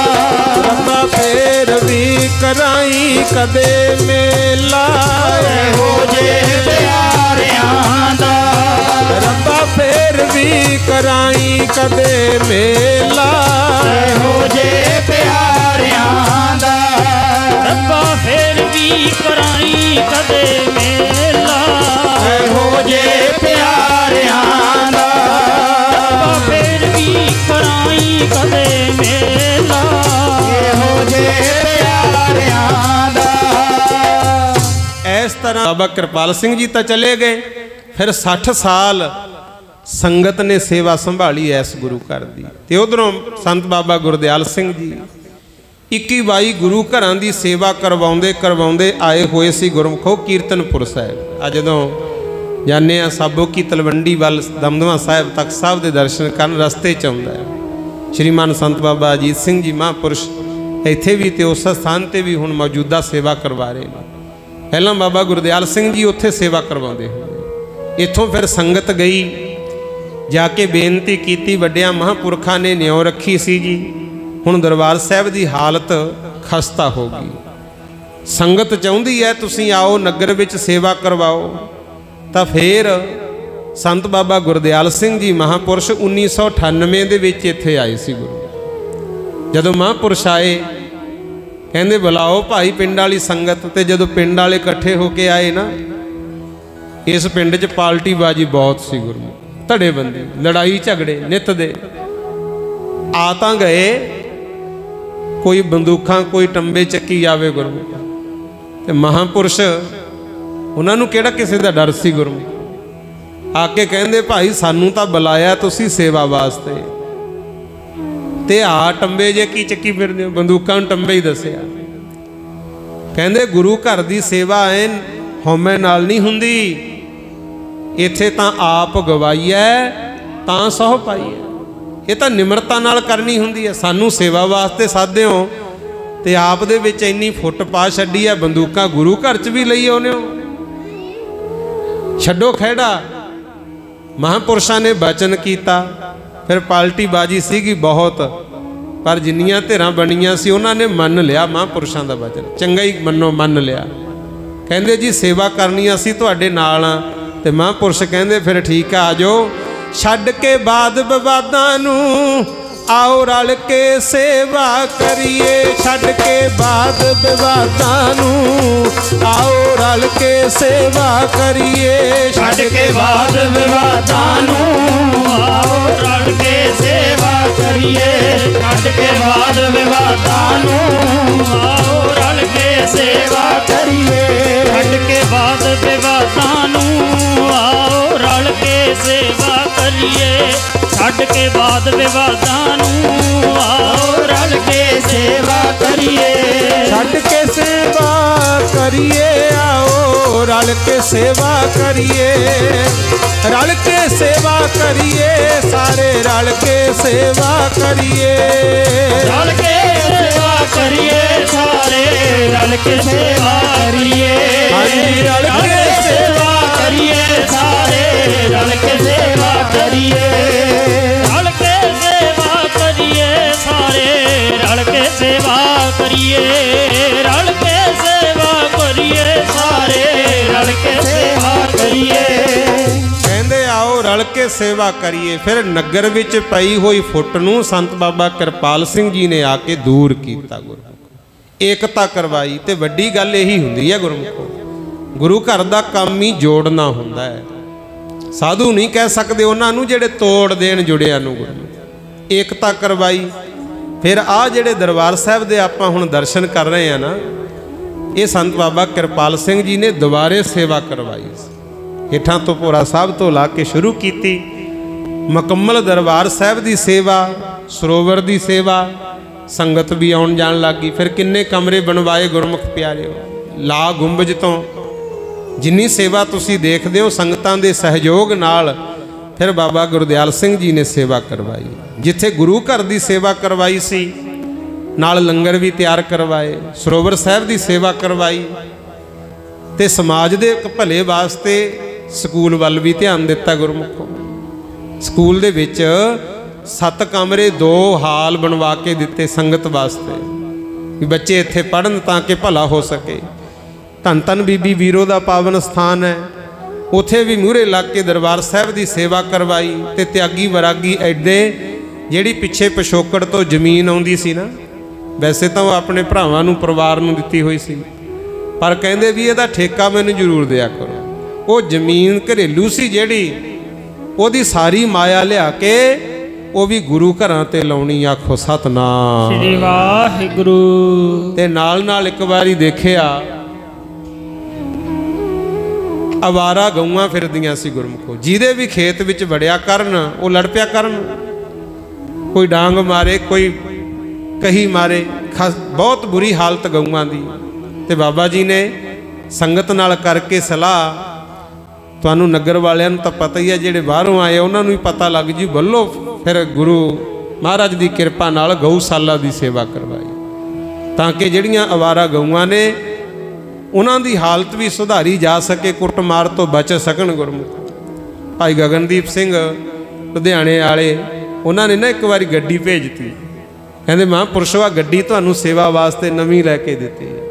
ਰੱਬਾ ਫੇਰ ਵੀ ਕਰਾਈ ਕਦੇ ਮੇਲਾ ਇਹੋ ਜੇ ਪਿਆਰਿਆਂ ਦਾ। ਰੱਬਾ ਫੇਰ ਵੀ ਕਰਾਈ ਕਦੇ ਮੇਲਾ ਇਹੋ ਜੇ ਪਿਆਰਿਆਂ ਦਾ। ਰੱਬਾ ਫੇਰ ਵੀ ਕਰਾਈ ਕਦੇ ਮੇਲਾ ਇਹੋ ਜੇ ਪਿਆਰਿਆਂ ਦਾ। ਰੱਬਾ ਫੇਰ ਵੀ ਕਰਾਈ ਕਦੇ ਮੇਲਾ ਇਹੋ ਜੇ ਪਿਆਰਿਆਂ ਦਾ। ਇਸ ਤਰ੍ਹਾਂ ਬਾਬਾ ਕਿਰਪਾਲ ਸਿੰਘ ਜੀ ਤਾਂ ਚਲੇ ਗਏ। ਫਿਰ 60 ਸਾਲ ਸੰਗਤ ਨੇ ਸੇਵਾ ਸੰਭਾਲੀ ਐਸ ਗੁਰੂ ਘਰ ਦੀ। ਤੇ ਉਧਰੋਂ ਸੰਤ ਬਾਬਾ ਗੁਰਦਿਆਲ ਸਿੰਘ ਜੀ 21-22 ਗੁਰੂ ਘਰਾਂ ਦੀ ਸੇਵਾ ਕਰਵਾਉਂਦੇ ਆਏ ਹੋਏ ਸੀ ਗੁਰਮੁਖੋ ਕੀਰਤਨਪੁਰ ਸਾਹਿਬ। ਆ ਜਦੋਂ ਜਾਂਦੇ ਆ ਸਾਬੋ ਕੀ ਤਲਵੰਡੀ ਵੱਲ ਦਮਦਮਾ ਸਾਹਿਬ ਤਖਤ ਸਾਹਿਬ ਦੇ ਦਰਸ਼ਨ ਕਰਨ, ਰਸਤੇ 'ਚ ਆਉਂਦਾ ਹੈ ਸ਼੍ਰੀਮਾਨ ਸੰਤ ਬਾਬਾ ਅਜੀਤ ਸਿੰਘ ਜੀ ਮਹਾਂਪੁਰਸ਼ ਇੱਥੇ ਵੀ ਤੇ ਉਸ ਸਥਾਨ ਤੇ ਵੀ ਹੁਣ ਮੌਜੂਦਾ ਸੇਵਾ ਕਰਵਾ ਰਹੇ ਨੇ। ਪਹਿਲਾਂ ਬਾਬਾ ਗੁਰਦਿਆਲ ਸਿੰਘ ਜੀ ਉੱਥੇ ਸੇਵਾ ਕਰਵਾਉਂਦੇ ਹੁੰਦੇ। ਇੱਥੋਂ ਫਿਰ ਸੰਗਤ ਗਈ, ਜਾ ਕੇ ਬੇਨਤੀ ਕੀਤੀ। ਵੱਡਿਆਂ ਮਹਾਂਪੁਰਖਾਂ ਨੇ ਨਿਉ ਰੱਖੀ ਸੀ ਜੀ, ਹੁਣ ਦਰਬਾਰ ਸਾਹਿਬ ਦੀ ਹਾਲਤ ਖਸਤਾ ਹੋ ਗਈ। ਸੰਗਤ ਚਾਹੁੰਦੀ ਹੈ ਤੁਸੀਂ ਆਓ ਨਗਰ ਵਿੱਚ ਸੇਵਾ ਕਰਵਾਓ। ਤਾਂ ਫਿਰ ਸੰਤ ਬਾਬਾ ਗੁਰਦਿਆਲ ਸਿੰਘ ਜੀ ਮਹਾਂਪੁਰਸ਼ 1998 ਦੇ ਵਿੱਚ ਇੱਥੇ ਆਏ ਸੀ ਗੁਰੂ। ਜਦੋਂ ਮਹਾਂਪੁਰਸ਼ ਆਏ ਕਹਿੰਦੇ ਬੁਲਾਓ ਭਾਈ ਪਿੰਡ ਵਾਲੀ ਸੰਗਤ। ਤੇ ਜਦੋਂ ਪਿੰਡ ਵਾਲੇ ਇਕੱਠੇ ਹੋ ਕੇ ਆਏ ਨਾ, ਇਸ ਪਿੰਡ 'ਚ ਪਾਲਟੀਬਾਜ਼ੀ ਬਹੁਤ ਸੀ ਗੁਰੂ, ਧੜੇਬੰਦੀ, ਲੜਾਈ ਝਗੜੇ ਨਿੱਤ ਦੇ। ਆ ਤਾਂ ਗਏ, ਕੋਈ ਬੰਦੂਕਾਂ ਕੋਈ ਟੰਬੇ ਚੱਕੀ ਜਾਵੇ ਗੁਰੂ। ਤੇ ਮਹਾਂਪੁਰਸ਼ ਉਹਨਾਂ ਨੂੰ ਕਿਹੜਾ ਕਿਸੇ ਦਾ ਡਰ ਸੀ ਗੁਰੂ। ਆ ਕੇ ਕਹਿੰਦੇ ਭਾਈ ਸਾਨੂੰ ਤਾਂ ਬੁਲਾਇਆ ਤੁਸੀਂ ਸੇਵਾ ਵਾਸਤੇ, ਤੇ ਆ ਟੰਬੇ ਜੇ ਕੀ ਚੱਕੀ ਫਿਰਦੇ ਹੋ? ਬੰਦੂਕਾਂ ਨੂੰ ਟੰਬੇ ਹੀ ਦੱਸਿਆ। ਕਹਿੰਦੇ ਗੁਰੂ ਘਰ ਦੀ ਸੇਵਾ ਐ ਹਉਮੈ ਨਾਲ ਨਹੀਂ ਹੁੰਦੀ, ਇੱਥੇ ਤਾਂ ਆਪ ਗਵਾਈ ਐ ਤਾਂ ਸਹੁ ਪਾਈ ਐ। ਇਹ ਤਾਂ ਨਿਮਰਤਾ ਨਾਲ ਕਰਨੀ ਹੁੰਦੀ ਐ। ਸਾਨੂੰ ਸੇਵਾ ਵਾਸਤੇ ਸਾਧੇ ਹੋ ਤੇ ਆਪ ਦੇ ਵਿੱਚ ਇੰਨੀ ਫੁੱਟ ਪਾ ਛੱਡੀ ਐ। ਬੰਦੂਕਾਂ ਗੁਰੂ ਘਰ 'ਚ ਵੀ ਲਈ ਆਉਂਦੇ ਹੋ, ਛੱਡੋ ਖਹਿੜਾ। ਮਹਾਂਪੁਰਸ਼ਾਂ ਨੇ ਬਚਨ ਕੀਤਾ। ਫਿਰ ਪਾਲਟੀਬਾਜ਼ੀ ਸੀਗੀ ਬਹੁਤ, ਪਰ ਜਿੰਨੀਆਂ ਧਿਰਾਂ ਬਣੀਆਂ ਸੀ ਉਹਨਾਂ ਨੇ ਮੰਨ ਲਿਆ ਮਹਾਂਪੁਰਸ਼ਾਂ ਦਾ ਬਚਨ। ਚੰਗਾ ਹੀ ਮੰਨ ਲਿਆ। ਕਹਿੰਦੇ ਜੀ ਸੇਵਾ ਕਰਨੀ ਅਸੀਂ ਤੁਹਾਡੇ ਨਾਲ ਆ। ਤੇ ਮਹਾਂਪੁਰਸ਼ ਕਹਿੰਦੇ ਫਿਰ ਠੀਕ ਆ ਜਾਓ। ਛੱਡ ਕੇ ਬਾਦ ਵਿਵਾਦਾਂ ਨੂੰ ਆਓ ਰਲ ਕੇ ਸੇਵਾ ਕਰੀਏ। ਛੱਡ ਕੇ ਬਾਦ ਵਿਵਾਦਾਂ ਨੂੰ ਆਓ ਰਲ ਕੇ ਸੇਵਾ ਕਰੀਏ। ਛੱਡ ਕੇ ਬਾਦ ਵਿਵਾਦਾਂ ਨੂੰ ਆਓ ਰਲ ਕੇ ਸੇਵਾ ਕਰੀਏ। ਛੱਡ के वाद विवादां नूं आओ रल के सेवा करिए। छड्ड के वाद विवादां नूं आओ रल के सेवा करिए। छड्ड के वाद विवादां नूं आओ रल के सेवा करिए। छड्ड के सेवा करिए, आओ रल के सेवा करिए। रल के सेवा करिए, सारे रल के सेवा करिए। रल के सेवा करिए, सारे रल के सेवा करिए। रल के सेवा करिए, सारे रल के सेवा करिए। रल के सेवा करिए, सारे रल के सेवा करिए। रल के सेवा करिए, सारे रल के सेवा करिए। ਕਹਿੰਦੇ ਆਓ ਰਲ ਕੇ ਸੇਵਾ ਕਰੀਏ। ਫਿਰ ਨਗਰ ਵਿੱਚ ਪਈ ਹੋਈ ਫੁੱਟ ਨੂੰ ਸੰਤ ਬਾਬਾ ਕਿਰਪਾਲ ਸਿੰਘ ਜੀ ਨੇ ਆ ਕੇ ਦੂਰ ਕੀਤਾ। ਏਕਤਾ ਕਰਵਾਈ। ਤੇ ਵੱਡੀ ਗੱਲ ਇਹੀ ਹੁੰਦੀ ਹੈ ਗੁਰਮੁਖੋ, ਗੁਰੂ ਘਰ ਦਾ ਕੰਮ ਹੀ ਜੋੜਨਾ ਹੁੰਦਾ ਹੈ। ਸਾਧੂ ਨਹੀਂ ਕਹਿ ਸਕਦੇ ਉਹਨਾਂ ਨੂੰ ਜਿਹੜੇ ਤੋੜ ਦੇਣ ਜੁੜਿਆਂ ਨੂੰ। ਗੁਰੂ ਏਕਤਾ ਕਰਵਾਈ। ਫਿਰ ਆ ਜਿਹੜੇ ਦਰਬਾਰ ਸਾਹਿਬ ਦੇ ਆਪਾਂ ਹੁਣ ਦਰਸ਼ਨ ਕਰ ਰਹੇ ਆ ਨਾ, ਇਹ ਸੰਤ ਬਾਬਾ ਕਿਰਪਾਲ ਸਿੰਘ ਜੀ ਨੇ ਦੁਬਾਰੇ ਸੇਵਾ ਕਰਵਾਈ। ਹੇਠਾਂ ਤੋਂ ਭੋਰਾ ਸਾਹਿਬ ਤੋਂ ਲਾ ਕੇ ਸ਼ੁਰੂ ਕੀਤੀ। ਮੁਕੰਮਲ ਦਰਬਾਰ ਸਾਹਿਬ ਦੀ ਸੇਵਾ, ਸਰੋਵਰ ਦੀ ਸੇਵਾ, ਸੰਗਤ ਵੀ ਆਉਣ ਜਾਣ ਲੱਗੀ। ਫਿਰ ਕਿੰਨੇ ਕਮਰੇ ਬਣਵਾਏ ਗੁਰਮੁਖ ਪਿਆਰਿਓ। ਲਾ ਗੁੰਬਜ ਤੋਂ ਜਿੰਨੀ ਸੇਵਾ ਤੁਸੀਂ ਦੇਖਦੇ ਹੋ ਸੰਗਤਾਂ ਦੇ ਸਹਿਯੋਗ ਨਾਲ, ਫਿਰ ਬਾਬਾ ਗੁਰਦਿਆਲ ਸਿੰਘ ਜੀ ਨੇ ਸੇਵਾ ਕਰਵਾਈ। ਜਿੱਥੇ ਗੁਰੂ ਘਰ ਦੀ ਸੇਵਾ ਕਰਵਾਈ ਸੀ, ਨਾਲ ਲੰਗਰ ਵੀ ਤਿਆਰ ਕਰਵਾਏ, ਸਰੋਵਰ ਸਾਹਿਬ ਦੀ ਸੇਵਾ ਕਰਵਾਈ, ਤੇ ਸਮਾਜ ਦੇ ਇੱਕ ਭਲੇ ਵਾਸਤੇ ਸਕੂਲ ਵੱਲ ਵੀ ਧਿਆਨ ਦਿੱਤਾ ਗੁਰਮੁਖੋ। ਸਕੂਲ ਦੇ ਵਿੱਚ 7 ਕਮਰੇ 2 ਹਾਲ ਬਣਵਾ ਕੇ ਦਿੱਤੇ ਸੰਗਤ ਵਾਸਤੇ, ਵੀ ਬੱਚੇ ਇੱਥੇ ਪੜ੍ਹਨ ਤਾਂ ਕਿ ਭਲਾ ਹੋ ਸਕੇ। ਧੰਨ ਧੰਨ ਬੀਬੀ ਵੀਰੋ ਦਾ ਪਾਵਨ ਸਥਾਨ ਹੈ, ਉੱਥੇ ਵੀ ਮੂਹਰੇ ਲੱਗ ਕੇ ਦਰਬਾਰ ਸਾਹਿਬ ਦੀ ਸੇਵਾ ਕਰਵਾਈ। ਤੇ ਤਿਆਗੀ ਵਰਾਗੀ ਐਡੇ, ਜਿਹੜੀ ਪਿੱਛੇ ਪਿਛੋਕੜ ਤੋਂ ਜ਼ਮੀਨ ਆਉਂਦੀ ਸੀ ਨਾ, ਵੈਸੇ ਤਾਂ ਉਹ ਆਪਣੇ ਭਰਾਵਾਂ ਨੂੰ ਪਰਿਵਾਰ ਨੂੰ ਦਿੱਤੀ ਹੋਈ ਸੀ, ਪਰ ਕਹਿੰਦੇ ਵੀ ਇਹਦਾ ਠੇਕਾ ਮੈਨੂੰ ਜ਼ਰੂਰ ਦਿਆ ਕਰੋ। ਉਹ ਜ਼ਮੀਨ ਘਰੇਲੂ ਸੀ ਜਿਹੜੀ, ਉਹਦੀ ਸਾਰੀ ਮਾਇਆ ਲਿਆ ਕੇ ਉਹ ਵੀ ਗੁਰੂ ਘਰਾਂ ਤੇ ਲਾਉਣੀ। ਆਖੋ ਸਤਨਾਮ ਸ੍ਰੀ ਵਾਹਿਗੁਰੂ। ਤੇ ਨਾਲ ਨਾਲ ਇੱਕ ਵਾਰੀ ਦੇਖਿਆ ਅਵਾਰਾ ਗਊਆਂ ਫਿਰਦੀਆਂ ਸੀ ਗੁਰਮੁਖੋ। ਜਿਹਦੇ ਵੀ ਖੇਤ ਵਿੱਚ ਵੜਿਆ ਕਰਨ ਉਹ ਲੜ ਪਿਆ ਕਰਨ, ਕੋਈ ਡਾਂਗ ਮਾਰੇ, ਕੋਈ ਕਹੀ ਮਾਰੇ। ਬਹੁਤ ਬੁਰੀ ਹਾਲਤ ਗਊਆਂ ਦੀ। ਤੇ ਬਾਬਾ ਜੀ ਨੇ ਸੰਗਤ ਨਾਲ ਕਰਕੇ ਸਲਾਹ, ਤੁਹਾਨੂੰ ਨਗਰ ਵਾਲਿਆਂ ਨੂੰ ਤਾਂ ਪਤਾ ਹੀ ਹੈ, ਜਿਹੜੇ ਬਾਹਰੋਂ ਆਏ ਉਹਨਾਂ ਨੂੰ ਵੀ ਪਤਾ ਲੱਗ ਜੀ ਵੱਲੋਂ। ਫਿਰ ਗੁਰੂ ਮਹਾਰਾਜ ਦੀ ਕਿਰਪਾ ਨਾਲ ਗਊਸ਼ਾਲਾ ਦੀ ਸੇਵਾ ਕਰਵਾਈ, ਤਾਂ ਕਿ ਜਿਹੜੀਆਂ ਅਵਾਰਾ ਗਊਆਂ ਨੇ ਉਹਨਾਂ ਦੀ ਹਾਲਤ ਵੀ ਸੁਧਾਰੀ ਜਾ ਸਕੇ, ਕੁੱਟਮਾਰ ਤੋਂ ਬਚ ਸਕਣ ਗੁਰਮੁਖ। ਭਾਈ ਗਗਨਦੀਪ ਸਿੰਘ ਲੁਧਿਆਣੇ ਵਾਲੇ, ਉਹਨਾਂ ਨੇ ਨਾ ਇੱਕ ਵਾਰੀ ਗੱਡੀ ਭੇਜਤੀ, ਕਹਿੰਦੇ ਮਹਾਂਪੁਰਸ਼ੋ ਗੱਡੀ ਤੁਹਾਨੂੰ ਸੇਵਾ ਵਾਸਤੇ ਨਵੀਂ ਲੈ ਕੇ ਦਿੱਤੀ ਹੈ।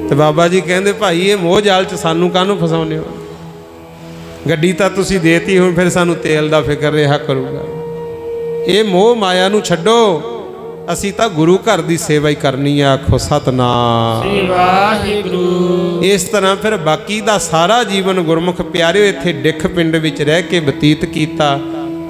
ਤੇ ਬਾਬਾ ਜੀ ਕਹਿੰਦੇ ਭਾਈ ਇਹ ਮੋਹ ਜਾਲ 'ਚ ਸਾਨੂੰ ਕਾਹਨੂੰ ਫਸਾਉਂਦੇ ਹੋ? ਗੱਡੀ ਤਾਂ ਤੁਸੀਂ ਦੇਤੀ, ਹੁਣ ਫਿਰ ਸਾਨੂੰ ਤੇਲ ਦਾ ਫਿਕਰ ਰਿਹਾ ਕਰੂਗਾ। ਇਹ ਮੋਹ ਮਾਇਆ ਨੂੰ ਛੱਡੋ, ਅਸੀਂ ਤਾਂ ਗੁਰੂ ਘਰ ਦੀ ਸੇਵਾ ਹੀ ਕਰਨੀ ਆ। ਆਖੋ ਸਤਨਾਮ ਸ੍ਰੀ ਵਾਹਿਗੁਰੂ। ਇਸ ਤਰ੍ਹਾਂ ਫਿਰ ਬਾਕੀ ਦਾ ਸਾਰਾ ਜੀਵਨ ਗੁਰਮੁਖ ਪਿਆਰਿਓ ਇੱਥੇ ਡਿੱਖ ਪਿੰਡ ਵਿੱਚ ਰਹਿ ਕੇ ਬਤੀਤ ਕੀਤਾ।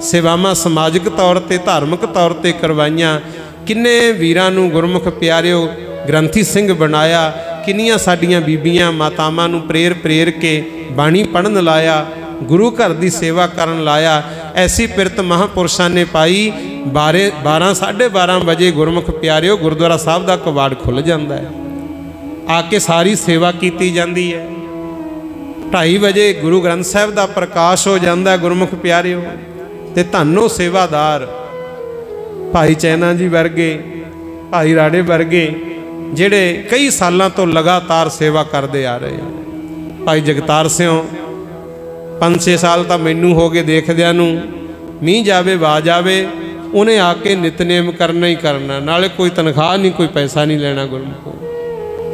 ਸੇਵਾਵਾਂ ਸਮਾਜਿਕ ਤੌਰ ਤੇ, ਧਾਰਮਿਕ ਤੌਰ ਤੇ ਕਰਵਾਈਆਂ। ਕਿੰਨੇ ਵੀਰਾਂ ਨੂੰ ਗੁਰਮੁਖ ਪਿਆਰਿਓ ਗ੍ਰੰਥੀ ਸਿੰਘ ਬਣਾਇਆ। ਕਿੰਨੀਆਂ ਸਾਡੀਆਂ ਬੀਬੀਆਂ ਮਾਤਾਵਾਂ ਨੂੰ ਪ੍ਰੇਰ ਕੇ ਬਾਣੀ ਪੜ੍ਹਨ ਲਾਇਆ, ਗੁਰੂ ਘਰ ਦੀ ਸੇਵਾ ਕਰਨ ਲਾਇਆ। ਐਸੀ ਪਿਰਤ ਮਹਾਂਪੁਰਸ਼ਾਂ ਨੇ ਪਾਈ। 12 12:30 ਵਜੇ ਗੁਰਮੁਖ ਪਿਆਰਿਓ ਗੁਰਦੁਆਰਾ ਸਾਹਿਬ ਦਾ ਕਵਾੜ ਖੁੱਲ੍ਹ ਜਾਂਦਾ ਹੈ, ਆ ਕੇ ਸਾਰੀ ਸੇਵਾ ਕੀਤੀ ਜਾਂਦੀ ਹੈ। 2:30 ਵਜੇ ਗੁਰੂ ਗ੍ਰੰਥ ਸਾਹਿਬ ਦਾ ਪ੍ਰਕਾਸ਼ ਹੋ ਜਾਂਦਾ ਗੁਰਮੁਖ ਪਿਆਰਿਓ। ਤੇ ਧੰਨੋ ਸੇਵਾਦਾਰ ਭਾਈ ਚੈਨਾ ਜੀ ਵਰਗੇ, ਭਾਈ ਰਾੜੇ ਵਰਗੇ, ਜਿਹੜੇ ਕਈ ਸਾਲਾਂ ਤੋਂ ਲਗਾਤਾਰ ਸੇਵਾ ਕਰਦੇ ਆ ਰਹੇ ਆ। ਭਾਈ ਜਗਤਾਰ ਸਿੰਘ 5-6 ਸਾਲ ਤਾਂ ਮੈਨੂੰ ਹੋ ਗਏ ਦੇਖਦਿਆਂ ਨੂੰ। ਮੀਂਹ ਜਾਵੇ ਵਾ ਜਾਵੇ, ਉਹਨੇ ਆ ਕੇ ਨਿਤਨੇਮ ਕਰਨਾ ਹੀ ਕਰਨਾ, ਨਾਲੇ ਕੋਈ ਤਨਖਾਹ ਨਹੀਂ, ਕੋਈ ਪੈਸਾ ਨਹੀਂ ਲੈਣਾ ਗੁਰਮੁਖੋ।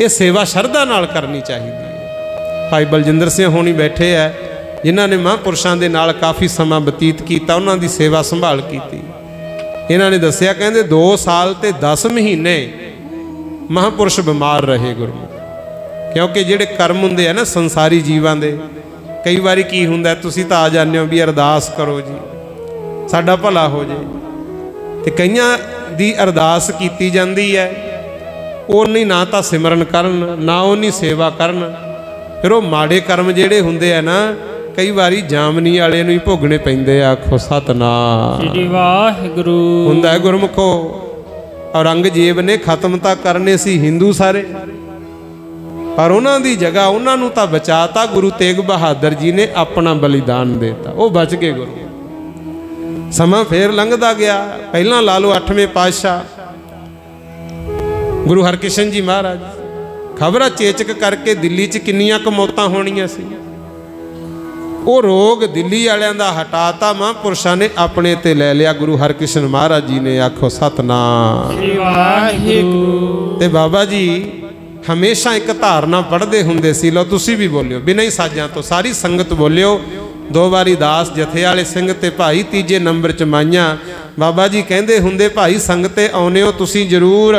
ਇਹ ਸੇਵਾ ਸ਼ਰਧਾ ਨਾਲ ਕਰਨੀ ਚਾਹੀਦੀ ਹੈ। ਭਾਈ ਬਲਜਿੰਦਰ ਸਿੰਘ ਹੋਣੀ ਬੈਠੇ ਹੈ, ਜਿਨ੍ਹਾਂ ਨੇ ਮਹਾਂਪੁਰਸ਼ਾਂ ਦੇ ਨਾਲ ਕਾਫੀ ਸਮਾਂ ਬਤੀਤ ਕੀਤਾ, ਉਹਨਾਂ ਦੀ ਸੇਵਾ ਸੰਭਾਲ ਕੀਤੀ। ਇਹਨਾਂ ਨੇ ਦੱਸਿਆ, ਕਹਿੰਦੇ 2 ਸਾਲ ਤੇ 10 ਮਹੀਨੇ ਮਹਾਂਪੁਰਸ਼ ਬਿਮਾਰ ਰਹੇ ਗੁਰਮੁਖ। ਕਿਉਂਕਿ ਜਿਹੜੇ ਕਰਮ ਹੁੰਦੇ ਆ ਨਾ ਸੰਸਾਰੀ ਜੀਵਾਂ ਦੇ, ਕਈ ਵਾਰੀ ਕੀ ਹੁੰਦਾ, ਤੁਸੀਂ ਤਾਂ ਆ ਜਾਂਦੇ ਹੋ ਵੀ ਅਰਦਾਸ ਕਰੋ ਜੀ ਸਾਡਾ ਭਲਾ ਹੋ ਜੇ, ਤੇ ਕਈਆਂ ਦੀ ਅਰਦਾਸ ਕੀਤੀ ਜਾਂਦੀ ਹੈ, ਉਨੀ ਨਾ ਤਾਂ ਸਿਮਰਨ ਕਰਨ, ਨਾ ਉਨੀ ਸੇਵਾ ਕਰਨ। ਫਿਰ ਉਹ ਮਾੜੇ ਕਰਮ ਜਿਹੜੇ ਹੁੰਦੇ ਆ ਨਾ, ਕਈ ਵਾਰੀ ਜਾਮਨੀ ਵਾਲੇ ਨੂੰ ਹੀ ਭੋਗਣੇ ਪੈਂਦੇ ਆ। ਆਖੋ ਸਤਨਾਮ ਸ੍ਰੀ ਵਾਹਿਗੁਰੂ। ਹੁੰਦਾ ਹੈ ਗੁਰਮੁਖੋ, ਔਰੰਗਜ਼ੇਬ ਨੇ ਖਤਮ ਤਾਂ ਕਰਨੇ ਸੀ ਹਿੰਦੂ ਸਾਰੇ, ਪਰ ਉਹਨਾਂ ਦੀ ਜਗ੍ਹਾ ਉਹਨਾਂ ਨੂੰ ਤਾਂ ਬਚਾਤਾ ਗੁਰੂ ਤੇਗ ਬਹਾਦਰ ਜੀ ਨੇ, ਆਪਣਾ ਬਲੀਦਾਨ ਦੇਤਾ, ਉਹ ਬਚ ਗਏ। ਗੁਰੂ ਸਮਾਂ ਫੇਰ ਲੰਘਦਾ ਗਿਆ। ਪਹਿਲਾਂ ਲਾ ਲਓ 8ਵੇਂ ਪਾਤਸ਼ਾਹ ਗੁਰੂ ਹਰਕ੍ਰਿਸ਼ਨ ਜੀ ਮਹਾਰਾਜ, ਖਬਰਾਂ ਚੇਚਕ ਕਰਕੇ ਦਿੱਲੀ 'ਚ ਕਿੰਨੀਆਂ ਕੁ ਮੌਤਾਂ ਹੋਣੀਆਂ ਸੀ। ਉਹ ਰੋਗ ਦਿੱਲੀ ਵਾਲਿਆਂ ਦਾ ਹਟਾਤਾ, ਮਹਾਂਪੁਰਸ਼ਾਂ ਨੇ ਆਪਣੇ ਤੇ ਲੈ ਲਿਆ ਗੁਰੂ ਹਰਕ੍ਰਿਸ਼ਨ ਮਹਾਰਾਜ ਜੀ ਨੇ। ਆਖੋ ਸਤਨਾਮ ਸ੍ਰੀ ਵਾਹਿਗੁਰੂ। ਤੇ ਬਾਬਾ ਜੀ ਹਮੇਸ਼ਾ ਇੱਕ ਧਾਰਨਾ ਪੜ੍ਹਦੇ ਹੁੰਦੇ ਸੀ, ਲਓ ਤੁਸੀਂ ਵੀ ਬੋਲਿਓ ਬਿਨਾਂ ਹੀ ਸਾਜ਼ਾਂ ਤੋਂ, ਸਾਰੀ ਸੰਗਤ ਬੋਲਿਓ। 2 ਵਾਰੀ ਦਾਸ ਜਥੇ ਵਾਲੇ ਸਿੰਘ ਤੇ ਭਾਈ, ਤੀਜੇ ਨੰਬਰ 'ਚ ਮਾਈਆਂ। ਬਾਬਾ ਜੀ ਕਹਿੰਦੇ ਹੁੰਦੇ, ਭਾਈ ਸੰਗਤੇ ਆਉਨੇ ਹੋ ਤੁਸੀਂ ਜ਼ਰੂਰ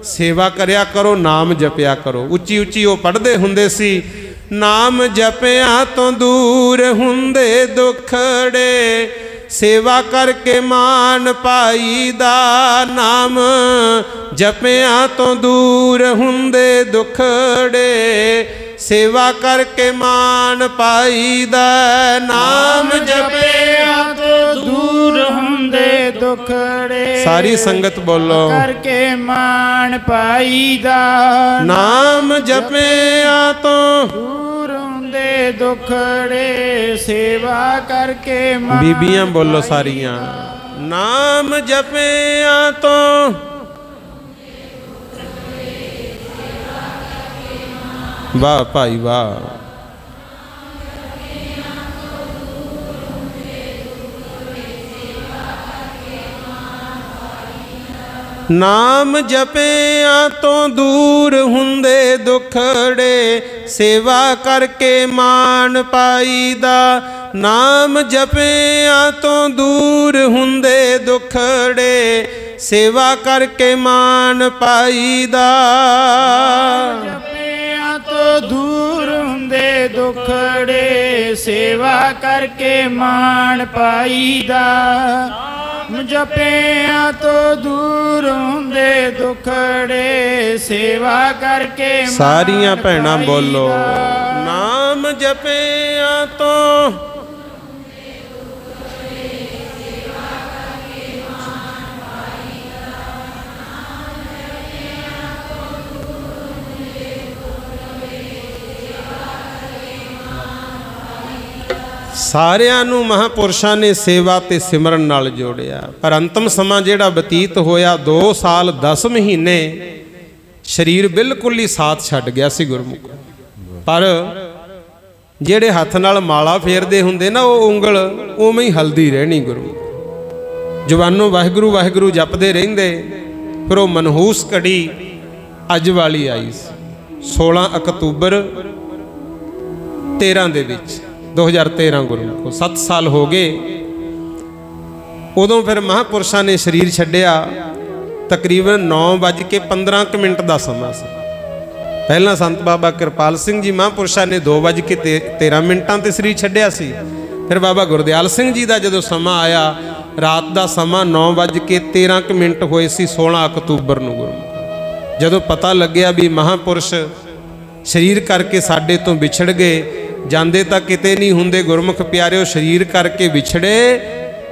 ਸੇਵਾ ਕਰਿਆ ਕਰੋ, ਨਾਮ ਜਪਿਆ ਕਰੋ। ਉੱਚੀ ਉੱਚੀ ਉਹ ਪੜ੍ਹਦੇ ਹੁੰਦੇ ਸੀ, ਨਾਮ ਜਪਿਆ ਤੋਂ ਦੂਰ ਹੁੰਦੇ ਦੁਖੜੇ, ਸੇਵਾ ਕਰਕੇ ਮਾਨ ਪਾਈਦਾ। ਨਾਮ ਜਪਿਆ ਤੋਂ ਦੂਰ ਹੁੰਦੇ ਦੁਖੜੇ, ਸੇਵਾ ਕਰਕੇ ਮਾਨ ਪਾਈਦਾ। ਨਾਮ ਜਪਿਆ ਤੋਂ ਦੂਰ ਹੁੰਦੇ ਦੁਖੜੇ, ਸਾਰੀ ਸੰਗਤ ਬੋਲੋ, ਕਰਕੇ ਮਾਨ ਪਾਈਦਾ। ਨਾਮ ਜਪਿਆ ਤੋਂ ਦੂਰ ਹੁੰਦੇ ਦੁਖੜੇ, ਸੇਵਾ ਕਰਕੇ ਮਾਨ। ਬੀਬੀਆਂ ਬੋਲੋ ਸਾਰੀਆਂ, ਨਾਮ ਜਪਿਆ ਤੋਂ। ਵਾਹ ਭਾਈ ਵਾਹ। ਨਾਮ ਜਪਿਆ ਤੋਂ ਦੂਰ ਹੁੰਦੇ ਦੁਖੜੇ, ਸੇਵਾ ਕਰਕੇ ਮਾਨ ਪਾਈਦਾ। ਨਾਮ ਜਪਿਆ ਤੋਂ ਦੂਰ ਹੁੰਦੇ ਦੁਖੜੇ, ਸੇਵਾ ਕਰਕੇ ਮਾਨ ਪਾਈਦਾ। ਜਪਿਆ ਤੋਂ ਦੂਰ ਹੁੰਦੇ ਦੁਖੜੇ, ਸੇਵਾ ਕਰਕੇ ਮਾਨ ਪਾਈਦਾ। ਜਪਿਆ ਤੋਂ ਦੂਰ ਹੁੰਦੇ ਦੁਖੜੇ, ਸੇਵਾ ਕਰਕੇ। ਸਾਰੀਆਂ ਭੈਣਾਂ ਬੋਲੋ, ਨਾਮ ਜਪਿਆ ਤੋਂ। ਸਾਰਿਆਂ ਨੂੰ ਮਹਾਂਪੁਰਸ਼ਾਂ ਨੇ ਸੇਵਾ ਤੇ ਸਿਮਰਨ ਨਾਲ ਜੋੜਿਆ। ਪਰ ਅੰਤਮ ਸਮਾਂ ਜਿਹੜਾ ਬਤੀਤ ਹੋਇਆ, 2 ਸਾਲ 10 ਮਹੀਨੇ ਸਰੀਰ ਬਿਲਕੁਲ ਹੀ ਸਾਥ ਛੱਡ ਗਿਆ ਸੀ ਗੁਰਮੁਖ। ਪਰ ਜਿਹੜੇ ਹੱਥ ਨਾਲ ਮਾਲਾ ਫੇਰਦੇ ਹੁੰਦੇ ਨਾ, ਉਹ ਉਂਗਲ ਉਵੇਂ ਹੀ ਹਲਦੀ ਰਹਿਣੀ ਗੁਰਮੁਖ। ਜਵਾਨੋਂ ਵਾਹਿਗੁਰੂ ਵਾਹਿਗੁਰੂ ਜਪਦੇ ਰਹਿੰਦੇ। ਫਿਰ ਉਹ ਮਨਹੂਸ ਘੜੀ ਅੱਜ ਵਾਲੀ ਆਈ ਸੀ 16 ਅਕਤੂਬਰ 13 ਦੇ ਵਿੱਚ 2013 ਗੁਰੂ 7 ਸਾਲ ਹੋ ਗਏ। ਉਦੋਂ ਫਿਰ ਮਹਾਂਪੁਰਸ਼ਾਂ ਨੇ ਸਰੀਰ ਛੱਡਿਆ। ਤਕਰੀਬਨ 9:15 ਦਾ ਸਮਾਂ ਸੀ। ਪਹਿਲਾਂ ਸੰਤ ਬਾਬਾ ਕਿਰਪਾਲ ਸਿੰਘ ਜੀ ਮਹਾਂਪੁਰਸ਼ਾਂ ਨੇ 2:13 ਤੇ ਸਰੀਰ ਛੱਡਿਆ ਸੀ। ਫਿਰ ਬਾਬਾ ਗੁਰਦਿਆਲ ਸਿੰਘ ਜੀ ਦਾ ਜਦੋਂ ਸਮਾਂ ਆਇਆ, ਰਾਤ ਦਾ ਸਮਾਂ 9:13 ਹੋਏ ਸੀ 16 ਅਕਤੂਬਰ ਨੂੰ ਗੁਰੂ। ਜਦੋਂ ਪਤਾ ਲੱਗਿਆ ਵੀ ਮਹਾਂਪੁਰਸ਼ ਸਰੀਰ ਕਰਕੇ ਸਾਡੇ ਤੋਂ ਵਿਛੜ ਗਏ, ਜਾਂਦੇ ਤਾਂ ਕਿਤੇ ਨਹੀਂ ਹੁੰਦੇ ਗੁਰਮੁਖ ਪਿਆਰਿਓ, ਸਰੀਰ ਕਰਕੇ ਵਿਛੜੇ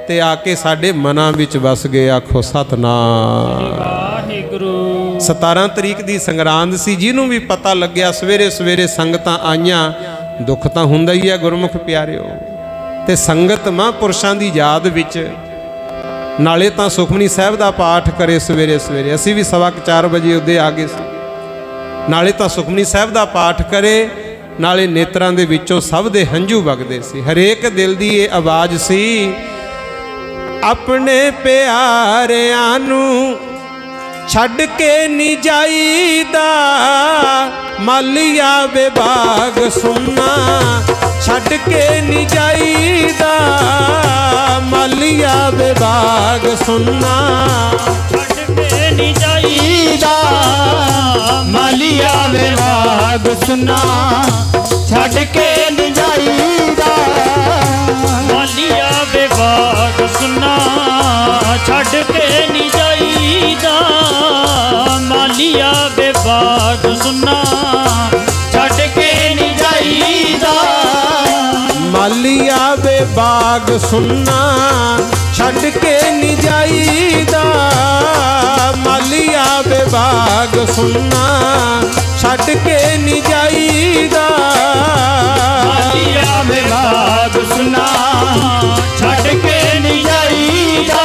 ਤੇ ਆ ਕੇ ਸਾਡੇ ਮਨਾਂ ਵਿੱਚ ਵਸ ਗਏ। ਆਖੋ ਸਤਨਾਮ ਵਾਹਿਗੁਰੂ। 17 ਤਰੀਕ ਦੀ ਸੰਗਰਾਂਦ ਸੀ। ਜਿਹਨੂੰ ਵੀ ਪਤਾ ਲੱਗਿਆ ਸਵੇਰੇ ਸਵੇਰੇ ਸੰਗਤਾਂ ਆਈਆਂ। ਦੁੱਖ ਤਾਂ ਹੁੰਦਾ ਹੀ ਹੈ ਗੁਰਮੁਖ ਪਿਆਰਿਓ। ਤੇ ਸੰਗਤ ਮਹਾਂਪੁਰਸ਼ਾਂ ਦੀ ਯਾਦ ਵਿੱਚ ਨਾਲੇ ਤਾਂ ਸੁਖਮਨੀ ਸਾਹਿਬ ਦਾ ਪਾਠ ਕਰੇ ਸਵੇਰੇ ਸਵੇਰੇ। ਅਸੀਂ ਵੀ 4:15 ਵਜੇ ਉਹਦੇ ਆ ਗਏ ਸੀ। ਨਾਲੇ ਤਾਂ ਸੁਖਮਨੀ ਸਾਹਿਬ ਦਾ ਪਾਠ ਕਰੇ, ਨਾਲੇ ਨੇਤਰਾਂ ਦੇ ਵਿੱਚੋਂ ਸਭ ਦੇ ਹੰਝੂ ਵਗਦੇ ਸੀ। ਹਰੇਕ ਦਿਲ ਦੀ ਇਹ ਆਵਾਜ਼ ਸੀ, ਆਪਣੇ ਪਿਆਰਿਆਂ ਨੂੰ ਛੱਡ ਕੇ ਨਹੀਂ ਜਾਈਦਾ, ਮਾਲੀਆ ਵਿਭਾਗ ਸੁਣਨਾ ਛੱਡ ਕੇ ਨਹੀਂ ਜਾਈਦਾ, ਮਾਲੀਆ ਵਿਭਾਗ ਸੁਣਨਾ ਛੱਡ ਕੇ ਨਹੀਂ ਜਾਈਦਾ, ਮਾਲੀਆ ਵਿਭਾਗ ਸੁਣਾ ਛੱਡ ਕੇ ਨਹੀਂ ਜਾਈਦਾ, ਮਾਲੀਆ ਵਿਭਾਗ ਸੁਣਾ ਛੱਡ ਕੇ ਨਹੀਂ ਜਾਈਦਾ। ਸੁਨਾ ਛੱਡ ਕੇ ਨਹੀਂ ਜਾਈਦਾ। ਮਾਲੀ ਆਵੇ ਬਾਗ ਸੁਨਾ ਛੱਡ ਕੇ ਨਹੀਂ ਜਾਈਦਾ। ਮਾਲੀ ਆਵੇ ਬਾਗ ਸੁਨਾ ਛੱਡ ਕੇ ਨਹੀਂ ਜਾਈਦਾ। ਮਾਲੀ ਆਵੇ ਬਾਗ ਸੁਨਾ ਛੱਡ ਕੇ ਨਹੀਂ ਜਾਈਦਾ।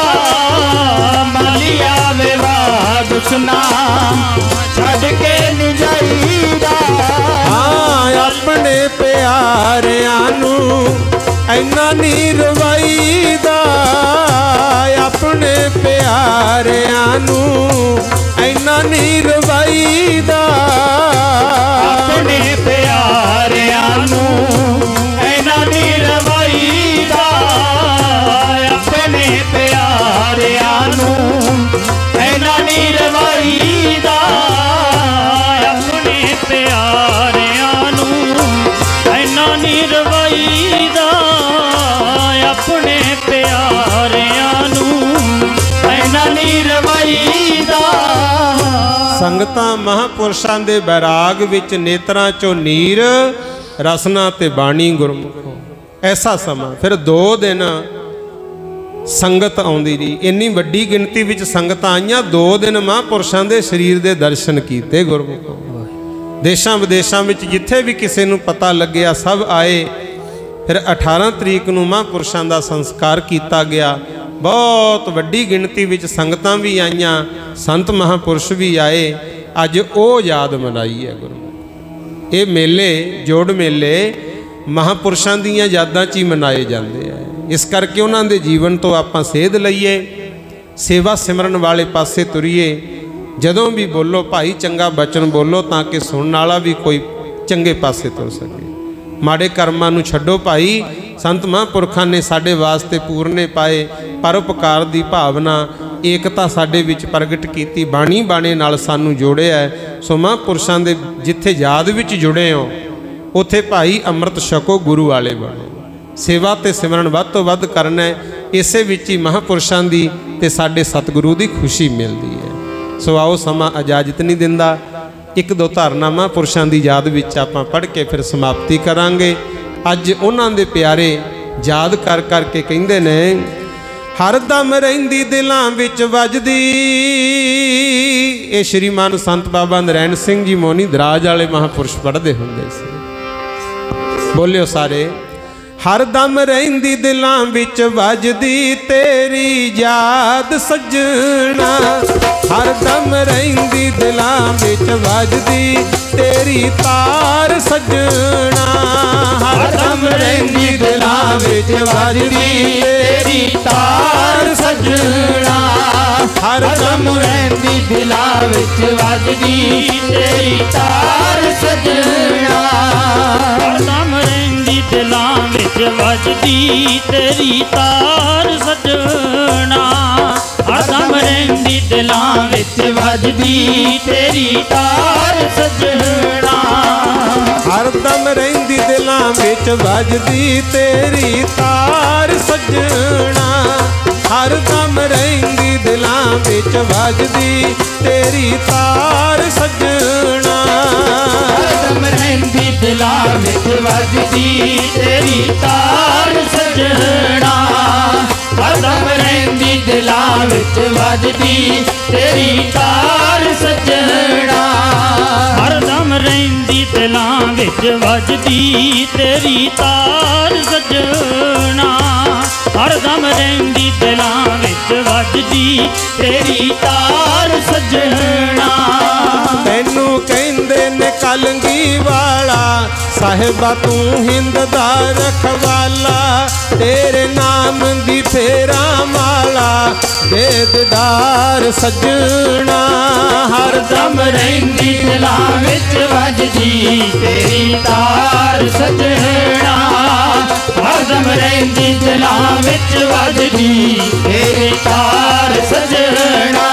ਮਾਲੀ ਆਵੇ ਬਾਗ ਸੁਨਾ ਛੱਡ ਕੇ ਨਹੀਂ ਜਾਈਦਾ। ਹਾਂ ਆਪਣੇ ਪਿਆਰਿਆਂ ਨੂੰ ਇੰਨਾ ਨਹੀਂ ਰਵਾਈਦਾ। ਆਪਣੇ ਪਿਆਰਿਆਂ ਨੂੰ ਇੰਨਾ ਨਹੀਂ ਰਵਾਈਦਾ। ਆਪਣੇ ਪਿਆਰਿਆਂ ਨੂੰ ਇੰਨਾ ਨਹੀਂ ਰਵਾਈਦਾ। ਆਪਣੇ ਪਿਆਰਿਆਂ ਨੂੰ ਇੰਨਾ ਨਹੀਂ ਰਵਾਈਦਾ। ਆਪਣੇ ਪਿਆਰਿਆਂ ਨੂੰ ਇੰਨਾ ਨਹੀਂ ਰਵਾਈਦਾ। ਆਪਣੇ ਪਿਆਰਿਆਂ ਨੂੰ ਇੰਨਾ ਨਹੀਂ ਰਵਾਈਦਾ। ਸੰਗਤਾਂ ਮਹਾਂਪੁਰਸ਼ਾਂ ਦੇ ਬੈਰਾਗ ਵਿੱਚ ਨੇਤਰਾਂ ਚੋਂ ਨੀਰ ਰਸਨਾ ਤੇ ਬਾਣੀ ਗੁਰਮੁਖੋ। ਐਸਾ ਸਮਾਂ ਫਿਰ 2 ਦਿਨ ਸੰਗਤ ਆਉਂਦੀ ਰਹੀ। ਇੰਨੀ ਵੱਡੀ ਗਿਣਤੀ ਵਿੱਚ ਸੰਗਤਾਂ ਆਈਆਂ। 2 ਦਿਨ ਮਹਾਂਪੁਰਸ਼ਾਂ ਦੇ ਸਰੀਰ ਦੇ ਦਰਸ਼ਨ ਕੀਤੇ ਗੁਰਮੁਖੋ। ਦੇਸ਼ਾਂ ਵਿਦੇਸ਼ਾਂ ਵਿੱਚ ਜਿੱਥੇ ਵੀ ਕਿਸੇ ਨੂੰ ਪਤਾ ਲੱਗਿਆ ਸਭ ਆਏ। ਫਿਰ 18 ਤਰੀਕ ਨੂੰ ਮਹਾਂਪੁਰਸ਼ਾਂ ਦਾ ਸੰਸਕਾਰ ਕੀਤਾ ਗਿਆ। ਬਹੁਤ ਵੱਡੀ ਗਿਣਤੀ ਵਿੱਚ ਸੰਗਤਾਂ ਵੀ ਆਈਆਂ, ਸੰਤ ਮਹਾਂਪੁਰਸ਼ ਵੀ ਆਏ। ਅੱਜ ਉਹ ਯਾਦ ਮਨਾਈ ਹੈ ਗੁਰੂ। ਇਹ ਮੇਲੇ ਜੋੜ ਮੇਲੇ ਮਹਾਂਪੁਰਸ਼ਾਂ ਦੀਆਂ ਯਾਦਾਂ 'ਚ ਹੀ ਮਨਾਏ ਜਾਂਦੇ ਆ। ਇਸ ਕਰਕੇ ਉਹਨਾਂ ਦੇ ਜੀਵਨ ਤੋਂ ਆਪਾਂ ਸੇਧ ਲਈਏ, ਸੇਵਾ ਸਿਮਰਨ ਵਾਲੇ ਪਾਸੇ ਤੁਰੀਏ। ਜਦੋਂ ਵੀ ਬੋਲੋ ਭਾਈ ਚੰਗਾ ਬਚਨ ਬੋਲੋ ਤਾਂ ਕਿ ਸੁਣਨ ਵਾਲਾ ਵੀ ਕੋਈ ਚੰਗੇ ਪਾਸੇ ਤੁਰ ਸਕੇ। ਮਾੜੇ ਕਰਮਾਂ ਨੂੰ ਛੱਡੋ ਭਾਈ। ਸੰਤ ਮਹਾਂਪੁਰਖਾਂ ਨੇ ਸਾਡੇ ਵਾਸਤੇ ਪੂਰਨੇ ਪਾਏ। ਪਰਉਪਕਾਰ ਦੀ ਭਾਵਨਾ ਏਕਤਾ ਸਾਡੇ ਵਿੱਚ ਪ੍ਰਗਟ ਕੀਤੀ। ਬਾਣੀ ਬਾਣੇ ਨਾਲ ਸਾਨੂੰ ਜੋੜਿਆ। ਸੋ ਮਹਾਂਪੁਰਸ਼ਾਂ ਦੇ ਜਿੱਥੇ ਯਾਦ ਵਿੱਚ ਜੁੜੇ ਹੋ ਉੱਥੇ ਭਾਈ ਅੰਮ੍ਰਿਤ ਛਕੋ, ਗੁਰੂ ਵਾਲੇ ਬਣੋ। ਸੇਵਾ ਤੇ ਸਿਮਰਨ ਵੱਧ ਤੋਂ ਵੱਧ ਕਰਨਾ। ਇਸੇ ਵਿੱਚ ਹੀ ਮਹਾਂਪੁਰਸ਼ਾਂ ਦੀ ਤੇ ਸਾਡੇ ਸਤਿਗੁਰੂ ਦੀ ਖੁਸ਼ੀ ਮਿਲਦੀ ਹੈ। ਸੋ ਆਓ, ਸਮਾਂ ਇਜਾਜ਼ਤ ਨਹੀਂ ਦਿੰਦਾ। 1-2 ਧਾਰਨਾ ਮਹਾਂਪੁਰਸ਼ਾਂ ਦੀ ਯਾਦ ਵਿੱਚ ਆਪਾਂ ਪੜ੍ਹ ਕੇ ਫਿਰ ਸਮਾਪਤੀ ਕਰਾਂਗੇ। ਅੱਜ ਉਹਨਾਂ ਦੇ ਪਿਆਰੇ ਯਾਦ ਕਰ ਕਰਕੇ ਕਹਿੰਦੇ ਨੇ, ਹਰਦਮ ਰਹਿੰਦੀ ਦਿਲਾਂ ਵਿੱਚ ਵੱਜਦੀ। ਇਹ ਸ਼੍ਰੀਮਾਨ ਸੰਤ ਬਾਬਾ ਨਰੈਣ ਸਿੰਘ ਜੀ ਮੋਨੀ ਦਰਾਜ ਵਾਲੇ ਮਹਾਂਪੁਰਸ਼ ਪੜ੍ਹਦੇ ਹੁੰਦੇ ਸੀ। ਬੋਲਿਓ ਸਾਰੇ। ਹਰਦਮ ਰਹਿੰਦੀ ਦਿਲਾਂ ਵਿੱਚ ਵੱਜਦੀ ਤੇਰੀ ਯਾਦ ਸੱਜਣਾ। ਹਰਦਮ ਰਹਿੰਦੀ ਦਿਲਾਂ ਵਿੱਚ ਵੱਜਦੀ ਤੇਰੀ ਤਾਰ ਸੱਜਣਾ। ਹਰਦਮ ਰਹਿੰਦੀ ਦਿਲਾਂ ਵਿੱਚ ਵੱਜਦੀ ਤੇਰੀ ਤਾਰ ਸੱਜਣਾ। ਹਰਦਮ ਰਹਿੰਦੀ ਦਿਲਾਂ ਵਿੱਚ ਵੱਜਦੀ ਤੇਰੀ ਤਾਰ ਸੱਜਣਾ। ਹਰਦਮ ਰਹਿੰਦੀ ਦਿਲਾਂ ਵਿੱਚ ਵੱਜਦੀ ਤੇਰੀ ਤਾਰ ਸੱਜਣਾ। ਹਰਦਮ ਰਹਿੰਦੀ ਦਿਲਾਂ ਵਿੱਚ ਵੱਜਦੀ ਤੇਰੀ ਤਾਰ ਸੱਜਣਾ। ਹਰਦਮ ਰਹਿੰਦੀ ਦਿਲਾਂ ਵਿੱਚ ਵੱਜਦੀ ਤੇਰੀ ਤਾਰ ਸੱਜਣਾ। ਹਰਦਮ ਰਹਿੰਦੀ ਦਿਲਾਂ ਵਿੱਚ ਵੱਜਦੀ ਤੇਰੀ ਤਾਰ ਸੱਜਣਾ। ਹਰਦਮ ਰਹਿੰਦੀ ਦਿਲਾਂ ਵਿੱਚ ਵੱਜਦੀ ਤੇਰੀ ਤਾਰ ਸੱਜਣਾ। ਹਰਦਮ ਰਹਿੰਦੀ ਦਿਲਾਂ ਵਿੱਚ ਵੱਜਦੀ ਤੇਰੀ ਤਾਰ ਸੱਜਣਾ। ਹਰਦਮ ਰਹਿੰਦੀ ਦਿਲਾਂ ਵਿੱਚ ਵੱਜਦੀ ਤੇਰੀ ਤਾਰ ਸੱਜਣਾ। ਹਰਦਮ ਰਹਿੰਦੀ ਦਿਲਾਂ ਵਿੱਚ ਵੱਜਦੀ ਤੇਰੀ ਤਾਰ ਸੱਜਣਾ। ਤੈਨੂੰ ਕਹਿੰਦੇ ਨੇ ਕਲਗੀ ਵਾਲਾ ਸਾਹਿਬਾ ਤੂੰ ਹਿੰਦ ਦਾ ਰਖਵਾਲਾ। ਤੇਰੇ ਨਾਮ ਦੀ ਫੇਰਾ ਮਾਲਾ ਦੇ ਦੀਦਾਰ ਸੱਜਣਾ। ਹਰਦਮ ਰਹਿੰਦੀ ਦਿਲਾਂ ਵਿੱਚ ਵੱਜਦੀ ਤੇਰੀ ਤਾਰ ਸੱਜਣਾ। ਹਰਦਮ ਰਹਿੰਦੀ ਦਿਲਾਂ ਵਿੱਚ ਵੱਜਦੀ ਤੇਰੀ ਤਾਰ ਸੱਜਣਾ।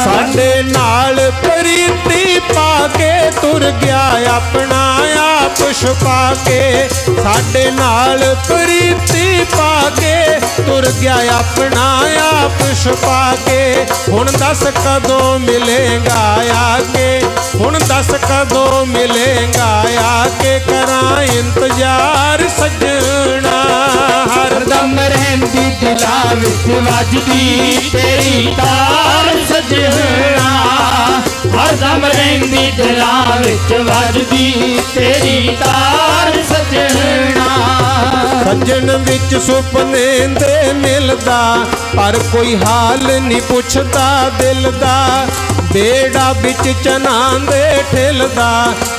ਸਾਡੇ ਨਾਲ ਪ੍ਰੀਤੀ ਪਾ ਕੇ ਤੁਰ ਗਿਆ ਆਪਣਾ ਆਪ पाके साडे नाल प्रीति पाके तुर गया अपना आप छुपा के। हुण दस कदों मिलेगा आके, हुण दस कदों मिलेगा आके, करां इंतजार सजना। हरदम रहंदी दिलां विच वजदी तेरी तार सजना। हरदम रहंदी दिलां विच वजदी तेरी तार सजना। सजन विच सुपने दे मिलदा पर कोई हाल नहीं पुछदा दिल दा। बेड़ा बिच चना दे ठिलदा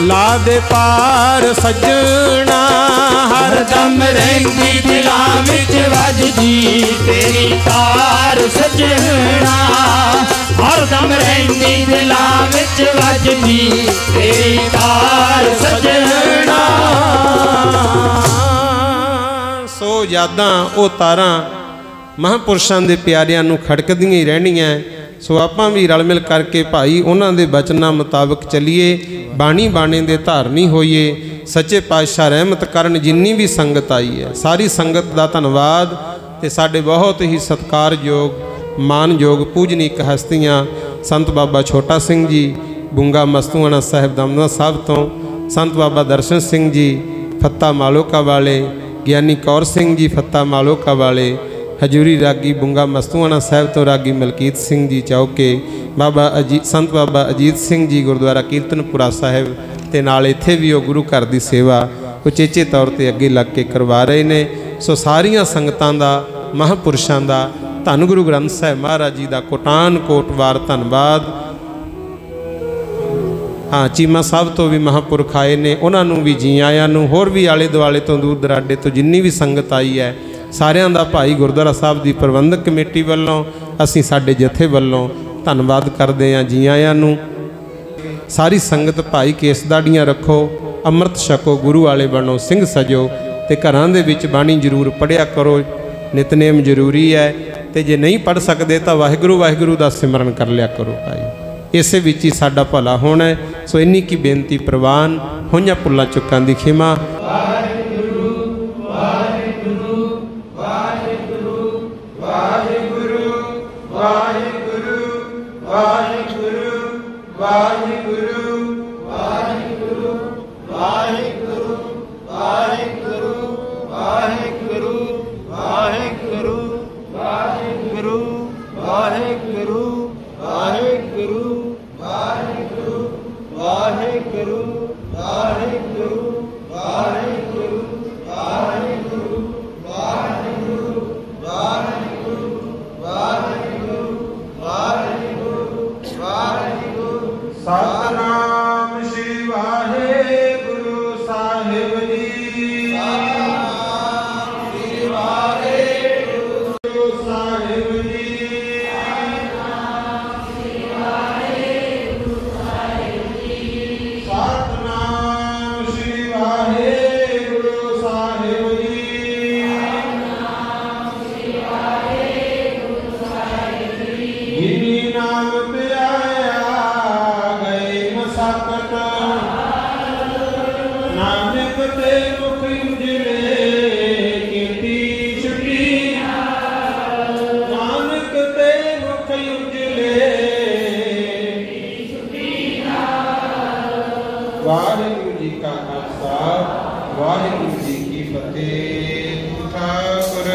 ला दे पार सजना। हरदम रहंदी दिलां विच वजदी तेरी तार सजना। हरदम रहंदी दिलां विच वजदी तेरी तार सजना। सो यादां ओ तारां महापुरुषां दे प्यारिਆਂ ਨੂੰ ਖੜਕਦੀਆਂ ਹੀ ਰਹਿਣੀਆਂ। सो आपां भी रल मिल करके भाई उन्हां दे बचनां मुताबिक चलीए, बाणी बाणे दे धारनी होइए। सच्चे पातशाह रहमत करन जिन्नी भी संगत आई है, सारी संगत दा धन्नवाद। ते साडे बहुत ही सत्कारयोग मानयोग पूजनीक हस्तियां संत बाबा छोटा सिंह जी बुंगा मस्तूआणा साहिब दमदमा साहब तो, संत बाबा दर्शन सिंह जी फत्ता मालोका वाले, ज्ञानी कौर सिंह जी फत्ता मालोका वाले, हजूरी रागी बुंगा मस्तूआणा साहब तो रागी मलकीत सिंह जी चौके, बाबा संत बाबा अजीत सिंह जी गुरुद्वारा कीर्तनपुरा साहिब ते नाल इत्थे भी वो गुरु घर की सेवा उचेचे तौर पर अगे लग के करवा रहे ने। सो सारियां संगतां दा महापुरुषां दा धन गुरु ग्रंथ साहिब महाराज जी का कोटान कोटवार धन्नवाद। हाँ, चीमा साहब तो भी महापुरख आए ने, उन्होंने भी जी आया नूं। होर भी आले दुआले तो दूर दराडे तो जिन्नी भी संगत आई है सारिਆਂ ਦਾ भाई गुरुद्वारा साहब की प्रबंधक कमेटी वालों असीं साडे जथे वालों धन्नवाद करते हैं। जी आयां नूं। सारी संगत भाई केस दाड़ियां रखो, अमृत छको, गुरु वाले बनो, सिंह सजो ते घरां दे विच बाणी जरूर पढ़िया करो। नितनेम जरूरी है ते जे नहीं पढ़ सकते तो वाहिगुरू वाहिगुरू दा सिमरन कर लिया करो भाई। इसे विच ही साडा भला होना है। सो इन्नी की बेनती प्रवान होइयां भुल्लां चुक्कां दी खिमा। वाहिगुरू जी का खालसा वाहिगुरू जी की फतेह। ठाकुर